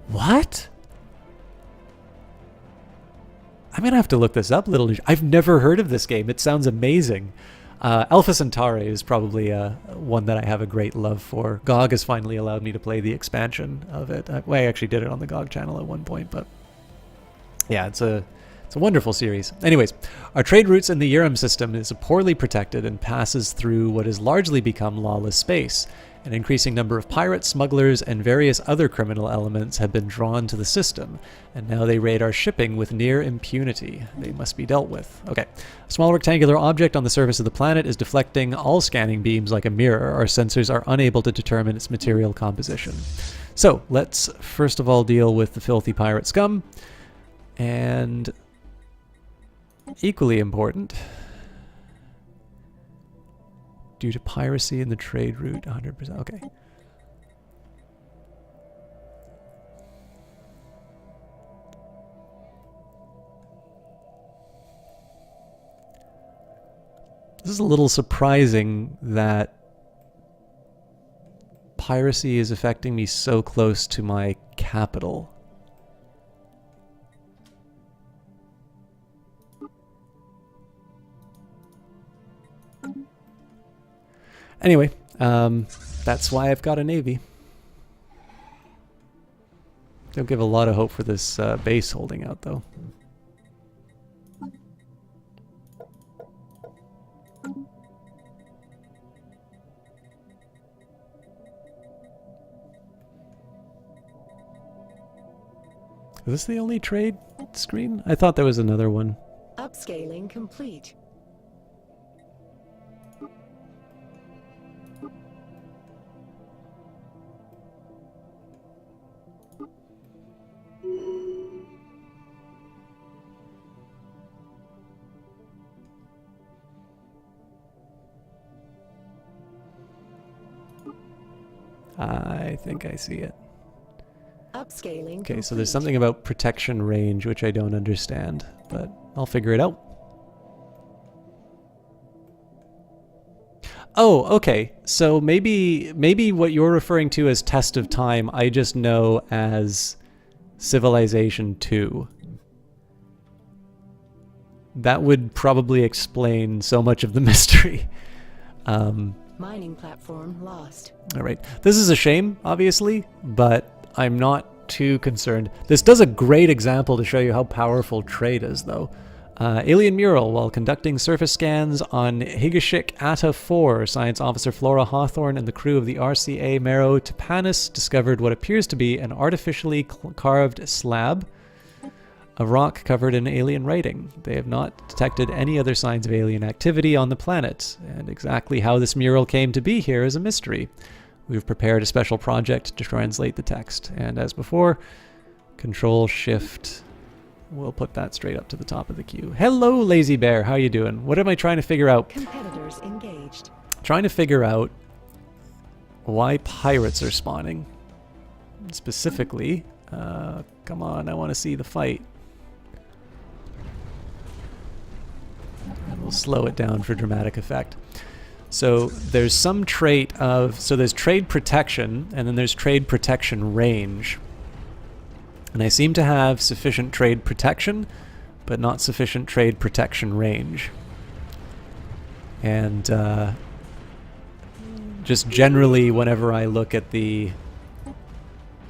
What? I'm going to have to look this up, I've never heard of this game. It sounds amazing. Alpha Centauri is probably one that I have a great love for. GOG has finally allowed me to play the expansion of it. I actually did it on the GOG channel at one point, but yeah, it's a wonderful series. Anyways, our trade routes in the Urim system is poorly protected and passes through what has largely become lawless space. An increasing number of pirates, smugglers, and various other criminal elements have been drawn to the system, and now they raid our shipping with near impunity. They must be dealt with. Okay. A small rectangular object on the surface of the planet is deflecting all scanning beams like a mirror. Our sensors are unable to determine its material composition. So, let's first of all deal with the filthy pirate scum. And equally important, due to piracy in the trade route, 100%. Okay. This is a little surprising that piracy is affecting me so close to my capital. Anyway, that's why I've got a navy. Don't give a lot of hope for this base holding out, though. Is this the only trade screen? I thought there was another one.
Upscaling complete.
I think I see it.
Upscaling
Okay, so
complete.
there's something about protection range which I don't understand, but I'll figure it out. Oh, okay. So maybe what you're referring to as Test of Time, I just know as Civilization 2. That would probably explain so much of the mystery.
Mining platform lost.
All right. This is a shame, obviously, but I'm not too concerned. This does a great example to show you how powerful trade is, though. Alien mural. While conducting surface scans on Higashik Atta 4, Science Officer Flora Hawthorne and the crew of the RCA Mero Tapanis discovered what appears to be an artificially carved slab of rock covered in alien writing. They have not detected any other signs of alien activity on the planet, and exactly how this mural came to be here is a mystery. We've prepared a special project to translate the text, and as before, Control-Shift. We'll put that straight up to the top of the queue. Hello, Lazy Bear. How you doing? What am I trying to figure out?
Competitors engaged.
Trying to figure out why pirates are spawning. Specifically, come on, I want to see the fight. We'll slow it down for dramatic effect. So there's some trait of, so there's trade protection, and then there's trade protection range. And I seem to have sufficient trade protection, but not sufficient trade protection range. And just generally, whenever I look at the,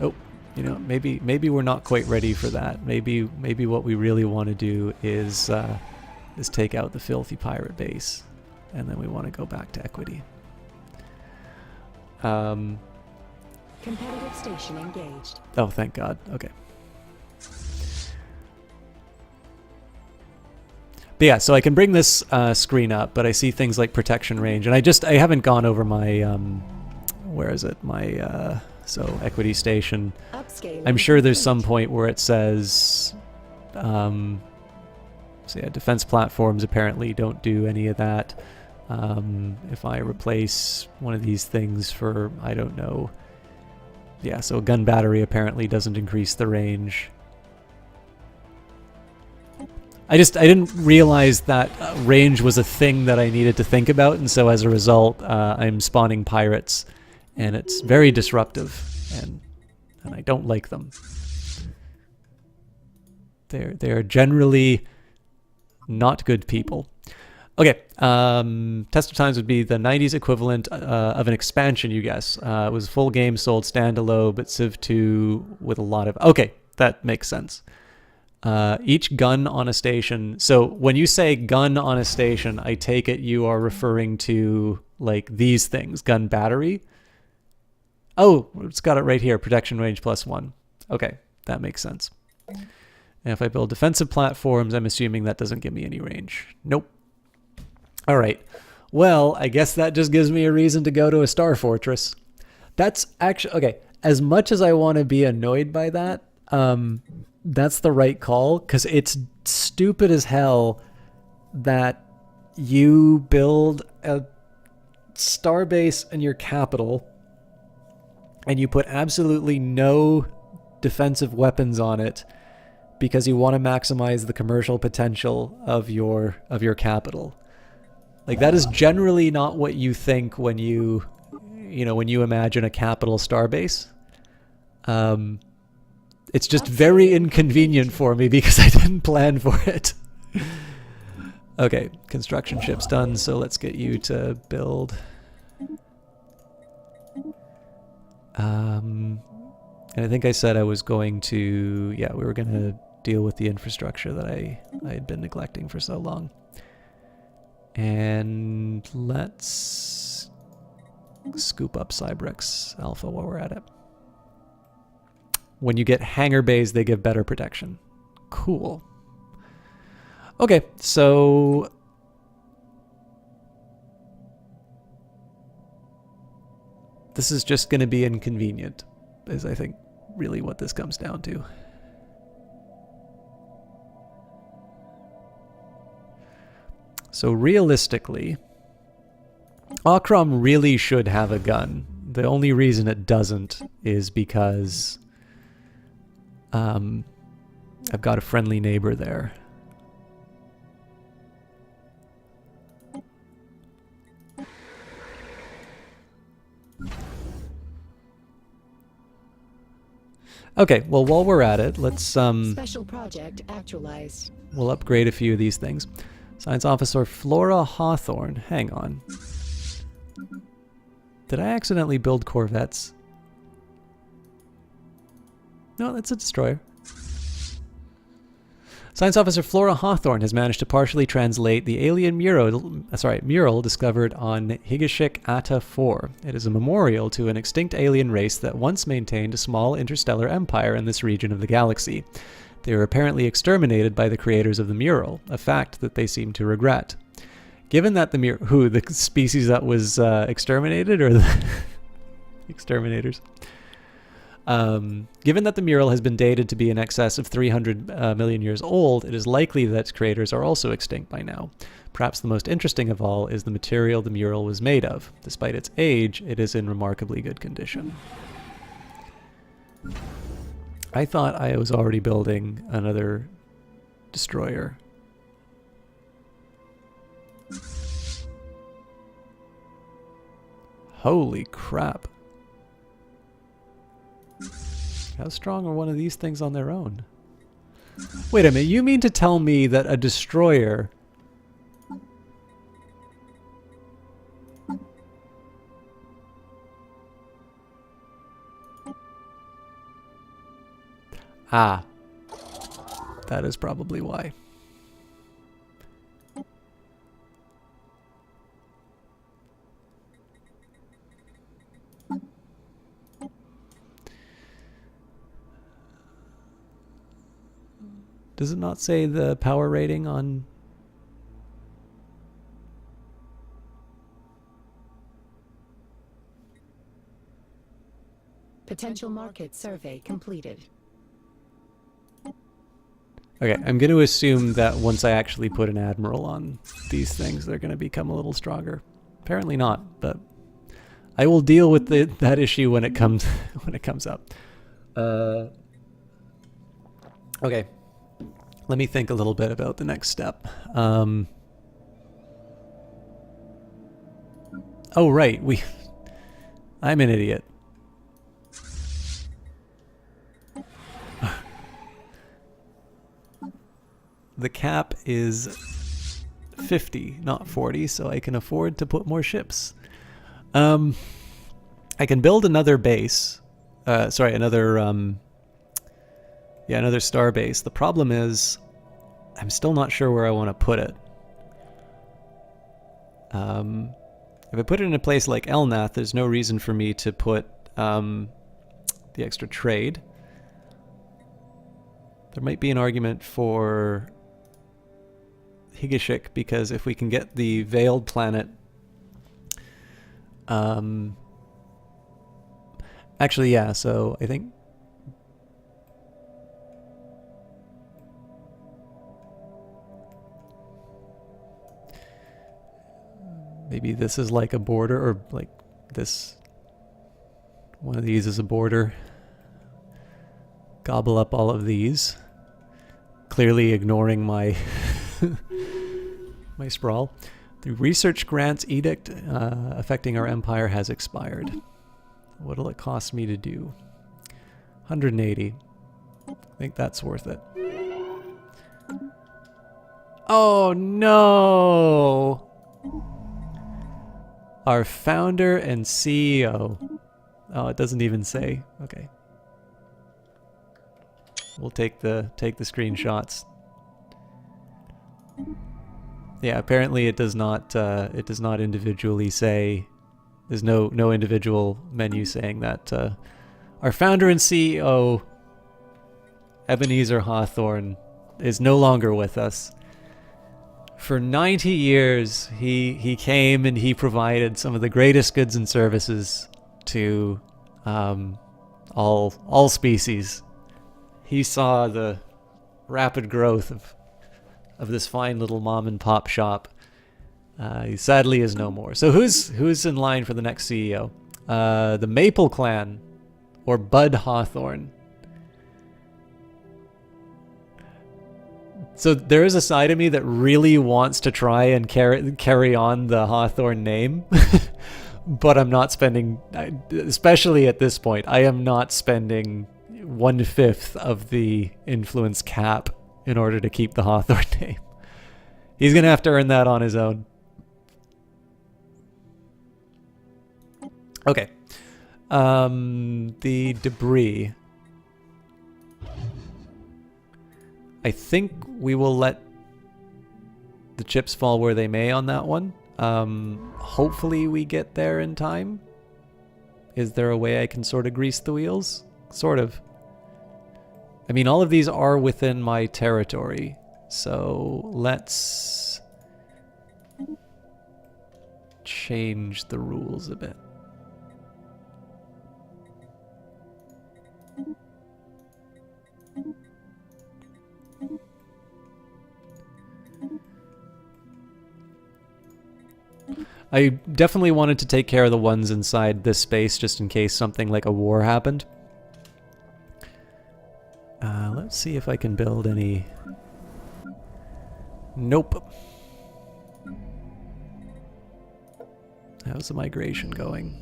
oh, you know, maybe we're not quite ready for that. Maybe what we really want to do is take out the filthy pirate base, and then we want to go back to equity.
Competitive station engaged.
Oh, thank God. Okay. But yeah, so I can bring this screen up, but I see things like protection range, and I haven't gone over my where is it? My so equity station.
Upscaling
I'm sure there's
complete.
some point where it says so yeah, defense platforms apparently don't do any of that. If I replace one of these things for, I don't know. Yeah, so a gun battery apparently doesn't increase the range. I didn't realize that range was a thing that I needed to think about, and so as a result, I'm spawning pirates, and it's very disruptive, and I don't like them. They're generally not good people. Okay, Test of Times would be the 90s equivalent of an expansion, you guess. It was a full game sold standalone, but Civ 2 with a lot of... Okay, that makes sense. Each gun on a station... So when you say gun on a station, I take it you are referring to, like, these things. Gun battery. Oh, it's got it right here. Protection range +1. Okay, that makes sense. And if I build defensive platforms, I'm assuming that doesn't give me any range. Nope. All right. Well, I guess that just gives me a reason to go to a Star Fortress. That's actually... Okay, as much as I want to be annoyed by that, that's the right call, because it's stupid as hell that you build a starbase in your capital and you put absolutely no defensive weapons on it because you want to maximize the commercial potential of your capital. Like, that is generally not what you think when you imagine a capital starbase. It's just very inconvenient for me because I didn't plan for it. Okay, construction ship's done, so let's get you to build. And I think I said I was going to, yeah, we were going to deal with the infrastructure that I had been neglecting for so long. And let's scoop up Cybrex Alpha while we're at it. When you get hangar bays, they give better protection. Cool. Okay, so this is just going to be inconvenient, is I think really what this comes down to. So realistically, Akram really should have a gun. The only reason it doesn't is because I've got a friendly neighbor there. Okay, well, while we're at it, let's
Special project actualized.
we'll upgrade a few of these things. Science Officer Flora Hawthorne. Hang on. Did I accidentally build corvettes? No, that's a destroyer. Science Officer Flora Hawthorne has managed to partially translate the alien mural discovered on Higashik Atta 4. It is a memorial to an extinct alien race that once maintained a small interstellar empire in this region of the galaxy. They were apparently exterminated by the creators of the mural, a fact that they seem to regret. Given that the species that was exterminated, or the exterminators? Given that the mural has been dated to be in excess of 300 million years old, it is likely that its creators are also extinct by now. Perhaps the most interesting of all is the material the mural was made of. Despite its age, it is in remarkably good condition. I thought I was already building another destroyer. Holy crap. How strong are one of these things on their own? Wait a minute, you mean to tell me that a destroyer... Ah. That is probably why. Does it not say the power rating on...
Potential market survey completed.
Okay, I'm going to assume that once I actually put an admiral on these things, they're going to become a little stronger. Apparently not, but I will deal with that issue when it comes up. Okay, let me think a little bit about the next step. Oh right, I'm an idiot. The cap is 50, not 40, so I can afford to put more ships. I can build another base. Another star base. The problem is, I'm still not sure where I want to put it. If I put it in a place like Elnath, there's no reason for me to put the extra trade. There might be an argument for Higashik, because if we can get the Veiled Planet... actually, yeah, so I think... maybe this is like a border, or like this... one of these is a border. Gobble up all of these. Clearly ignoring my... my sprawl. The research grants edict affecting our empire has expired. What'll it cost me to do? 180. I think that's worth it. Oh no! Our founder and CEO. Oh, it doesn't even say. Okay. We'll take the screenshots. Yeah, apparently it does not individually say. There's no individual menu saying that our founder and CEO Ebenezer Hawthorne is no longer with us. For 90 years, he came and he provided some of the greatest goods and services to all species. He saw the rapid growth of this fine little mom and pop shop. He sadly is no more. So who's in line for the next CEO? The Maple Clan or Bud Hawthorne? So there is a side of me that really wants to try and carry on the Hawthorne name, but I'm not spending, especially at this point, I am not spending 1/5 of the influence cap in order to keep the Hawthorne name. He's going to have to earn that on his own. Okay. The debris. I think we will let the chips fall where they may on that one. Hopefully we get there in time. Is there a way I can sort of grease the wheels? Sort of. I mean, all of these are within my territory, so let's change the rules a bit. I definitely wanted to take care of the ones inside this space just in case something like a war happened. Let's see if I can build any... Nope. How's the migration going?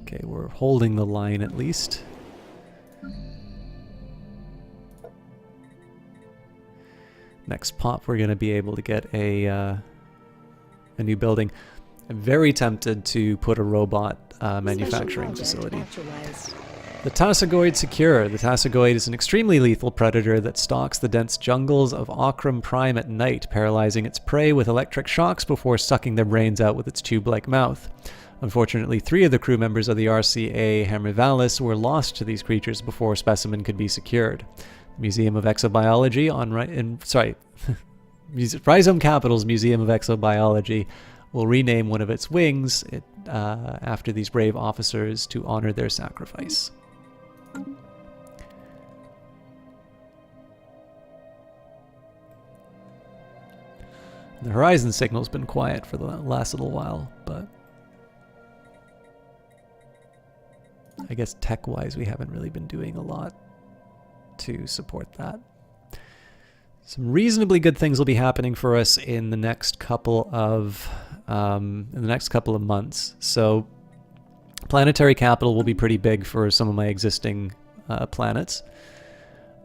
Okay, we're holding the line at least. Next pop, we're going to be able to get a new building. I'm very tempted to put a robot manufacturing facility. The Tassagoid secure. The Tassagoid is an extremely lethal predator that stalks the dense jungles of Okram Prime at night, paralyzing its prey with electric shocks before sucking their brains out with its tube-like mouth. Unfortunately, 3 of the crew members of the RCA Hermivalis were lost to these creatures before specimen could be secured. The Museum of Exobiology Rhizome Capital's Museum of Exobiology will rename one of its wings after these brave officers to honor their sacrifice. The horizon signal's been quiet for the last little while, but I guess tech-wise we haven't really been doing a lot to support that. Some reasonably good things will be happening for us in the next couple of months. So planetary capital will be pretty big for some of my existing planets.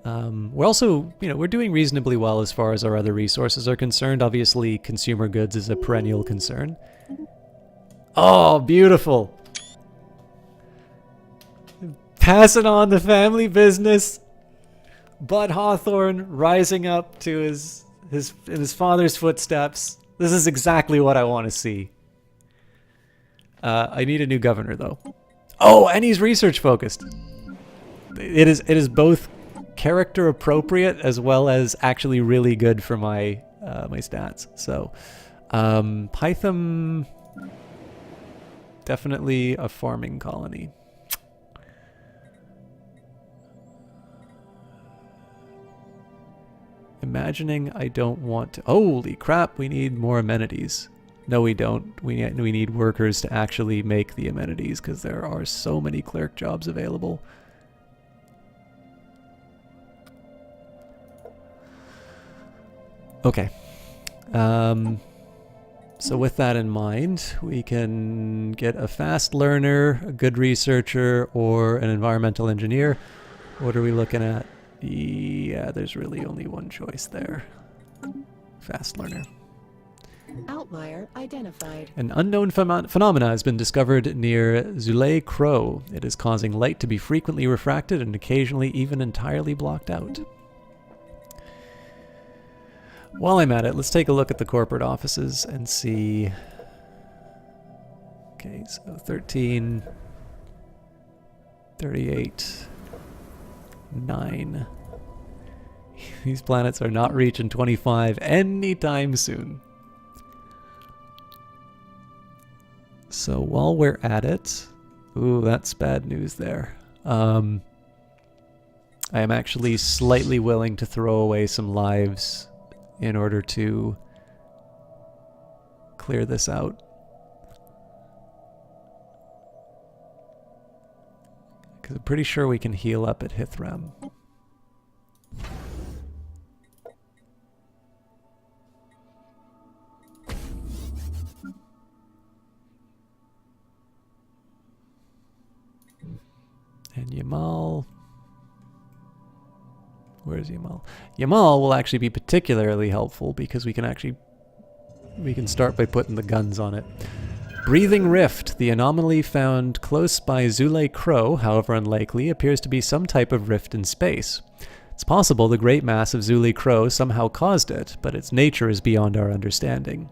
We're also, we're doing reasonably well as far as our other resources are concerned. Obviously, consumer goods is a perennial concern. Oh, beautiful. Passing on the family business. Bud Hawthorne rising up to his father's footsteps. This is exactly what I want to see. I need a new governor, though. Oh, and he's research focused. It is both character appropriate as well as actually really good for my my stats. So, Python, definitely a farming colony. Imagining I don't want to... Holy crap, we need more amenities. No, we don't. We need workers to actually make the amenities because there are so many clerk jobs available. Okay. So with that in mind, we can get a fast learner, a good researcher, or an environmental engineer. What are we looking at? Yeah, there's really only one choice there. Fast learner.
Outlier identified.
An unknown phenomena has been discovered near Zulay Crow. It is causing light to be frequently refracted and occasionally even entirely blocked out.
While I'm at it, let's take a look at the corporate offices and see. Okay, so 13, 38, 9. These planets are not reaching 25 anytime soon. So while we're at it, ooh, that's bad news there. I am actually slightly willing to throw away some lives in order to clear this out. Because I'm pretty sure we can heal up at Hithram. And Yamal. Where's Yamal? Yamal will actually be particularly helpful because we can start by putting the guns on it. Breathing Rift. The anomaly found close by Zule Crow, however unlikely, appears to be some type of rift in space. It's possible the great mass of Zule Crow somehow caused it, but its nature is beyond our understanding.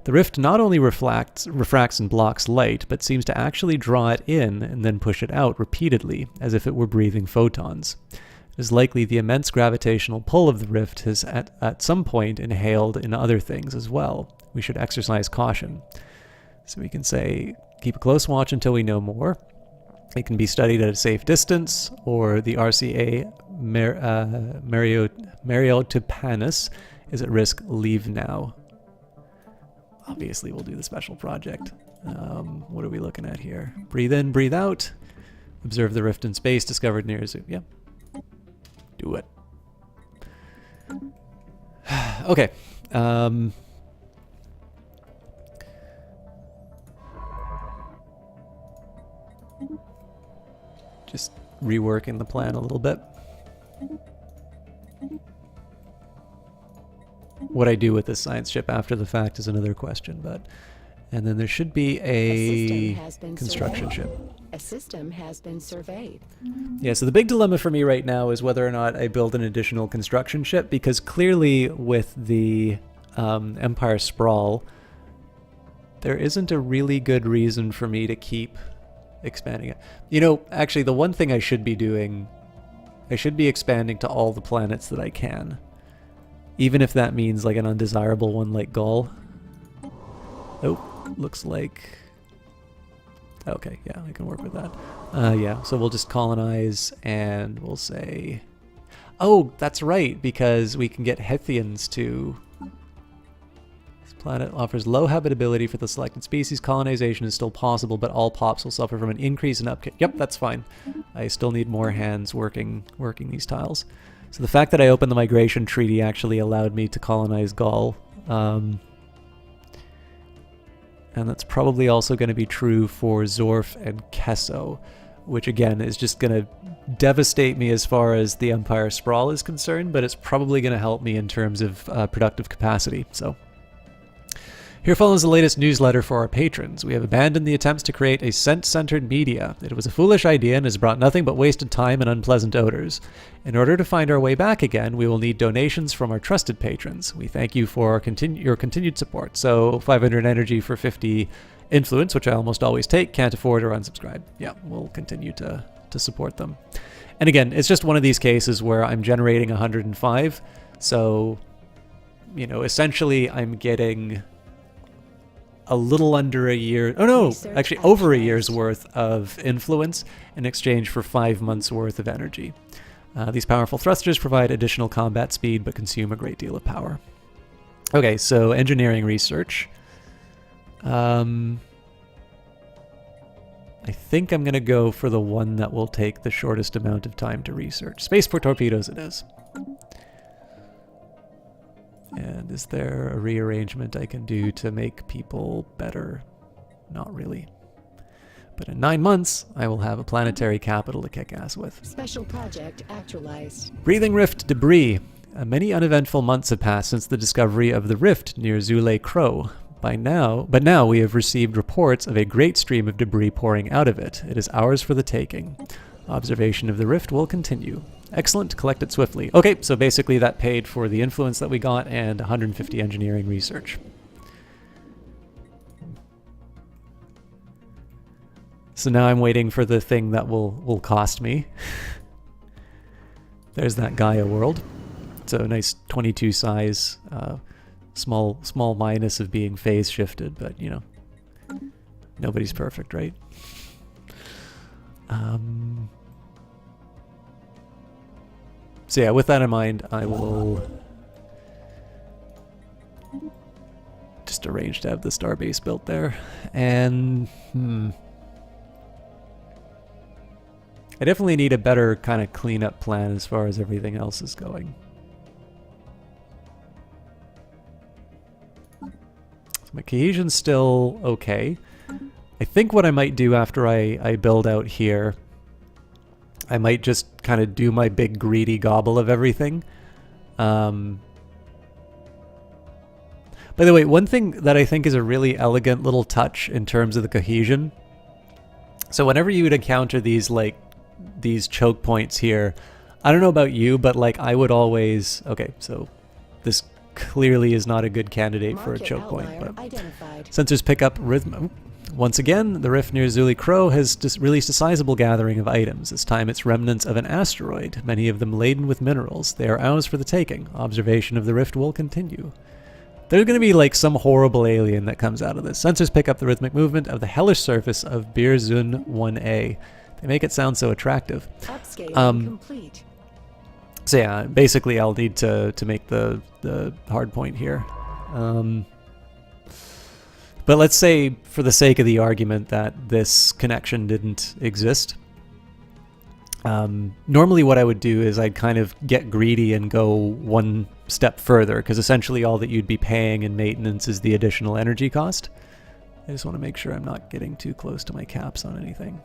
The rift not only refracts and blocks light, but seems to actually draw it in and then push it out repeatedly, as if it were breathing photons. It is likely the immense gravitational pull of the rift has at some point inhaled in other things as well. We should exercise caution. So we can say, keep a close watch until we know more. It can be studied at a safe distance, or the RCA Mariotipanus is at risk, leave now. Obviously, we'll do the special project. What are we looking at here? Breathe in, breathe out. Observe the rift in space discovered near Zoo. Yep. Do it. Okay. Just reworking the plan a little bit. What I do with this science ship after the fact is another question, but... And then there should be a construction ship.
A system has been surveyed.
Yeah, so the big dilemma for me right now is whether or not I build an additional construction ship, because clearly with the Empire Sprawl, there isn't a really good reason for me to keep expanding it. You know, actually, the one thing I should be doing, I should be expanding to all the planets that I can. Even if that means like an undesirable one like Gaul. Oh, looks like... Okay, yeah, I can work with that. Yeah, so we'll just colonize and we'll say... Oh, that's right, because we can get Hethians to... This planet offers low habitability for the selected species. Colonization is still possible, but all pops will suffer from an increase in upkeep. Yep, that's fine. I still need more hands working these tiles. So the fact that I opened the migration treaty actually allowed me to colonize Gaul. And that's probably also going to be true for Zorf and Kesso, which again is just going to devastate me as far as the Empire Sprawl is concerned, but it's probably going to help me in terms of productive capacity. So here follows the latest newsletter for our patrons. We have abandoned the attempts to create a scent-centered media. It was a foolish idea and has brought nothing but wasted time and unpleasant odors. In order to find our way back again, we will need donations from our trusted patrons. We thank you for your continued support. So 500 energy for 50 influence, which I almost always take, can't afford or unsubscribe. Yeah, we'll continue to support them. And again, it's just one of these cases where I'm generating 105. So, you know, essentially I'm getting... a little under a year, oh no, actually over a year's worth of influence in exchange for 5 months worth of energy. These powerful thrusters provide additional combat speed but consume a great deal of power. Okay, so engineering research. I think I'm going to go for the one that will take the shortest amount of time to research. Spaceport torpedoes it is. And is there a rearrangement I can do to make people better? Not really. But in 9 months, I will have a planetary capital to kick ass with.
Special project actualized.
Breathing Rift debris. Many uneventful months have passed since the discovery of the rift near Zule Crow. But now we have received reports of a great stream of debris pouring out of it. It is ours for the taking. Observation of the rift will continue. Excellent. Collect it swiftly. Okay, so basically that paid for the influence that we got and 150 engineering research. So now I'm waiting for the thing that will cost me. There's that Gaia world. It's a nice 22 size, small minus of being phase shifted, but you know, nobody's perfect, right? So yeah, with that in mind, I will just arrange to have the starbase built there. And I definitely need a better kind of cleanup plan as far as everything else is going. So my cohesion's still okay. I think what I might do after I build out here, I might just kind of do my big greedy gobble of everything. By the way, one thing that I think is a really elegant little touch in terms of the cohesion. So whenever you would encounter these choke points here, I don't know about you, but like I would always, okay, so this clearly is not a good candidate for a choke point, but sensors pick up rhythm. Once again, the rift near Zuli Crow has released a sizable gathering of items. This time it's remnants of an asteroid, many of them laden with minerals. They are ours for the taking. Observation of the rift will continue. There's going to be like some horrible alien that comes out of this. Sensors pick up the rhythmic movement of the hellish surface of Birzun 1A. They make it sound so attractive.
Upscaling complete.
So yeah, basically I'll need to make the hard point here. But let's say, for the sake of the argument, that this connection didn't exist. Normally what I would do is I'd kind of get greedy and go one step further, because essentially all that you'd be paying in maintenance is the additional energy cost. I just want to make sure I'm not getting too close to my caps on anything.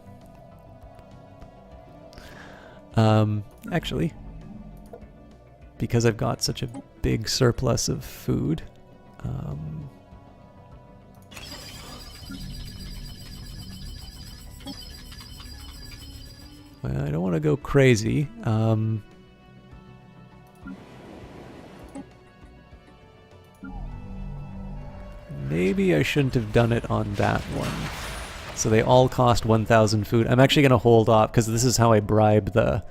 Actually, because I've got such a big surplus of food, well, I don't want to go crazy. Maybe I shouldn't have done it on that one. So they all cost 1,000 food. I'm actually going to hold off because this is how I bribe the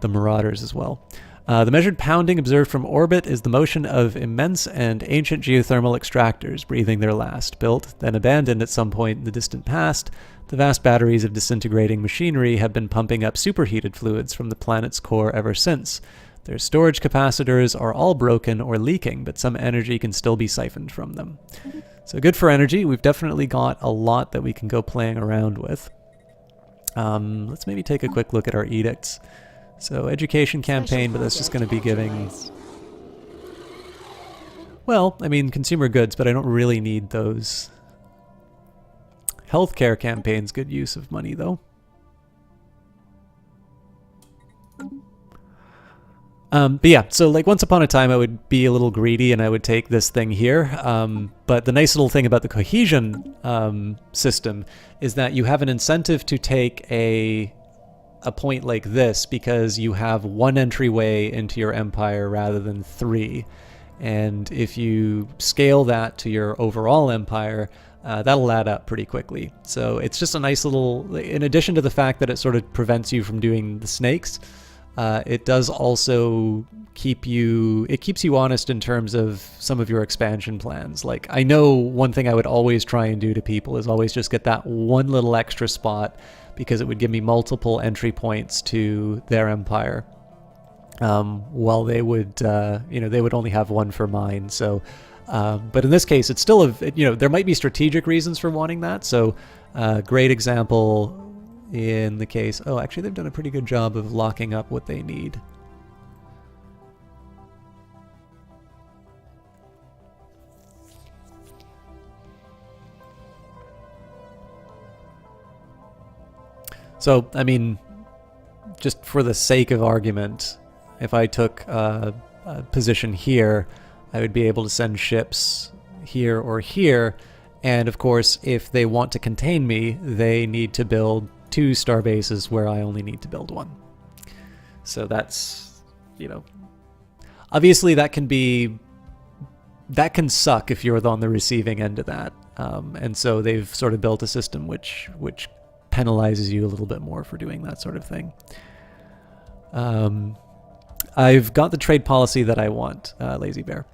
marauders as well. The measured pounding observed from orbit is the motion of immense and ancient geothermal extractors breathing their last. Built, then abandoned at some point in the distant past, the vast batteries of disintegrating machinery have been pumping up superheated fluids from the planet's core ever since. Their storage capacitors are all broken or leaking, but some energy can still be siphoned from them. So good for energy. We've definitely got a lot that we can go playing around with. Let's maybe take a quick look at our edicts. So education campaign, but that's just going to be giving... Well, I mean, consumer goods, but I don't really need those. Healthcare campaign's good use of money, though. But yeah, so like once upon a time I would be a little greedy and I would take this thing here. But the nice little thing about the cohesion system is that you have an incentive to take a point like this because you have one entryway into your empire rather than 3. And if you scale that to your overall empire, that'll add up pretty quickly. So it's just a nice little, in addition to the fact that it sort of prevents you from doing the snakes, it does also keeps you honest in terms of some of your expansion plans. Like, I know one thing I would always try and do to people is always just get that one little extra spot because it would give me multiple entry points to their empire. While they would, they would only have one for mine. So, but in this case, it's still there might be strategic reasons for wanting that. So, great example in the case. Oh, actually, they've done a pretty good job of locking up what they need. So, I mean, just for the sake of argument, if I took a position here, I would be able to send ships here or here. And of course, if they want to contain me, they need to build 2 star bases where I only need to build 1. So that's, obviously that can suck if you're on the receiving end of that. And so they've sort of built a system which penalizes you a little bit more for doing that sort of thing. I've got the trade policy that I want, Lazy Bear.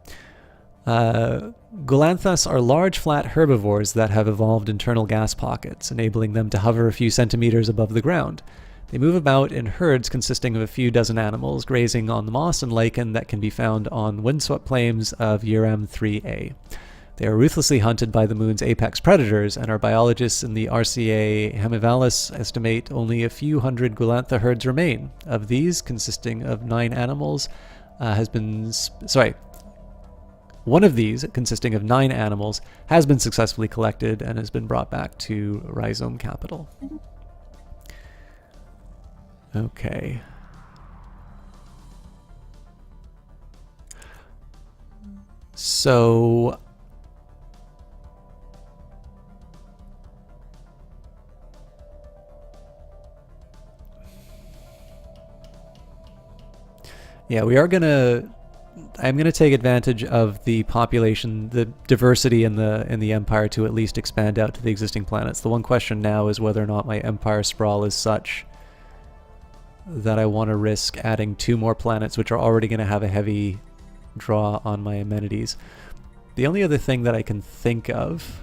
Golanthus are large, flat herbivores that have evolved internal gas pockets, enabling them to hover a few centimeters above the ground. They move about in herds consisting of a few dozen animals, grazing on the moss and lichen that can be found on windswept plains of Uram 3A. They are ruthlessly hunted by the moon's apex predators, and our biologists in the RCA Hemivalis estimate only a few hundred Golantha herds remain. Of these, consisting of 9 animals, one of these, consisting of 9 animals, has been successfully collected and has been brought back to Rhizome Capital. Okay. So yeah, I'm gonna take advantage of the population, the diversity in the empire to at least expand out to the existing planets. The one question now is whether or not my empire sprawl is such that I want to risk adding 2 more planets, which are already going to have a heavy draw on my amenities. The only other thing that I can think of...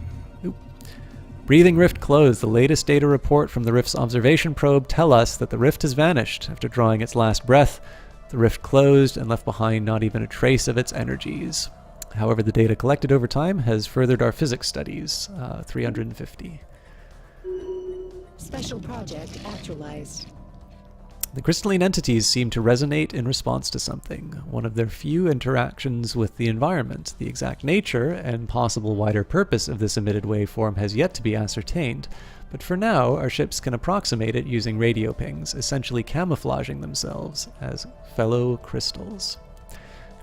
Breathing rift closed. The latest data report from the rift's observation probe tell us that the rift has vanished. After drawing its last breath, the rift closed and left behind not even a trace of its energies. However, the data collected over time has furthered our physics studies. 350.
Special project actualized.
The crystalline entities seem to resonate in response to something, one of their few interactions with the environment. The exact nature and possible wider purpose of this emitted waveform has yet to be ascertained, but for now our ships can approximate it using radio pings, essentially camouflaging themselves as fellow crystals.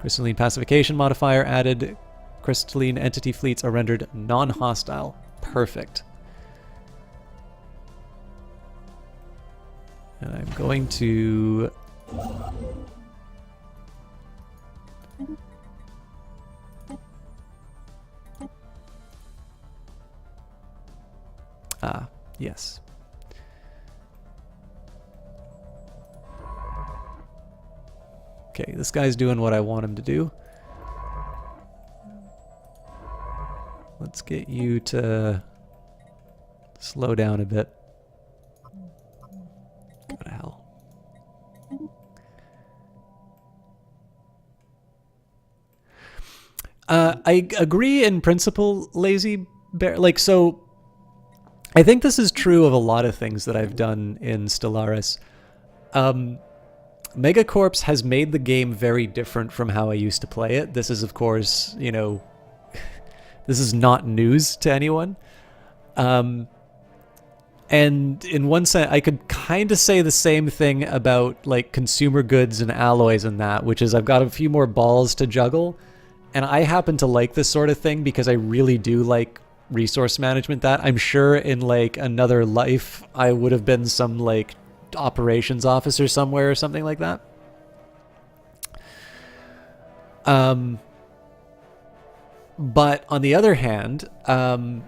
Crystalline pacification modifier added. Crystalline entity fleets are rendered non-hostile. Perfect. And I'm going to... yes. Okay, this guy's doing what I want him to do. Let's get you to slow down a bit. Go to hell. I agree in principle, Lazy Bear. Like, so I think this is true of a lot of things that I've done in Stellaris. Megacorps has made the game very different from how I used to play it. This is, of course, you know, this is not news to anyone. And in one sense, I could kind of say the same thing about like consumer goods and alloys and that, which is I've got a few more balls to juggle. And I happen to like this sort of thing because I really do like resource management. That I'm sure in like another life, I would have been some like operations officer somewhere or something like that. But on the other hand, I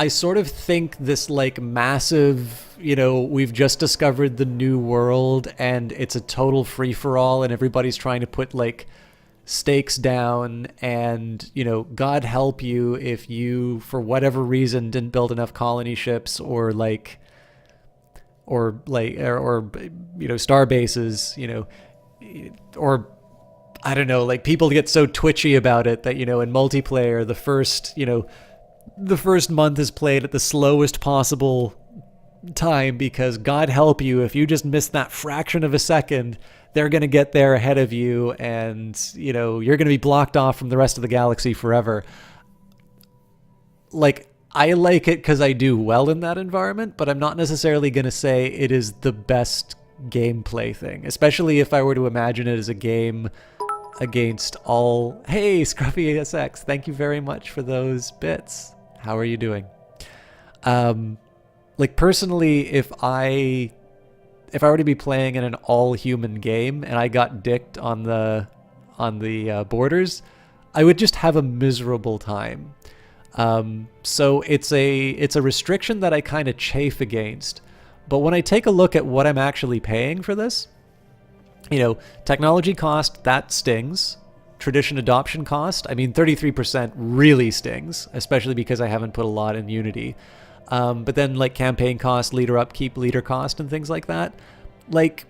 sort of think this like massive, you know, we've just discovered the new world and it's a total free-for-all and everybody's trying to put like stakes down and, you know, God help you if you, for whatever reason, didn't build enough colony ships or you know, star bases, you know, or I don't know, like people get so twitchy about it that, you know, in multiplayer, the first month is played at the slowest possible time because God help you, if you just miss that fraction of a second, they're going to get there ahead of you and, you know, you're going to be blocked off from the rest of the galaxy forever. Like, I like it because I do well in that environment, but I'm not necessarily going to say it is the best gameplay thing, especially if I were to imagine it as a game against all... Hey, Scruffy SX, thank you very much for those bits. How are you doing? Like, personally, if I if I were to be playing in an all-human game and I got dicked on the borders, I would just have a miserable time. So it's a restriction that I kind of chafe against. But when I take a look at what I'm actually paying for this, technology cost, that stings. Tradition adoption cost, I mean, 33% really stings, especially because I haven't put a lot in Unity. But then like campaign cost, leader upkeep, leader cost, and things like that. Like,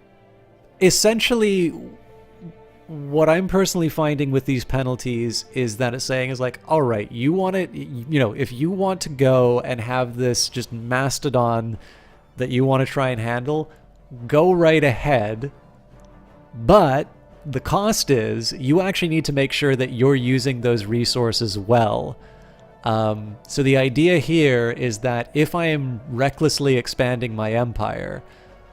essentially, what I'm personally finding with these penalties is that it's saying is like, all right, you want it, if you want to go and have this just mastodon that you want to try and handle, go right ahead. But the cost is you actually need to make sure that you're using those resources well. So the idea here is that if I am recklessly expanding my empire,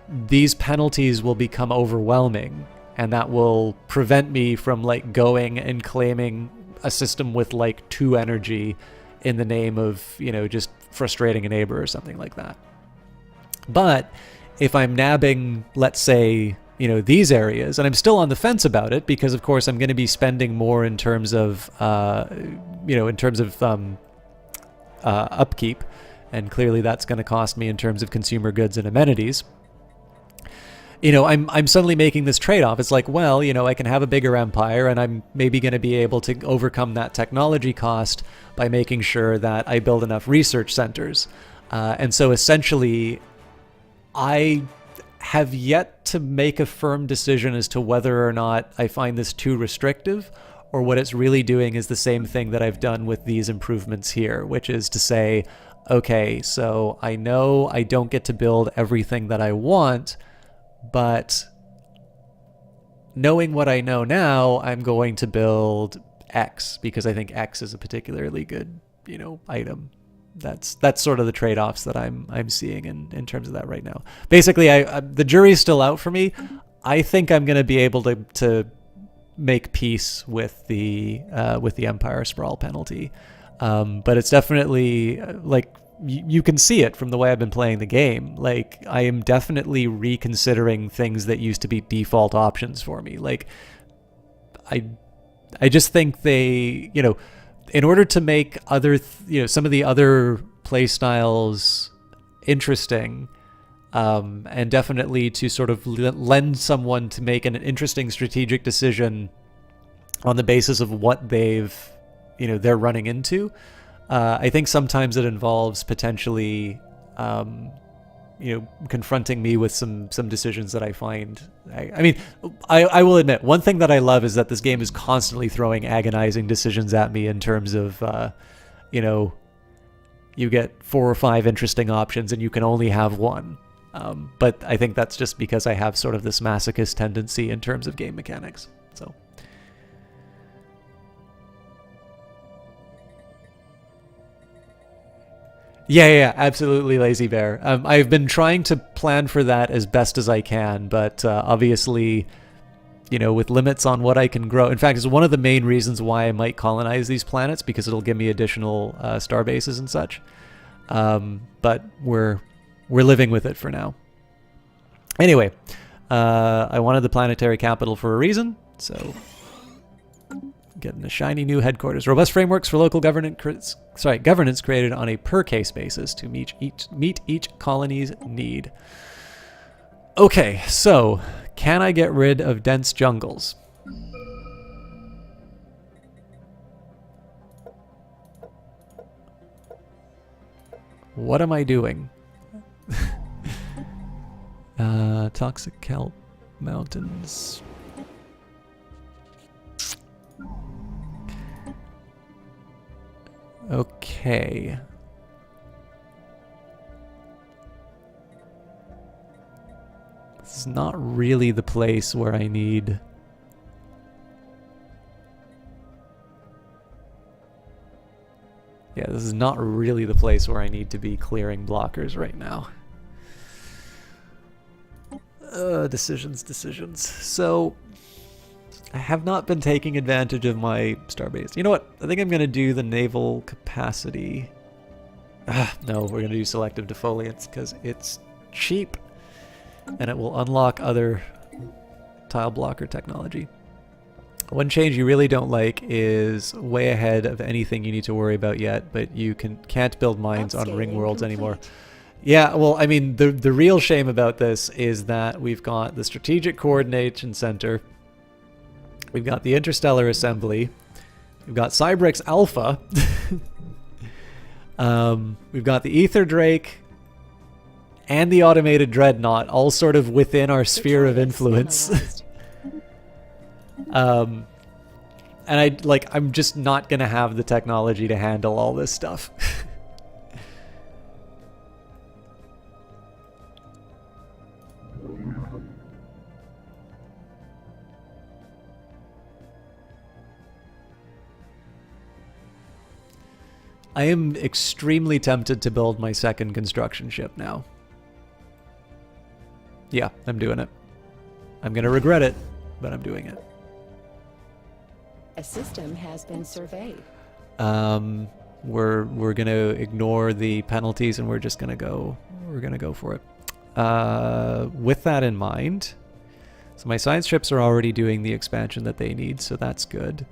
these penalties will become overwhelming, and that will prevent me from like going and claiming a system with like 2 energy in the name of, just frustrating a neighbor or something like that. But if I'm nabbing, let's say, these areas, and I'm still on the fence about it because, of course, I'm going to be spending more in terms of, upkeep, and clearly that's going to cost me in terms of consumer goods and amenities. I'm suddenly making this trade-off. It's like, well, I can have a bigger empire, and I'm maybe going to be able to overcome that technology cost by making sure that I build enough research centers. And so essentially, I have yet to make a firm decision as to whether or not I find this too restrictive, or what it's really doing is the same thing that I've done with these improvements here, which is to say, okay, so I know I don't get to build everything that I want, but knowing what I know now, I'm going to build X because I think X is a particularly good, item. That's sort of the trade-offs that I'm seeing in terms of that right now. Basically, the jury's still out for me. I think I'm going to be able to make peace with the Empire Sprawl penalty, but it's definitely like you can see it from the way I've been playing the game. Like, I am definitely reconsidering things that used to be default options for me. Like, I just think they, in order to make some of the other play styles interesting, and definitely to sort of lend someone to make an interesting strategic decision on the basis of what they're running into, I think sometimes it involves potentially, confronting me with some decisions that I find. I will admit, one thing that I love is that this game is constantly throwing agonizing decisions at me in terms of, you get 4 or 5 interesting options and you can only have one. But I think that's just because I have sort of this masochist tendency in terms of game mechanics. So. Yeah, absolutely, Lazy Bear. I've been trying to plan for that as best as I can, but obviously, with limits on what I can grow. In fact, it's one of the main reasons why I might colonize these planets, because it'll give me additional star bases and such. But we're living with it for now. Anyway, I wanted the planetary capital for a reason, so getting a shiny new headquarters. Robust frameworks for local governance created on a per-case basis to meet each colony's need. Okay, so can I get rid of dense jungles? What am I doing? Toxic kelp mountains. Okay. This is not really the place where I need... Yeah, this is not really the place where I need to be clearing blockers right now. Decisions. So, I have not been taking advantage of my starbase. You know what? I think I'm going to do the naval capacity. No, we're going to do selective defoliants because it's cheap. and it will unlock other tile blocker technology. One change you really don't like is way ahead of anything you need to worry about yet, but you can't build mines on ring worlds anymore. Yeah, well, I mean, the real shame about this is that we've got the Strategic Coordination Center, we've got the Interstellar Assembly, we've got Cybrex Alpha, we've got the Ether Drake, and the Automated Dreadnought, all sort of within our sphere of influence. And I'm just not gonna have the technology to handle all this stuff. I am extremely tempted to build my second construction ship now. Yeah, I'm doing it. I'm gonna regret it, but I'm doing it.
A system has been surveyed.
We're gonna ignore the penalties and we're just gonna go. We're gonna go for it. With that in mind, so my science ships are already doing the expansion that they need, so that's good.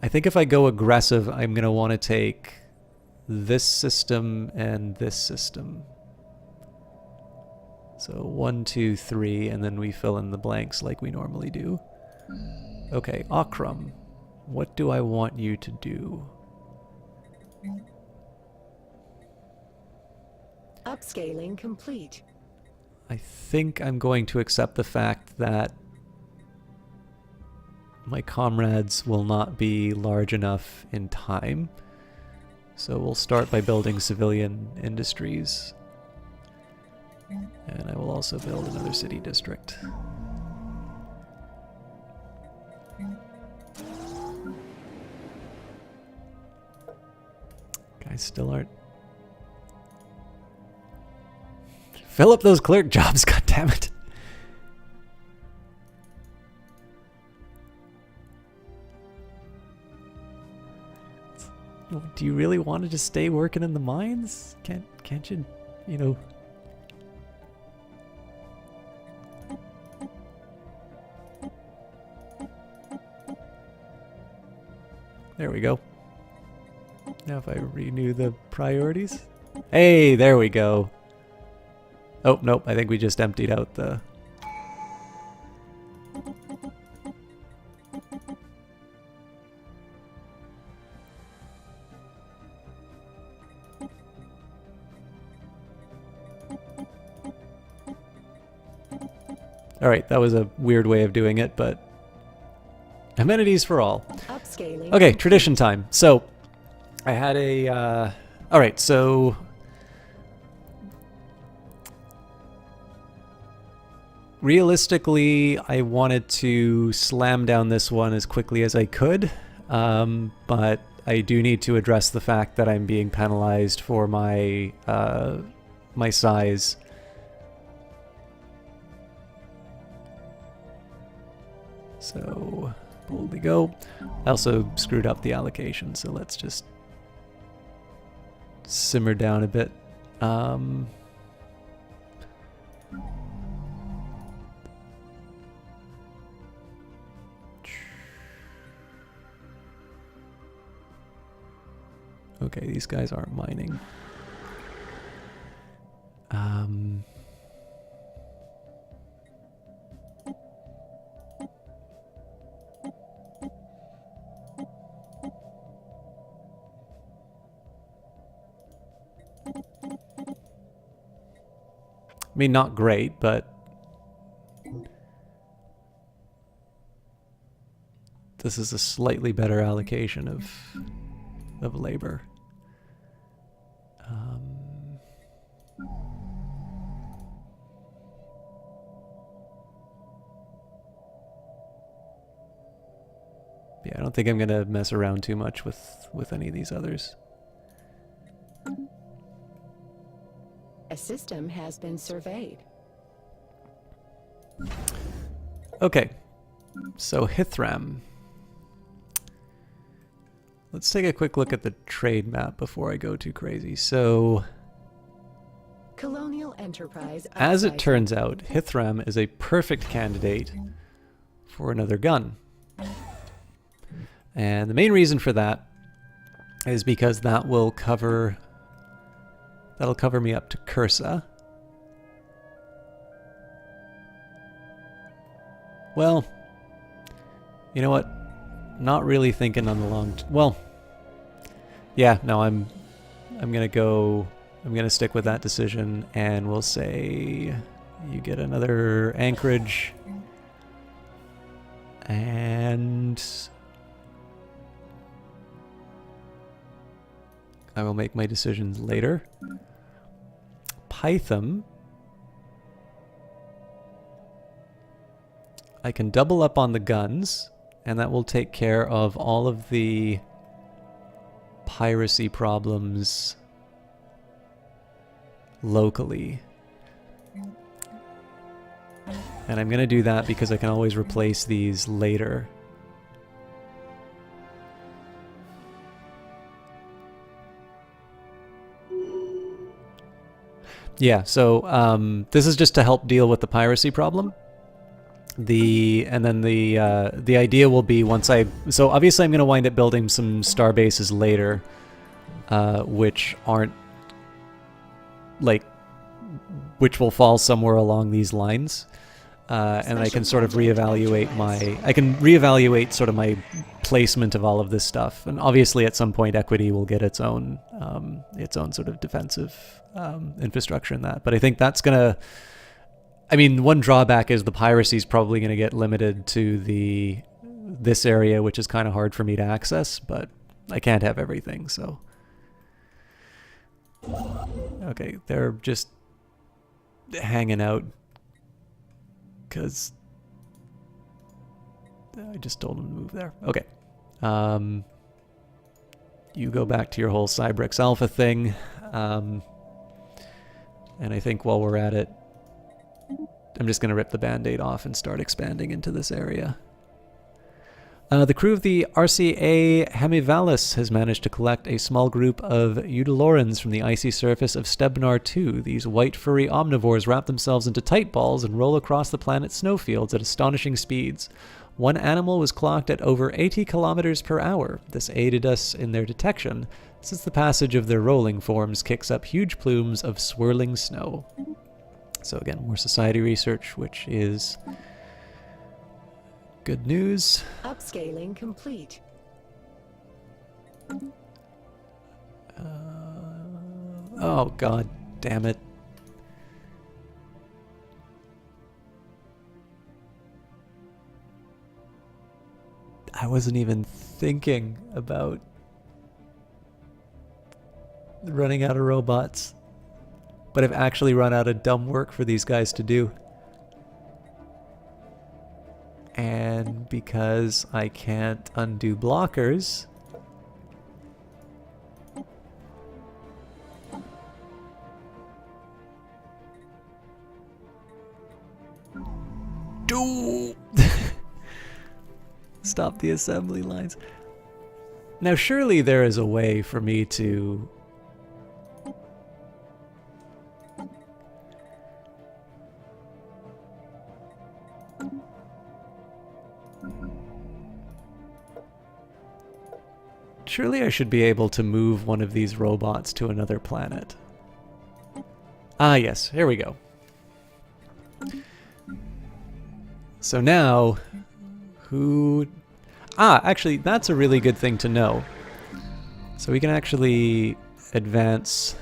I think if I go aggressive, I'm going to want to take this system and this system. So 1, 2, 3, and then we fill in the blanks like we normally do. Okay, Akram, what do I want you to do?
Upscaling complete.
I think I'm going to accept the fact that my comrades will not be large enough in time. So we'll start by building civilian industries. And I will also build another city district. Guys still aren't... Fill up those clerk jobs, goddammit. Do you really want to just stay working in the mines? Can't you, you know... There we go. Now if I renew the priorities. Hey, there we go. Oh, nope, I think we just emptied out the... Alright, that was a weird way of doing it, but... Amenities for all.
Upscaling.
Okay, tradition time. So, I had a... Alright, so... Realistically, I wanted to slam down this one as quickly as I could, but I do need to address the fact that I'm being penalized for my my size. So, boldly go. I also screwed up the allocation, so let's just simmer down a bit. Okay, these guys aren't mining. I mean, not great, but this is a slightly better allocation of labor. Yeah, I don't think I'm gonna mess around too much with any of these others.
A system has been surveyed.
Okay, so Hithram. let's take a quick look at the trade map before I go too crazy. So,
Colonial enterprise.
as it
upsizing.
turns out, Hithram is a perfect candidate for another gun. And the main reason for that is because that'll cover me up to Cursa. Well, you know what? Not really thinking on the long well, yeah, no, I'm gonna stick with that decision, and we'll say you get another anchorage, and I will make my decisions later. Python. I can double up on the guns, and that will take care of all of the piracy problems locally. And I'm going to do that because I can always replace these later. Yeah, so this is just to help deal with the piracy problem. The idea will be so obviously I'm going to wind up building some star bases later, which aren't which will fall somewhere along these lines, and I can sort of reevaluate sort of my placement of all of this stuff. And obviously at some point Equity will get its own sort of defensive infrastructure in that. But I think that's gonna, I mean, one drawback is the piracy is probably going to get limited to this area, which is kind of hard for me to access, but I can't have everything, so. Okay, they're just hanging out because I just told them to move there. Okay. You go back to your whole Cybrex Alpha thing. And I think while we're at it, I'm just going to rip the Band-Aid off and start expanding into this area. The crew of the RCA Hemivalis has managed to collect a small group of Eudolorans from the icy surface of Stebnar 2. These white furry omnivores wrap themselves into tight balls and roll across the planet's snowfields at astonishing speeds. One animal was clocked at over 80 kilometers per hour. This aided us in their detection, since the passage of their rolling forms kicks up huge plumes of swirling snow. So again, more society research, which is good news.
Upscaling complete.
Oh, god damn it. I wasn't even thinking about running out of robots, but I've actually run out of dumb work for these guys to do. And because I can't undo blockers, stop the assembly lines. Now surely there is a way for me to surely I should be able to move one of these robots to another planet. Ah, yes, here we go. So now, actually, that's a really good thing to know. So we can actually advance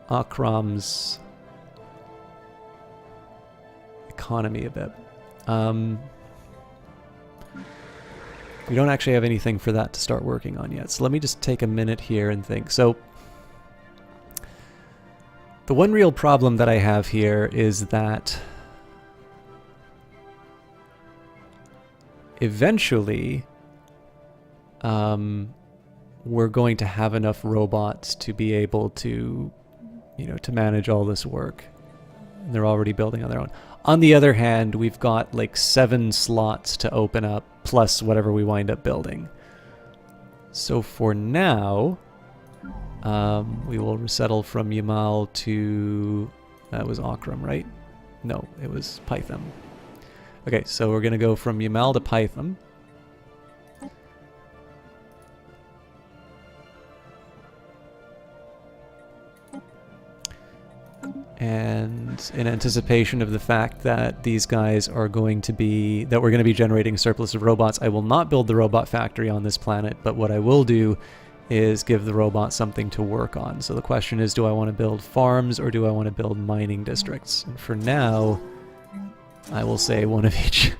Akram's economy a bit. We don't actually have anything for that to start working on yet. So let me just take a minute here and think. So the one real problem that I have here is that eventually we're going to have enough robots to be able to, to manage all this work. And they're already building on their own. On the other hand, we've got like 7 slots to open up, plus whatever we wind up building. So for now, we will resettle from Yamal to... That was Akram, right? No, it was Python. Okay, so we're going to go from Yamal to Python. And in anticipation of the fact that these guys are going to be, that we're going to be generating a surplus of robots, I will not build the robot factory on this planet, but what I will do is give the robots something to work on. So the question is, do I want to build farms or do I want to build mining districts? And for now, I will say one of each.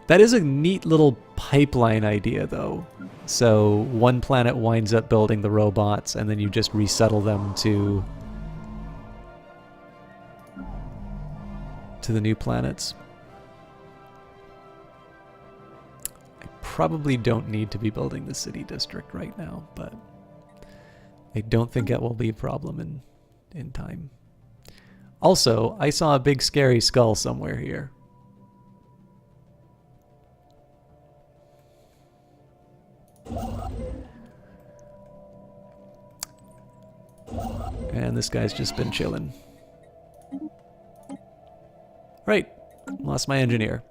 That is a neat little pipeline idea, though. So one planet winds up building the robots, and then you just resettle them to the new planets. I probably don't need to be building the city district right now, but I don't think that will be a problem in time. Also, I saw a big scary skull somewhere here. And this guy's just been chilling. Right, lost my engineer.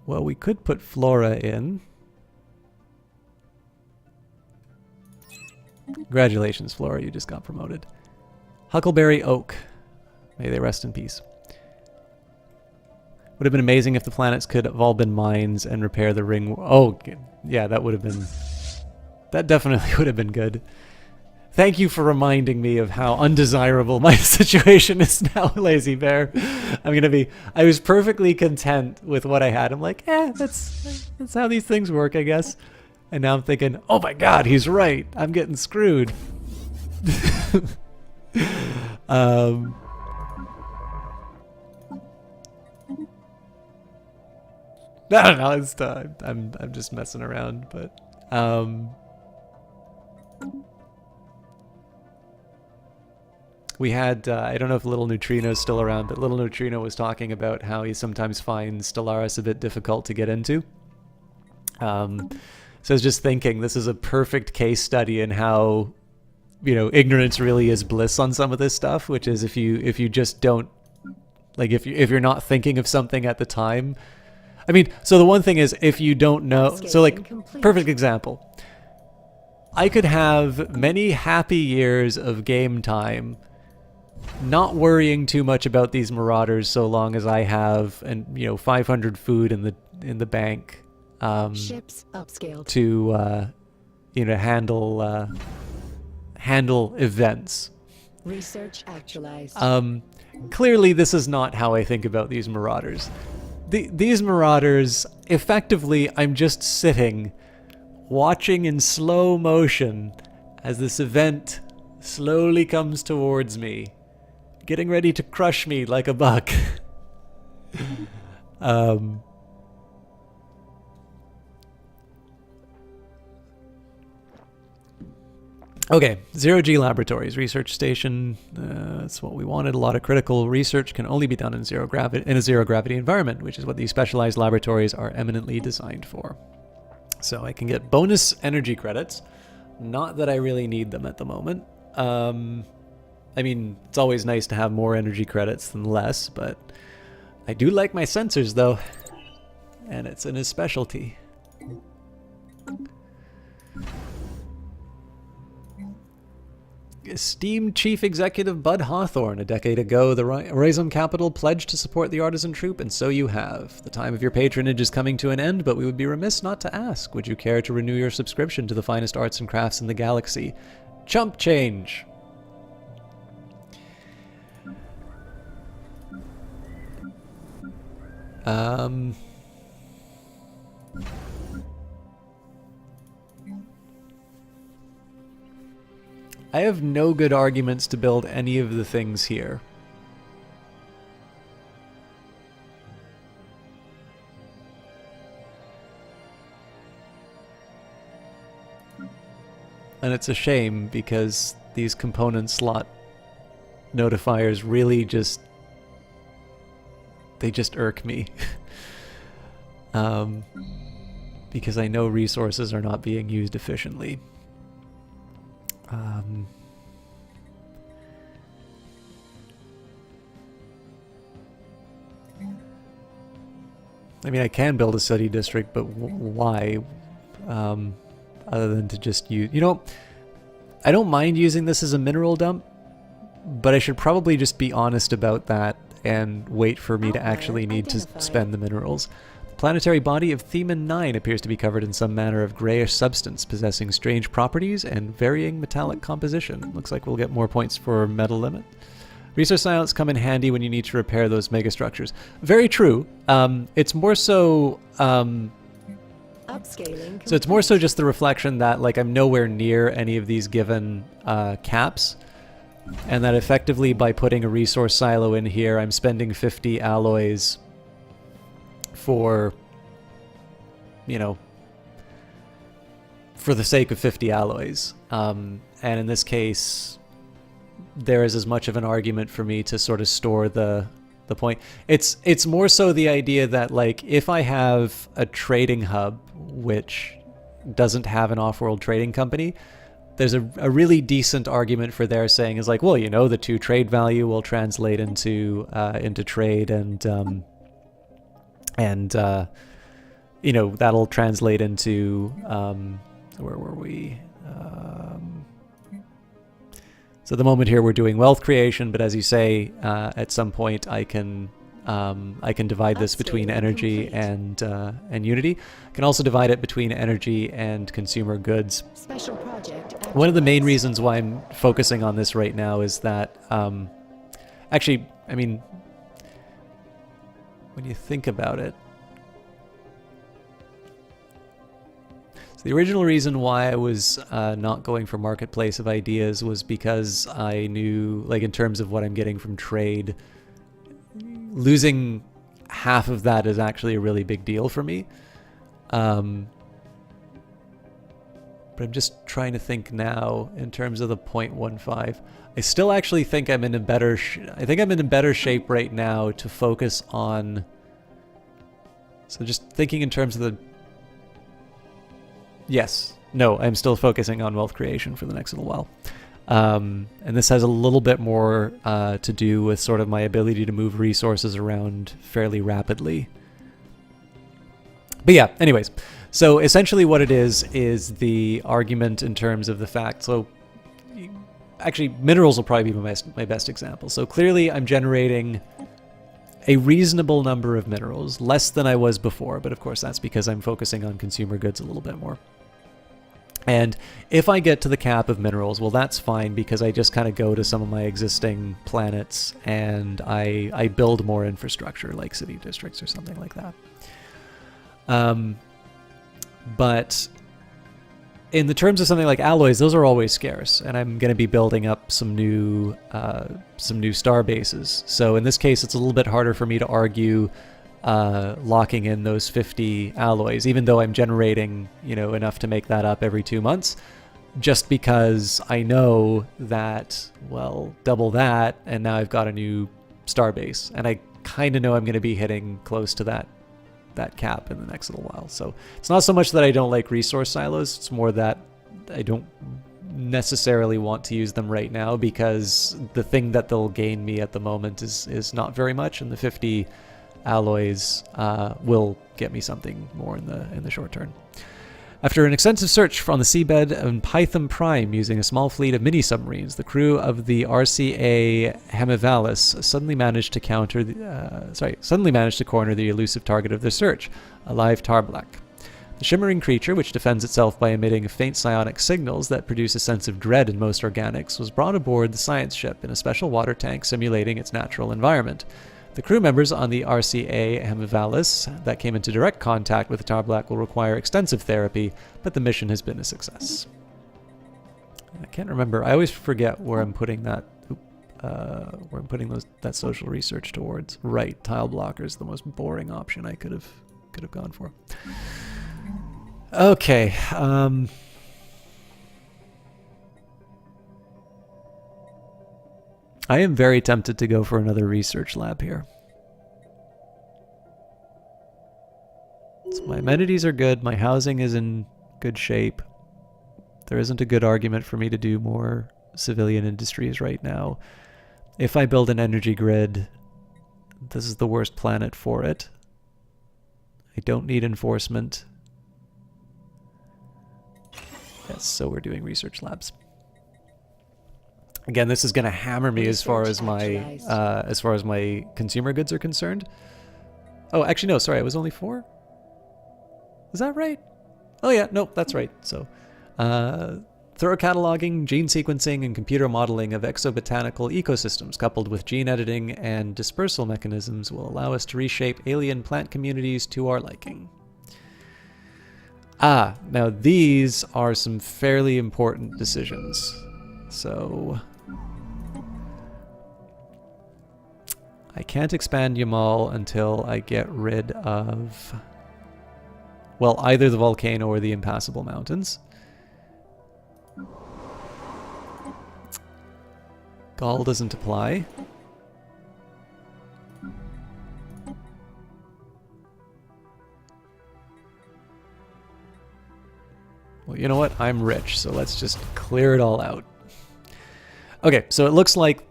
Well, we could put Flora in. Congratulations, Flora, you just got promoted. Huckleberry Oak. May they rest in peace. Would have been amazing if the planets could have all been mines and repair the ring. Oh, yeah, that would have been... That definitely would have been good. Thank you for reminding me of how undesirable my situation is now, Lazy Bear. I was perfectly content with what I had. I'm like, that's how these things work, I guess. And now I'm thinking, oh my god, he's right. I'm getting screwed. I don't know. It's I'm just messing around, but we had I don't know if Little Neutrino's still around, but Little Neutrino was talking about how he sometimes finds Stellaris a bit difficult to get into. So I was just thinking, this is a perfect case study in how, you know, ignorance really is bliss on some of this stuff, which is if you just don't, like, if you're not thinking of something at the time. I mean, so the one thing is, if you don't know, so like, perfect example. I could have many happy years of game time, not worrying too much about these marauders, so long as I have 500 food in the bank,
Ships upscaled
to handle events.
Research actualized.
Clearly, this is not how I think about these marauders. These marauders, effectively, I'm just sitting, watching in slow motion as this event slowly comes towards me, getting ready to crush me like a buck. Okay, Zero-G Laboratories, research station. That's what we wanted. A lot of critical research can only be done in a zero-gravity environment, which is what these specialized laboratories are eminently designed for. So I can get bonus energy credits. Not that I really need them at the moment. I mean, it's always nice to have more energy credits than less, but I do like my sensors, though. And it's in his specialty. Esteemed Chief Executive Bud Hawthorne, a decade ago, the Rhizome Capital pledged to support the artisan troupe, and so you have. The time of your patronage is coming to an end, but we would be remiss not to ask, would you care to renew your subscription to the finest arts and crafts in the galaxy? Chump change! I have no good arguments to build any of the things here. And it's a shame because these component slot notifiers really just irk me. Because I know resources are not being used efficiently. I mean, I can build a city district, but why? Other than to just use... You know, I don't mind using this as a mineral dump, but I should probably just be honest about that and wait for me to actually need to spend the minerals. The planetary body of Theman 9 appears to be covered in some manner of grayish substance, possessing strange properties and varying metallic composition. Looks like we'll get more points for metal limit. Resource silence come in handy when you need to repair those megastructures. Very true. It's more so...
Upscaling
So it's more so just the reflection that, like, I'm nowhere near any of these given caps, and that effectively by putting a resource silo in here, I'm spending 50 alloys for, you know, for the sake of 50 alloys. And in this case, there is as much of an argument for me to sort of store the point. It's more so the idea that, like, if I have a trading hub which doesn't have an off-world trading company, there's a really decent argument for their saying is like, well, you know, the 2 trade value will translate into trade, and you know, that'll translate into where were we? So at the moment here we're doing wealth creation, but as you say, at some point I can divide this between energy and unity. I can also divide it between energy and consumer goods.
Special project.
One of the main reasons why I'm focusing on this right now is that, actually, I mean, when you think about it, so the original reason why I was not going for Marketplace of Ideas was because I knew, like, in terms of what I'm getting from trade, losing half of that is actually a really big deal for me. But I'm just trying to think now in terms of the 0.15. I still actually think I'm in a better shape right now to focus on. So just thinking in terms of the. Yes. No, I'm still focusing on wealth creation for the next little while. And this has a little bit more to do with sort of my ability to move resources around fairly rapidly. But yeah, anyways. So essentially what it is the argument in terms of the fact. So actually, minerals will probably be my best example. So clearly I'm generating a reasonable number of minerals, less than I was before. But of course, that's because I'm focusing on consumer goods a little bit more. And if I get to the cap of minerals, well, that's fine because I just kind of go to some of my existing planets and I build more infrastructure like city districts or something like that. But in the terms of something like alloys, those are always scarce, and I'm going to be building up some new star bases. So in this case, it's a little bit harder for me to argue locking in those 50 alloys, even though I'm generating, you know, enough to make that up every 2 months, just because I know that, well, double that, and now I've got a new star base, and I kind of know I'm going to be hitting close to that cap in the next little while. So it's not so much that I don't like resource silos, it's more that I don't necessarily want to use them right now because the thing that they'll gain me at the moment is not very much, and the 50 alloys will get me something more in the short term. After an extensive search on the seabed of Python Prime using a small fleet of mini-submarines, the crew of the RCA Hemivalis suddenly managed to corner the elusive target of their search, a live Tarblak. The shimmering creature, which defends itself by emitting faint psionic signals that produce a sense of dread in most organics, was brought aboard the science ship in a special water tank simulating its natural environment. The crew members on the RCA Hemivalis that came into direct contact with the Tarblak will require extensive therapy, but the mission has been a success. I can't remember. I always forget where I'm putting that. That social research towards. Right, tile blocker is the most boring option I could have gone for. Okay. I am very tempted to go for another research lab here. So my amenities are good. My housing is in good shape. There isn't a good argument for me to do more civilian industries right now. If I build an energy grid, this is the worst planet for it. I don't need enforcement. Yes, so we're doing research labs. Again, this is going to hammer me as far as my consumer goods are concerned. Oh, actually, no, sorry, I was only 4? Is that right? Oh yeah, nope, that's right. So, thorough cataloging, gene sequencing, and computer modeling of exobotanical ecosystems, coupled with gene editing and dispersal mechanisms, will allow us to reshape alien plant communities to our liking. Ah, now these are some fairly important decisions. So, I can't expand Yamal until I get rid of, well, either the volcano or the impassable mountains. Gaul doesn't apply. Well, you know what? I'm rich, so let's just clear it all out. Okay, so it looks like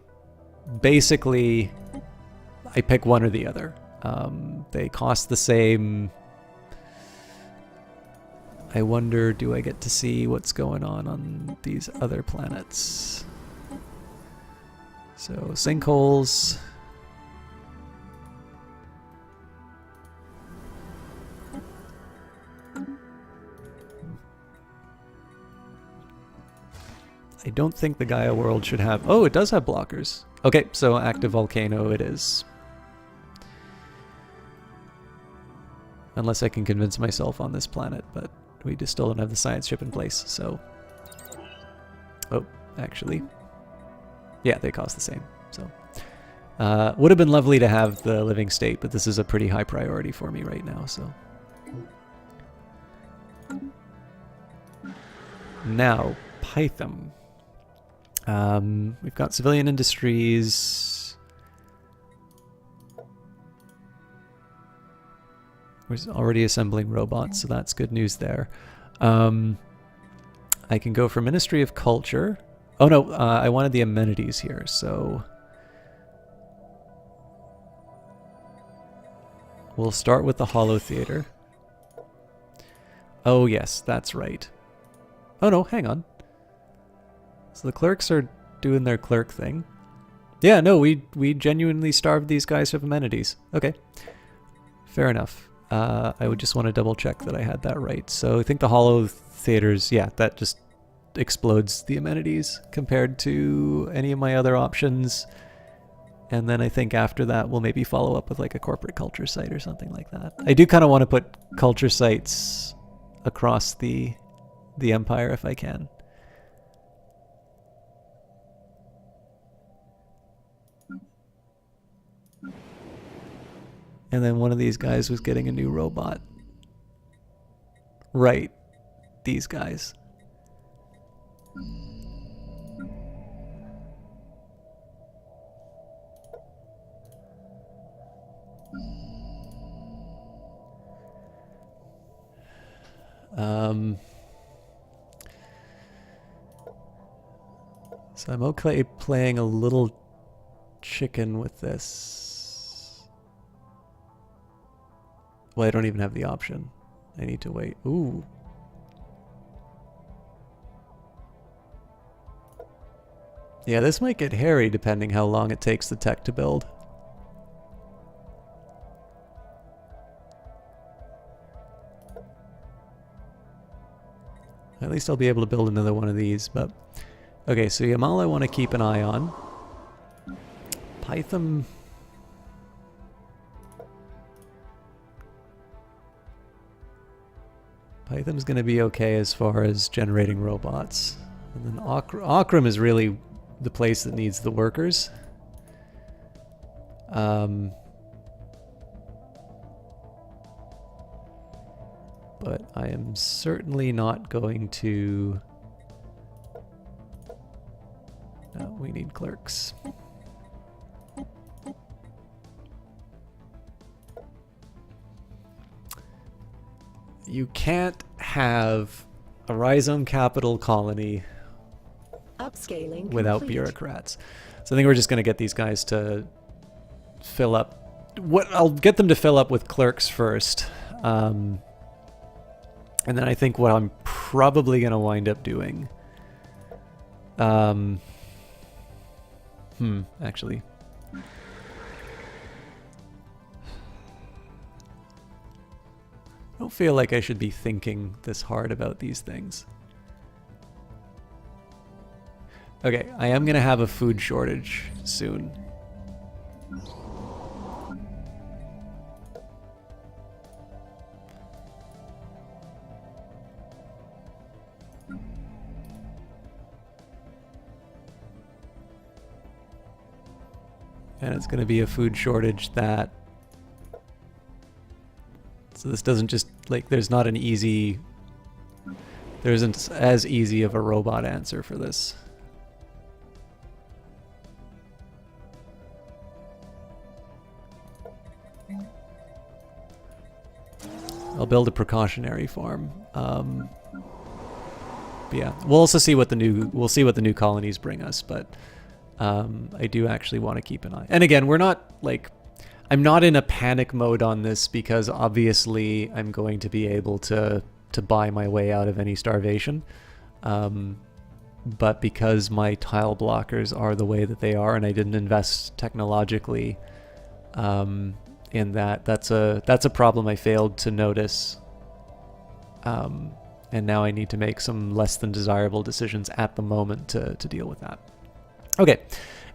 basically I pick one or the other. They cost the same. I wonder, do I get to see what's going on these other planets? So, sinkholes. I don't think the Gaia world should have... Oh, it does have blockers. Okay, so active volcano it is. Unless I can convince myself on this planet, but we just still don't have the science ship in place, so... Oh, actually... Yeah, they cost the same, so... would have been lovely to have the living state, but this is a pretty high priority for me right now, so... Now, Python. We've got civilian industries. We're already assembling robots, so that's good news there. I can go for Ministry of Culture. Oh no, I wanted the amenities here, so... We'll start with the Hollow Theater. Oh yes, that's right. Oh no, hang on. So the clerks are doing their clerk thing. Yeah, no, we genuinely starved these guys of amenities. Okay. Fair enough. I would just want to double check that I had that right. So I think the Hollow Theaters, yeah, that just explodes the amenities compared to any of my other options. And then I think after that we'll maybe follow up with like a corporate culture site or something like that. I do kind of want to put culture sites across the empire if I can. And then one of these guys was getting a new robot. Right. These guys. So I'm okay playing a little chicken with this. Well, I don't even have the option. I need to wait. Ooh. Yeah, this might get hairy depending how long it takes the tech to build. At least I'll be able to build another one of these, but... Okay, so Yamal I want to keep an eye on. Python... Python's going to be okay as far as generating robots. And then Akram is really the place that needs the workers. But I am certainly not going to... No, we need clerks. You can't have a rhizome capital colony
Upscaling
without
complete.
bureaucrats. So I think we're just going to get these guys to fill up. I'll get them to fill up with clerks first. And then I think what I'm probably going to wind up doing... actually... I don't feel like I should be thinking this hard about these things. Okay, I am going to have a food shortage soon. And it's going to be a food shortage that... So this doesn't just, like, there's not an easy... There isn't as easy of a robot answer for this. I'll build a precautionary farm. But yeah, we'll also see what the new colonies bring us, but I do actually want to keep an eye. And again, we're not, like... I'm not in a panic mode on this because obviously I'm going to be able to buy my way out of any starvation. But because my tile blockers are the way that they are and I didn't invest technologically in that's a problem I failed to notice. And now I need to make some less than desirable decisions at the moment to deal with that. Okay.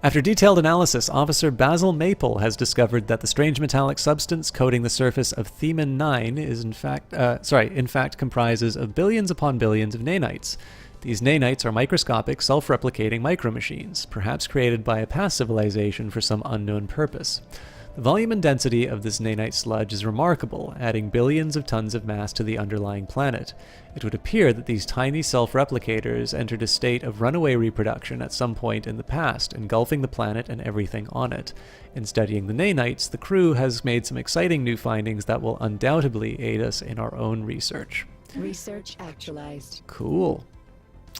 After detailed analysis, Officer Basil Maple has discovered that the strange metallic substance coating the surface of Themin 9 is in fact comprises of billions upon billions of nanites. These nanites are microscopic, self-replicating micromachines, perhaps created by a past civilization for some unknown purpose. The volume and density of this nanite sludge is remarkable, adding billions of tons of mass to the underlying planet. It would appear that these tiny self-replicators entered a state of runaway reproduction at some point in the past, engulfing the planet and everything on it. In studying the nanites, the crew has made some exciting new findings that will undoubtedly aid us in our own research.
Research actualized.
Cool.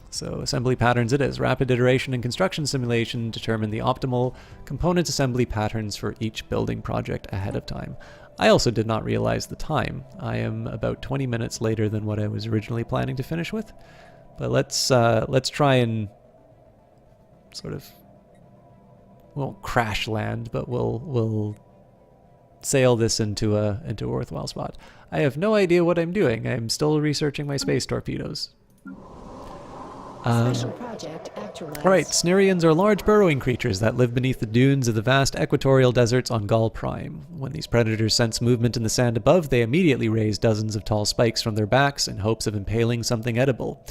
So assembly patterns it is. Rapid iteration and construction simulation determine the optimal component assembly patterns for each building project ahead of time. I also did not realize the time. I am about 20 minutes later than what I was originally planning to finish with. But let's try and sort of, we won't crash land, but we'll sail this into a worthwhile spot. I have no idea what I'm doing. I'm still researching my space torpedoes.
Special project actualized.
Alright, Snerians are large burrowing creatures that live beneath the dunes of the vast equatorial deserts on Gaul Prime. When these predators sense movement in the sand above, they immediately raise dozens of tall spikes from their backs in hopes of impaling something edible.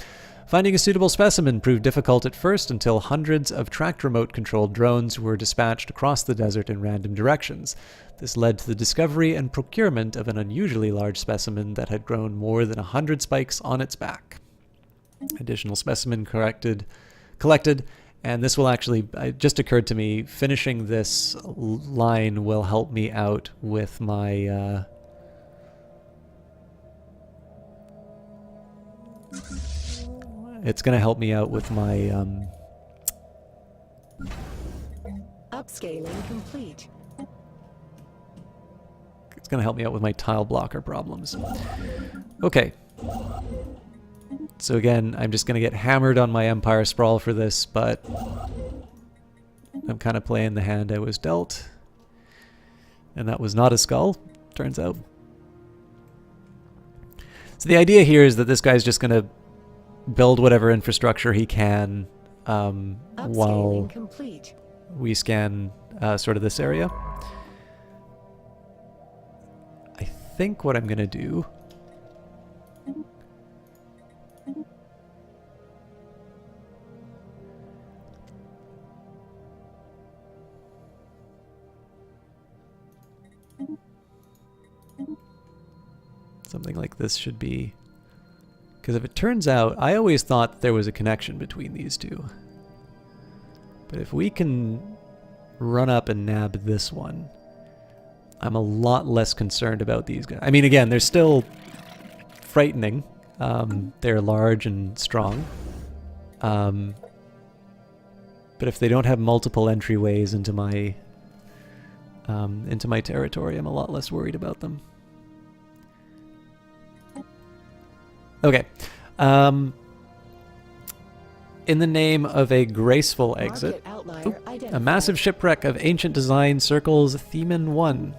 Finding a suitable specimen proved difficult at first until hundreds of tracked remote-controlled drones were dispatched across the desert in random directions. This led to the discovery and procurement of an unusually large specimen that had grown more than 100 spikes on its back. Additional specimen collected, and this will actually, it just occurred to me, finishing this line will help me out with my, it's going to help me out with my,
Upscaling complete.
it's going to help me out with my tile blocker problems. Okay. So again, I'm just going to get hammered on my Empire Sprawl for this, but I'm kind of playing the hand I was dealt. And that was not a skull, turns out. So the idea here is that this guy's just going to build whatever infrastructure he can while
complete.
we scan sort of this area. I think what I'm going to do... Something like this should be... Because if it turns out, I always thought there was a connection between these two. But if we can run up and nab this one, I'm a lot less concerned about these guys. I mean, again, there's still frightening. They're large and strong. But if they don't have multiple entryways into my territory, I'm a lot less worried about them. Okay. In the name of a graceful exit, a massive shipwreck of ancient design circles Themen 1.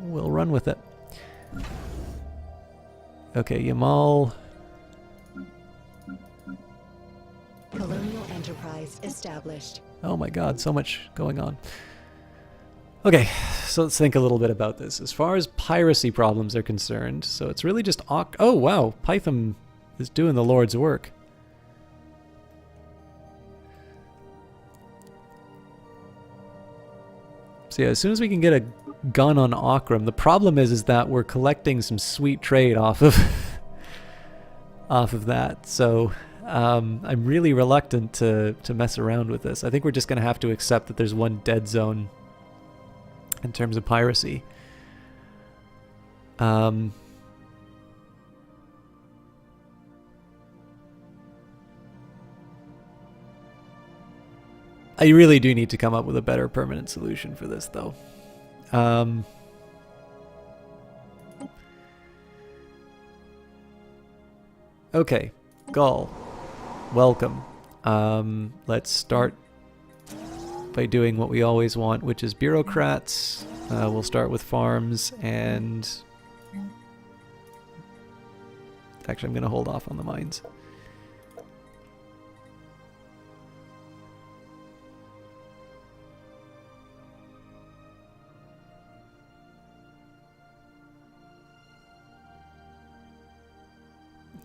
We'll run with it. Okay, Yamal.
Colonial enterprise established.
Oh my god, so much going on. Okay, so let's think a little bit about this. As far as piracy problems are concerned, so it's really just... Oh wow, Python is doing the Lord's work. So yeah, as soon as we can get a gun on Okram, the problem is that we're collecting some sweet trade off of off of that. So I'm really reluctant to mess around with this. I think we're just going to have to accept that there's one dead zone in terms of piracy. I really do need to come up with a better permanent solution for this, though. Okay, Gull, welcome. Let's start by doing what we always want, which is bureaucrats. We'll start with farms, and... Actually, I'm going to hold off on the mines.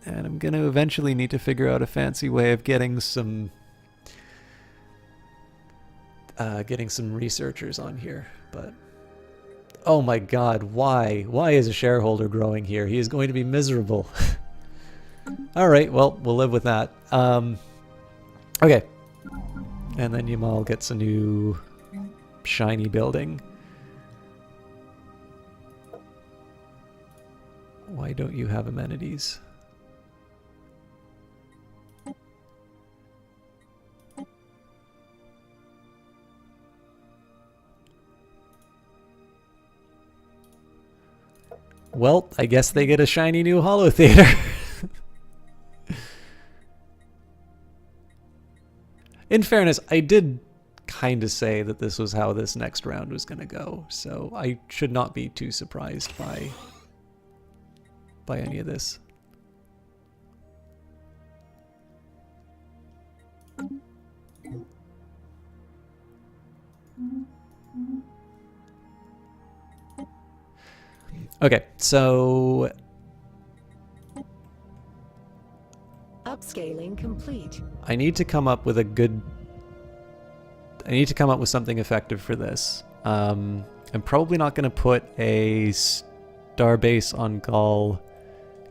And I'm going to eventually need to figure out a fancy way of getting some researchers on here. But oh my god, why? Why is a shareholder growing here? He is going to be miserable. All right, well, we'll live with that. Okay. And then Yamal gets a new shiny building. Why don't you have amenities? Well, I guess they get a shiny new holo theater. In fairness, I did kind of say that this was how this next round was going to go, so I should not be too surprised by any of this. Okay, so
upscaling complete.
I need to come up with something effective for this. I'm probably not going to put a starbase on Gaul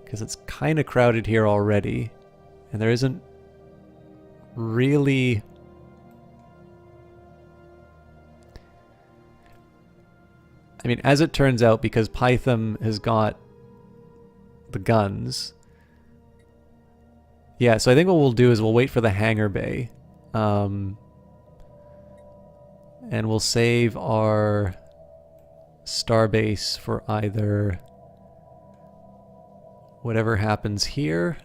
because it's kind of crowded here already, and there isn't really... I mean, as it turns out, because Python has got the guns. Yeah, so I think what we'll do is we'll wait for the hangar bay. And we'll save our starbase for either whatever happens here.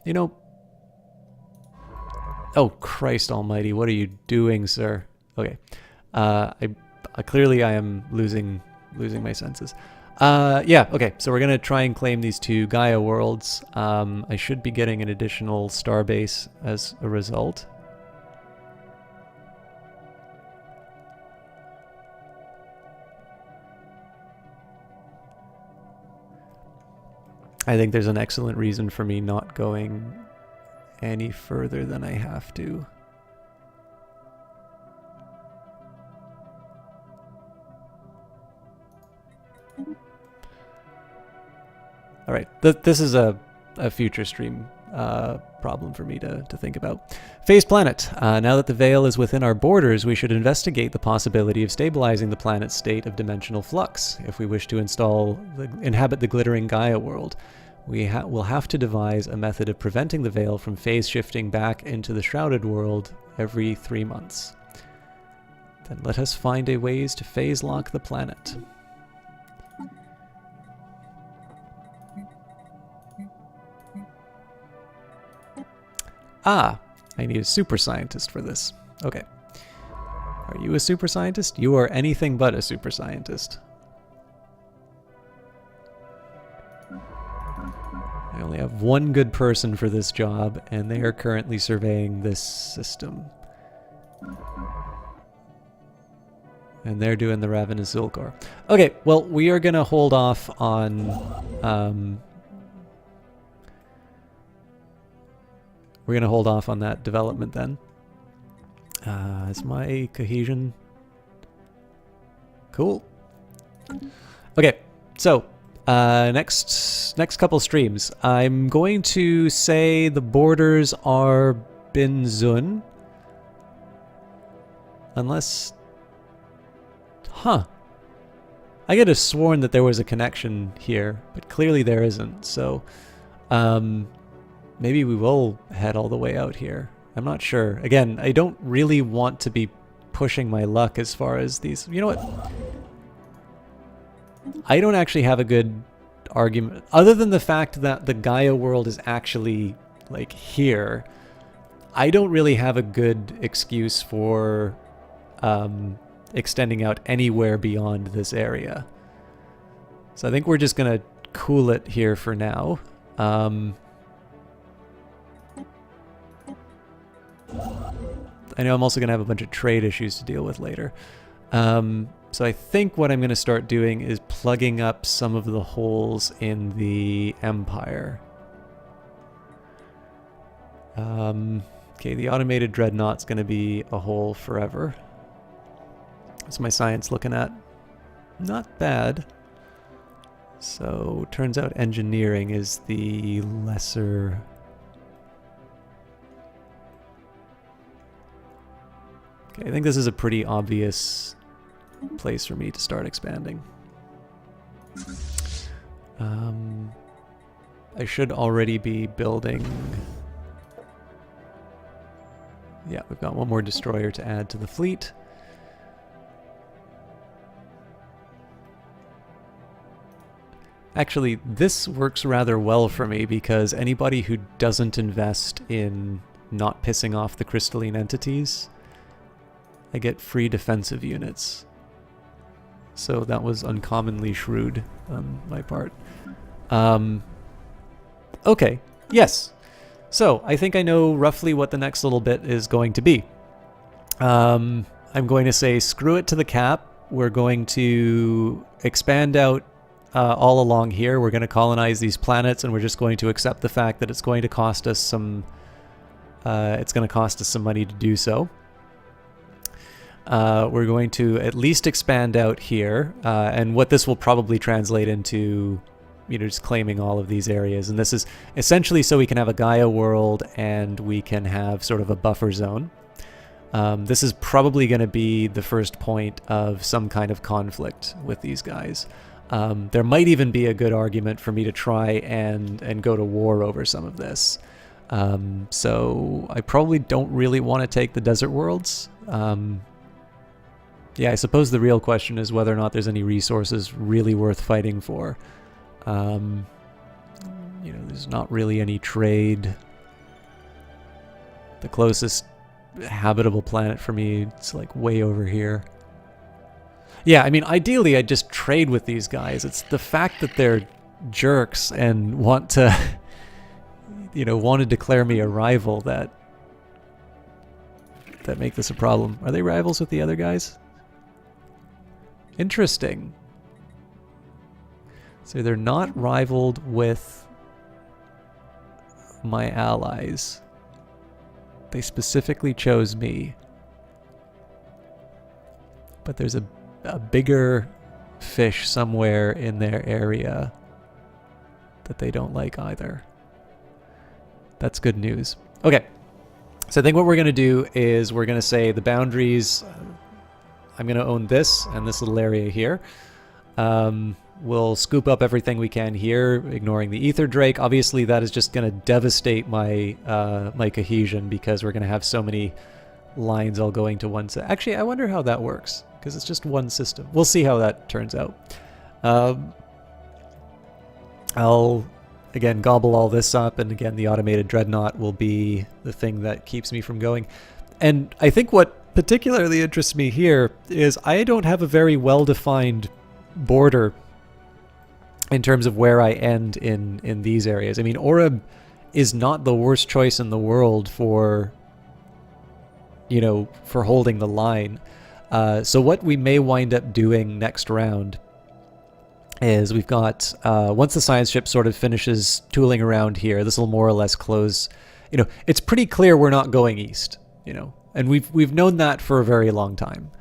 You know... Oh, Christ almighty, what are you doing, sir? Okay. Clearly I am losing my senses. Yeah, okay, so we're going to try and claim these two Gaia worlds. I should be getting an additional starbase as a result. I think there's an excellent reason for me not going any further than I have to. Alright, this is a future stream problem for me to think about. Phase Planet. Now that the Veil is within our borders, we should investigate the possibility of stabilizing the planet's state of dimensional flux. If we wish to inhabit the glittering Gaia world, we will have to devise a method of preventing the Veil from phase shifting back into the Shrouded world every 3 months. Then let us find a ways to phase lock the planet. Ah, I need a super scientist for this. Okay. Are you a super scientist? You are anything but a super scientist. I only have one good person for this job, and they are currently surveying this system. And they're doing the Ravenous Zulkor. Okay, well, we are going to hold off on... we're going to hold off on that development then. Is my cohesion... Cool. Okay, so... next couple streams, I'm going to say the borders are Binzun. Unless... Huh. I could have sworn that there was a connection here, but clearly there isn't, so... maybe we will head all the way out here. I'm not sure. Again, I don't really want to be pushing my luck as far as these... You know what? I don't actually have a good argument, other than the fact that the Gaia world is actually, like, here. I don't really have a good excuse for extending out anywhere beyond this area. So I think we're just going to cool it here for now. I know I'm also going to have a bunch of trade issues to deal with later. So I think what I'm going to start doing is plugging up some of the holes in the Empire. Okay, the automated dreadnought's going to be a hole forever. What's my science looking at? Not bad. So turns out engineering is the lesser... Okay, I think this is a pretty obvious place for me to start expanding. I should already be building... Yeah, we've got one more destroyer to add to the fleet. Actually, this works rather well for me because anybody who doesn't invest in not pissing off the crystalline entities, I get free defensive units. So that was uncommonly shrewd on my part. Okay, yes. So I think I know roughly what the next little bit is going to be. I'm going to say screw it to the cap. We're going to expand out all along here. We're going to colonize these planets, and we're just going to accept the fact that it's going to cost us some. It's going to cost us some money to do so. We're going to at least expand out here, and what this will probably translate into, you know, just claiming all of these areas. And this is essentially so we can have a Gaia world and we can have sort of a buffer zone. This is probably going to be the first point of some kind of conflict with these guys. There might even be a good argument for me to try and go to war over some of this. So I probably don't really want to take the desert worlds. Yeah, I suppose the real question is whether or not there's any resources really worth fighting for. You know, there's not really any trade. The closest habitable planet for me, it's like way over here. Yeah, I mean, ideally I'd just trade with these guys. It's the fact that they're jerks and want to, you know, want to declare me a rival that make this a problem. Are they rivals with the other guys? Interesting. So they're not rivaled with my allies. They specifically chose me. But there's a bigger fish somewhere in their area that they don't like either. That's good news. Okay. So I think what we're going to do is we're going to say the boundaries. I'm going to own this and this little area here. We'll scoop up everything we can here, ignoring the ether drake. Obviously, that is just going to devastate my my cohesion because we're going to have so many lines all going to one side. Actually, I wonder how that works because it's just one system. We'll see how that turns out. I'll again gobble all this up, and again the automated dreadnought will be the thing that keeps me from going. And I think what particularly interests me here is I don't have a very well-defined border in terms of where I end in these areas. I mean, Oreb is not the worst choice in the world for, you know, for holding the line. So what we may wind up doing next round is we've got, once the science ship sort of finishes tooling around here, this will more or less close. You know, it's pretty clear we're not going east, you know, and we've known that for a very long time.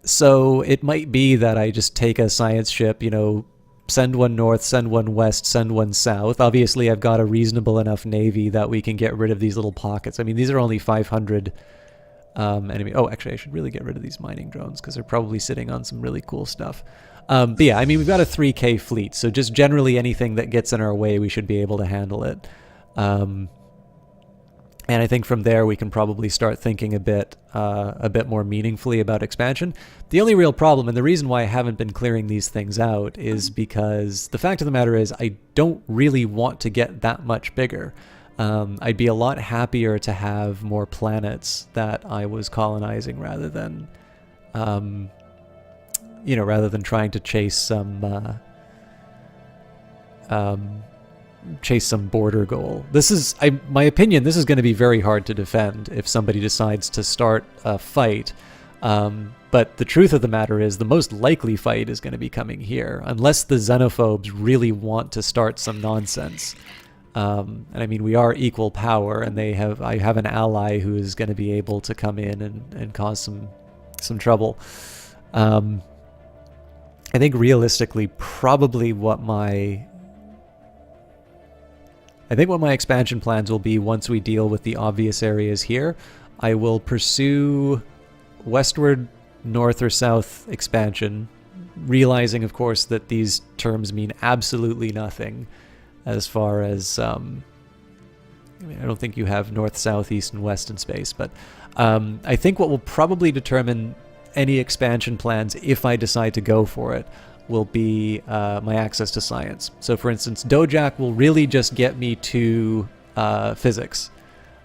So it might be that I just take a science ship, you know, send one north, send one west, send one south. Obviously, I've got a reasonable enough navy that we can get rid of these little pockets. I mean, these are only 500 enemy. Oh, actually, I should really get rid of these mining drones because they're probably sitting on some really cool stuff. But yeah, I mean, we've got a 3K fleet, so just generally anything that gets in our way, we should be able to handle it. And I think from there we can probably start thinking a bit more meaningfully about expansion. The only real problem, and the reason why I haven't been clearing these things out, is because the fact of the matter is I don't really want to get that much bigger. I'd be a lot happier to have more planets that I was colonizing rather than, you know, rather than trying to chase some border goal. This is, my opinion, this is going to be very hard to defend if somebody decides to start a fight. But the truth of the matter is the most likely fight is going to be coming here, unless the xenophobes really want to start some nonsense. And I mean, we are equal power, and I have an ally who is going to be able to come in and cause some trouble. I think realistically, probably what my expansion plans will be once we deal with the obvious areas here. I will pursue westward, north or south expansion, realizing, of course, that these terms mean absolutely nothing as far as, I mean, I don't think you have north, south, east, and west in space, but I think what will probably determine any expansion plans, if I decide to go for it, will be my access to science. So for instance, Dojak will really just get me to physics.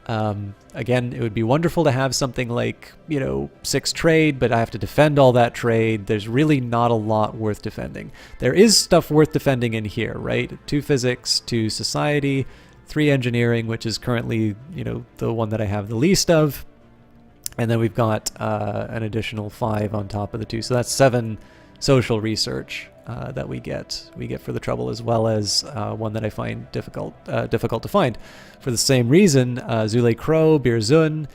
Again, it would be wonderful to have something like, you know, 6 trade, but I have to defend all that trade. There's really not a lot worth defending. There is stuff worth defending in here, right? 2 physics, 2 society, 3 engineering, which is currently, you know, the one that I have the least of. And then we've got an additional 5 on top of the 2. So that's 7 social research that we get for the trouble, as well as one that I find difficult to find. For the same reason, Zule Crow, Birzun,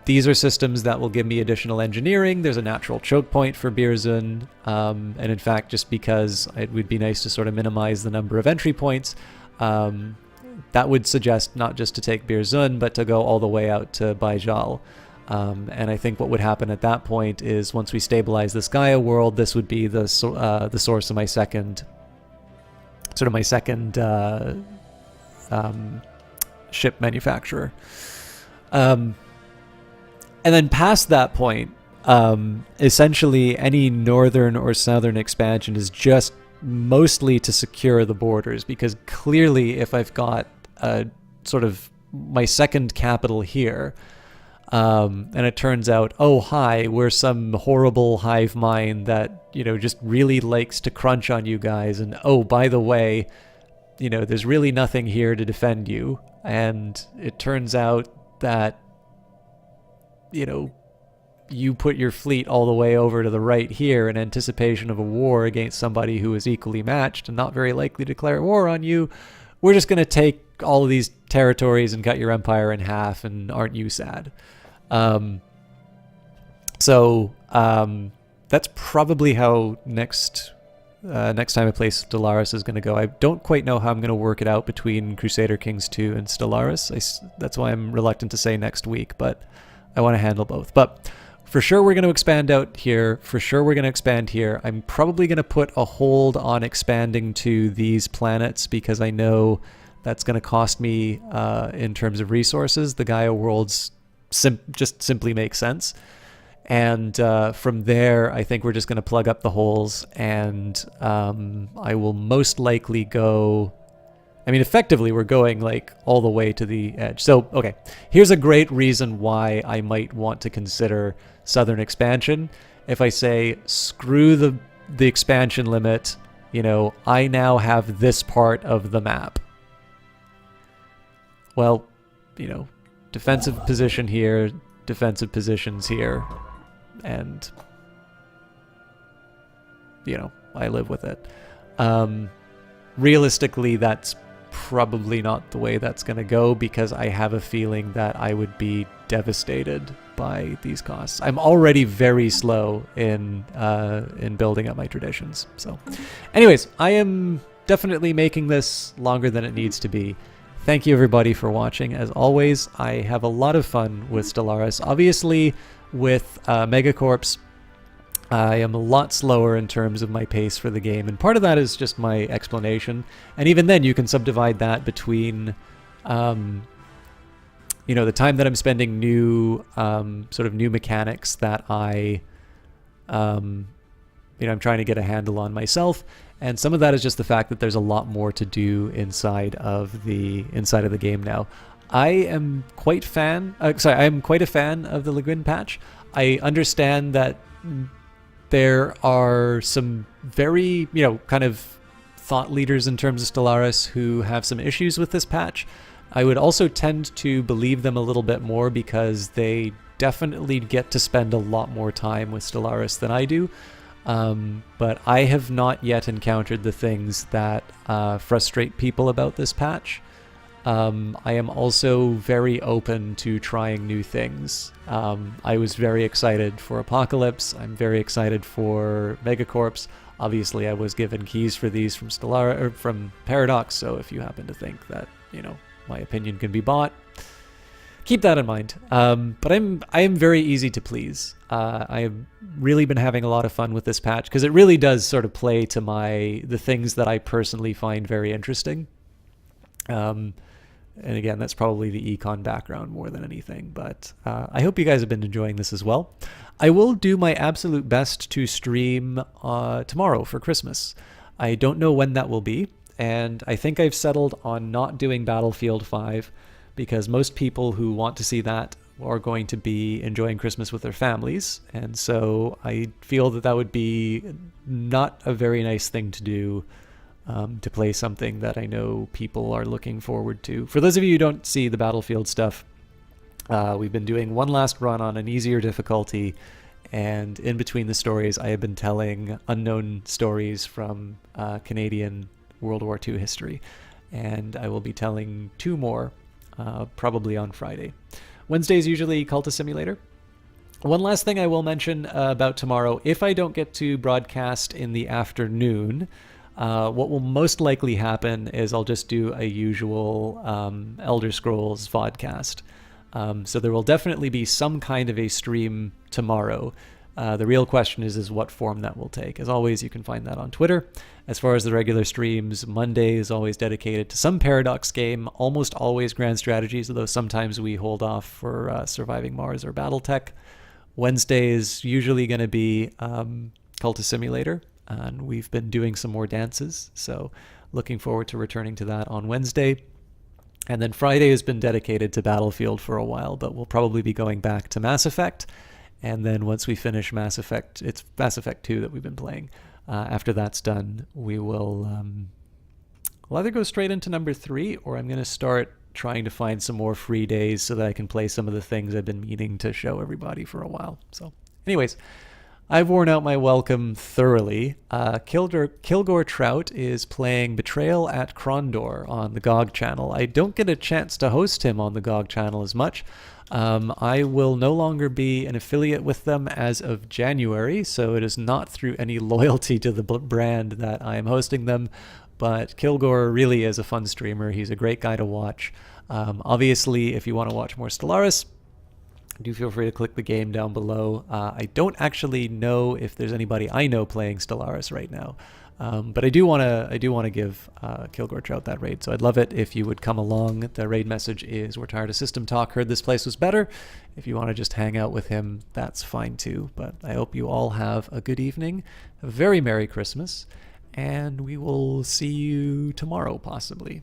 these are systems that will give me additional engineering. There's a natural choke point for Birzun, and in fact, just because it would be nice to sort of minimize the number of entry points, that would suggest not just to take Birzun, but to go all the way out to Baijal. And I think what would happen at that point is once we stabilize this Gaia world, this would be the source of my second ship manufacturer. And then past that point, essentially any northern or southern expansion is just mostly to secure the borders, because clearly if I've got sort of my second capital here, and it turns out, oh hi, we're some horrible hive mind that, you know, just really likes to crunch on you guys, and oh, by the way, you know, there's really nothing here to defend you, and it turns out that, you know, you put your fleet all the way over to the right here in anticipation of a war against somebody who is equally matched and not very likely to declare war on you. We're just going to take all of these territories and cut your empire in half, and aren't you sad? So that's probably how next next time I play Stellaris is going to go. I don't quite know how I'm going to work it out between Crusader Kings 2 and Stellaris. That's why I'm reluctant to say next week, but I want to handle both. But for sure we're going to expand out here. For sure we're going to expand here. I'm probably going to put a hold on expanding to these planets because I know that's going to cost me in terms of resources. The Gaia worlds just simply make sense. And from there, I think we're just going to plug up the holes, and I will most likely go... I mean, effectively, we're going like all the way to the edge. So, okay, here's a great reason why I might want to consider southern expansion. If I say, screw the expansion limit, you know, I now have this part of the map. Well, you know, defensive position here, defensive positions here, and, you know, I live with it. Realistically, that's probably not the way that's going to go because I have a feeling that I would be devastated by these costs. I'm already very slow in building up my traditions. So anyways, I am definitely making this longer than it needs to be. Thank you everybody for watching. As always, I have a lot of fun with Stellaris. Obviously, with Megacorps, I am a lot slower in terms of my pace for the game, and part of that is just my explanation. And even then, you can subdivide that between, you know, the time that I'm spending new, sort of new mechanics that you know, I'm trying to get a handle on myself, and some of that is just the fact that there's a lot more to do inside of the game now. I am quite a fan of the Le Guin patch. I understand that there are some very, you know, kind of thought leaders in terms of Stellaris who have some issues with this patch. I would also tend to believe them a little bit more because they definitely get to spend a lot more time with Stellaris than I do. But I have not yet encountered the things that frustrate people about this patch. I am also very open to trying new things. I was very excited for Apocalypse. I'm very excited for Megacorps. Obviously, I was given keys for these from from Paradox, so if you happen to think that, you know, my opinion can be bought, keep that in mind. But I am very easy to please. I have really been having a lot of fun with this patch because it really does sort of play to the things that I personally find very interesting. And again, that's probably the econ background more than anything, but I hope you guys have been enjoying this as well. I will do my absolute best to stream tomorrow for Christmas. I don't know when that will be, and I think I've settled on not doing Battlefield 5 because most people who want to see that are going to be enjoying Christmas with their families, and so I feel that that would be not a very nice thing to do. To play something that I know people are looking forward to. For those of you who don't see the Battlefield stuff, we've been doing one last run on an easier difficulty, and in between the stories, I have been telling unknown stories from Canadian World War II history, and I will be telling 2 more probably on Friday. Wednesday is usually Cultist Simulator. One last thing I will mention about tomorrow, if I don't get to broadcast in the afternoon, what will most likely happen is I'll just do a usual Elder Scrolls vodcast. So there will definitely be some kind of a stream tomorrow. The real question is what form that will take. As always, you can find that on Twitter. As far as the regular streams, Monday is always dedicated to some Paradox game, almost always Grand Strategies, although sometimes we hold off for Surviving Mars or Battletech. Wednesday is usually going to be Cultist Simulator. And we've been doing some more dances, so looking forward to returning to that on Wednesday. And then Friday has been dedicated to Battlefield for a while, but we'll probably be going back to Mass Effect. And then once we finish Mass Effect, it's Mass Effect 2 that we've been playing. After that's done, we'll either go straight into number 3, or I'm going to start trying to find some more free days so that I can play some of the things I've been meaning to show everybody for a while. So anyways, I've worn out my welcome thoroughly. Kilgore Trout is playing Betrayal at Krondor on the GOG channel. I don't get a chance to host him on the GOG channel as much. I will no longer be an affiliate with them as of January, so it is not through any loyalty to the brand that I am hosting them, but Kilgore really is a fun streamer. He's a great guy to watch. Obviously, if you want to watch more Stellaris, do feel free to click the game down below. I don't actually know if there's anybody I know playing Stellaris right now, but I do want to give Kilgore Trout that raid. So I'd love it if you would come along. The raid message is "We're tired of system talk. Heard this place was better." If you want to just hang out with him, that's fine too. But I hope you all have a good evening, a very Merry Christmas, and we will see you tomorrow possibly.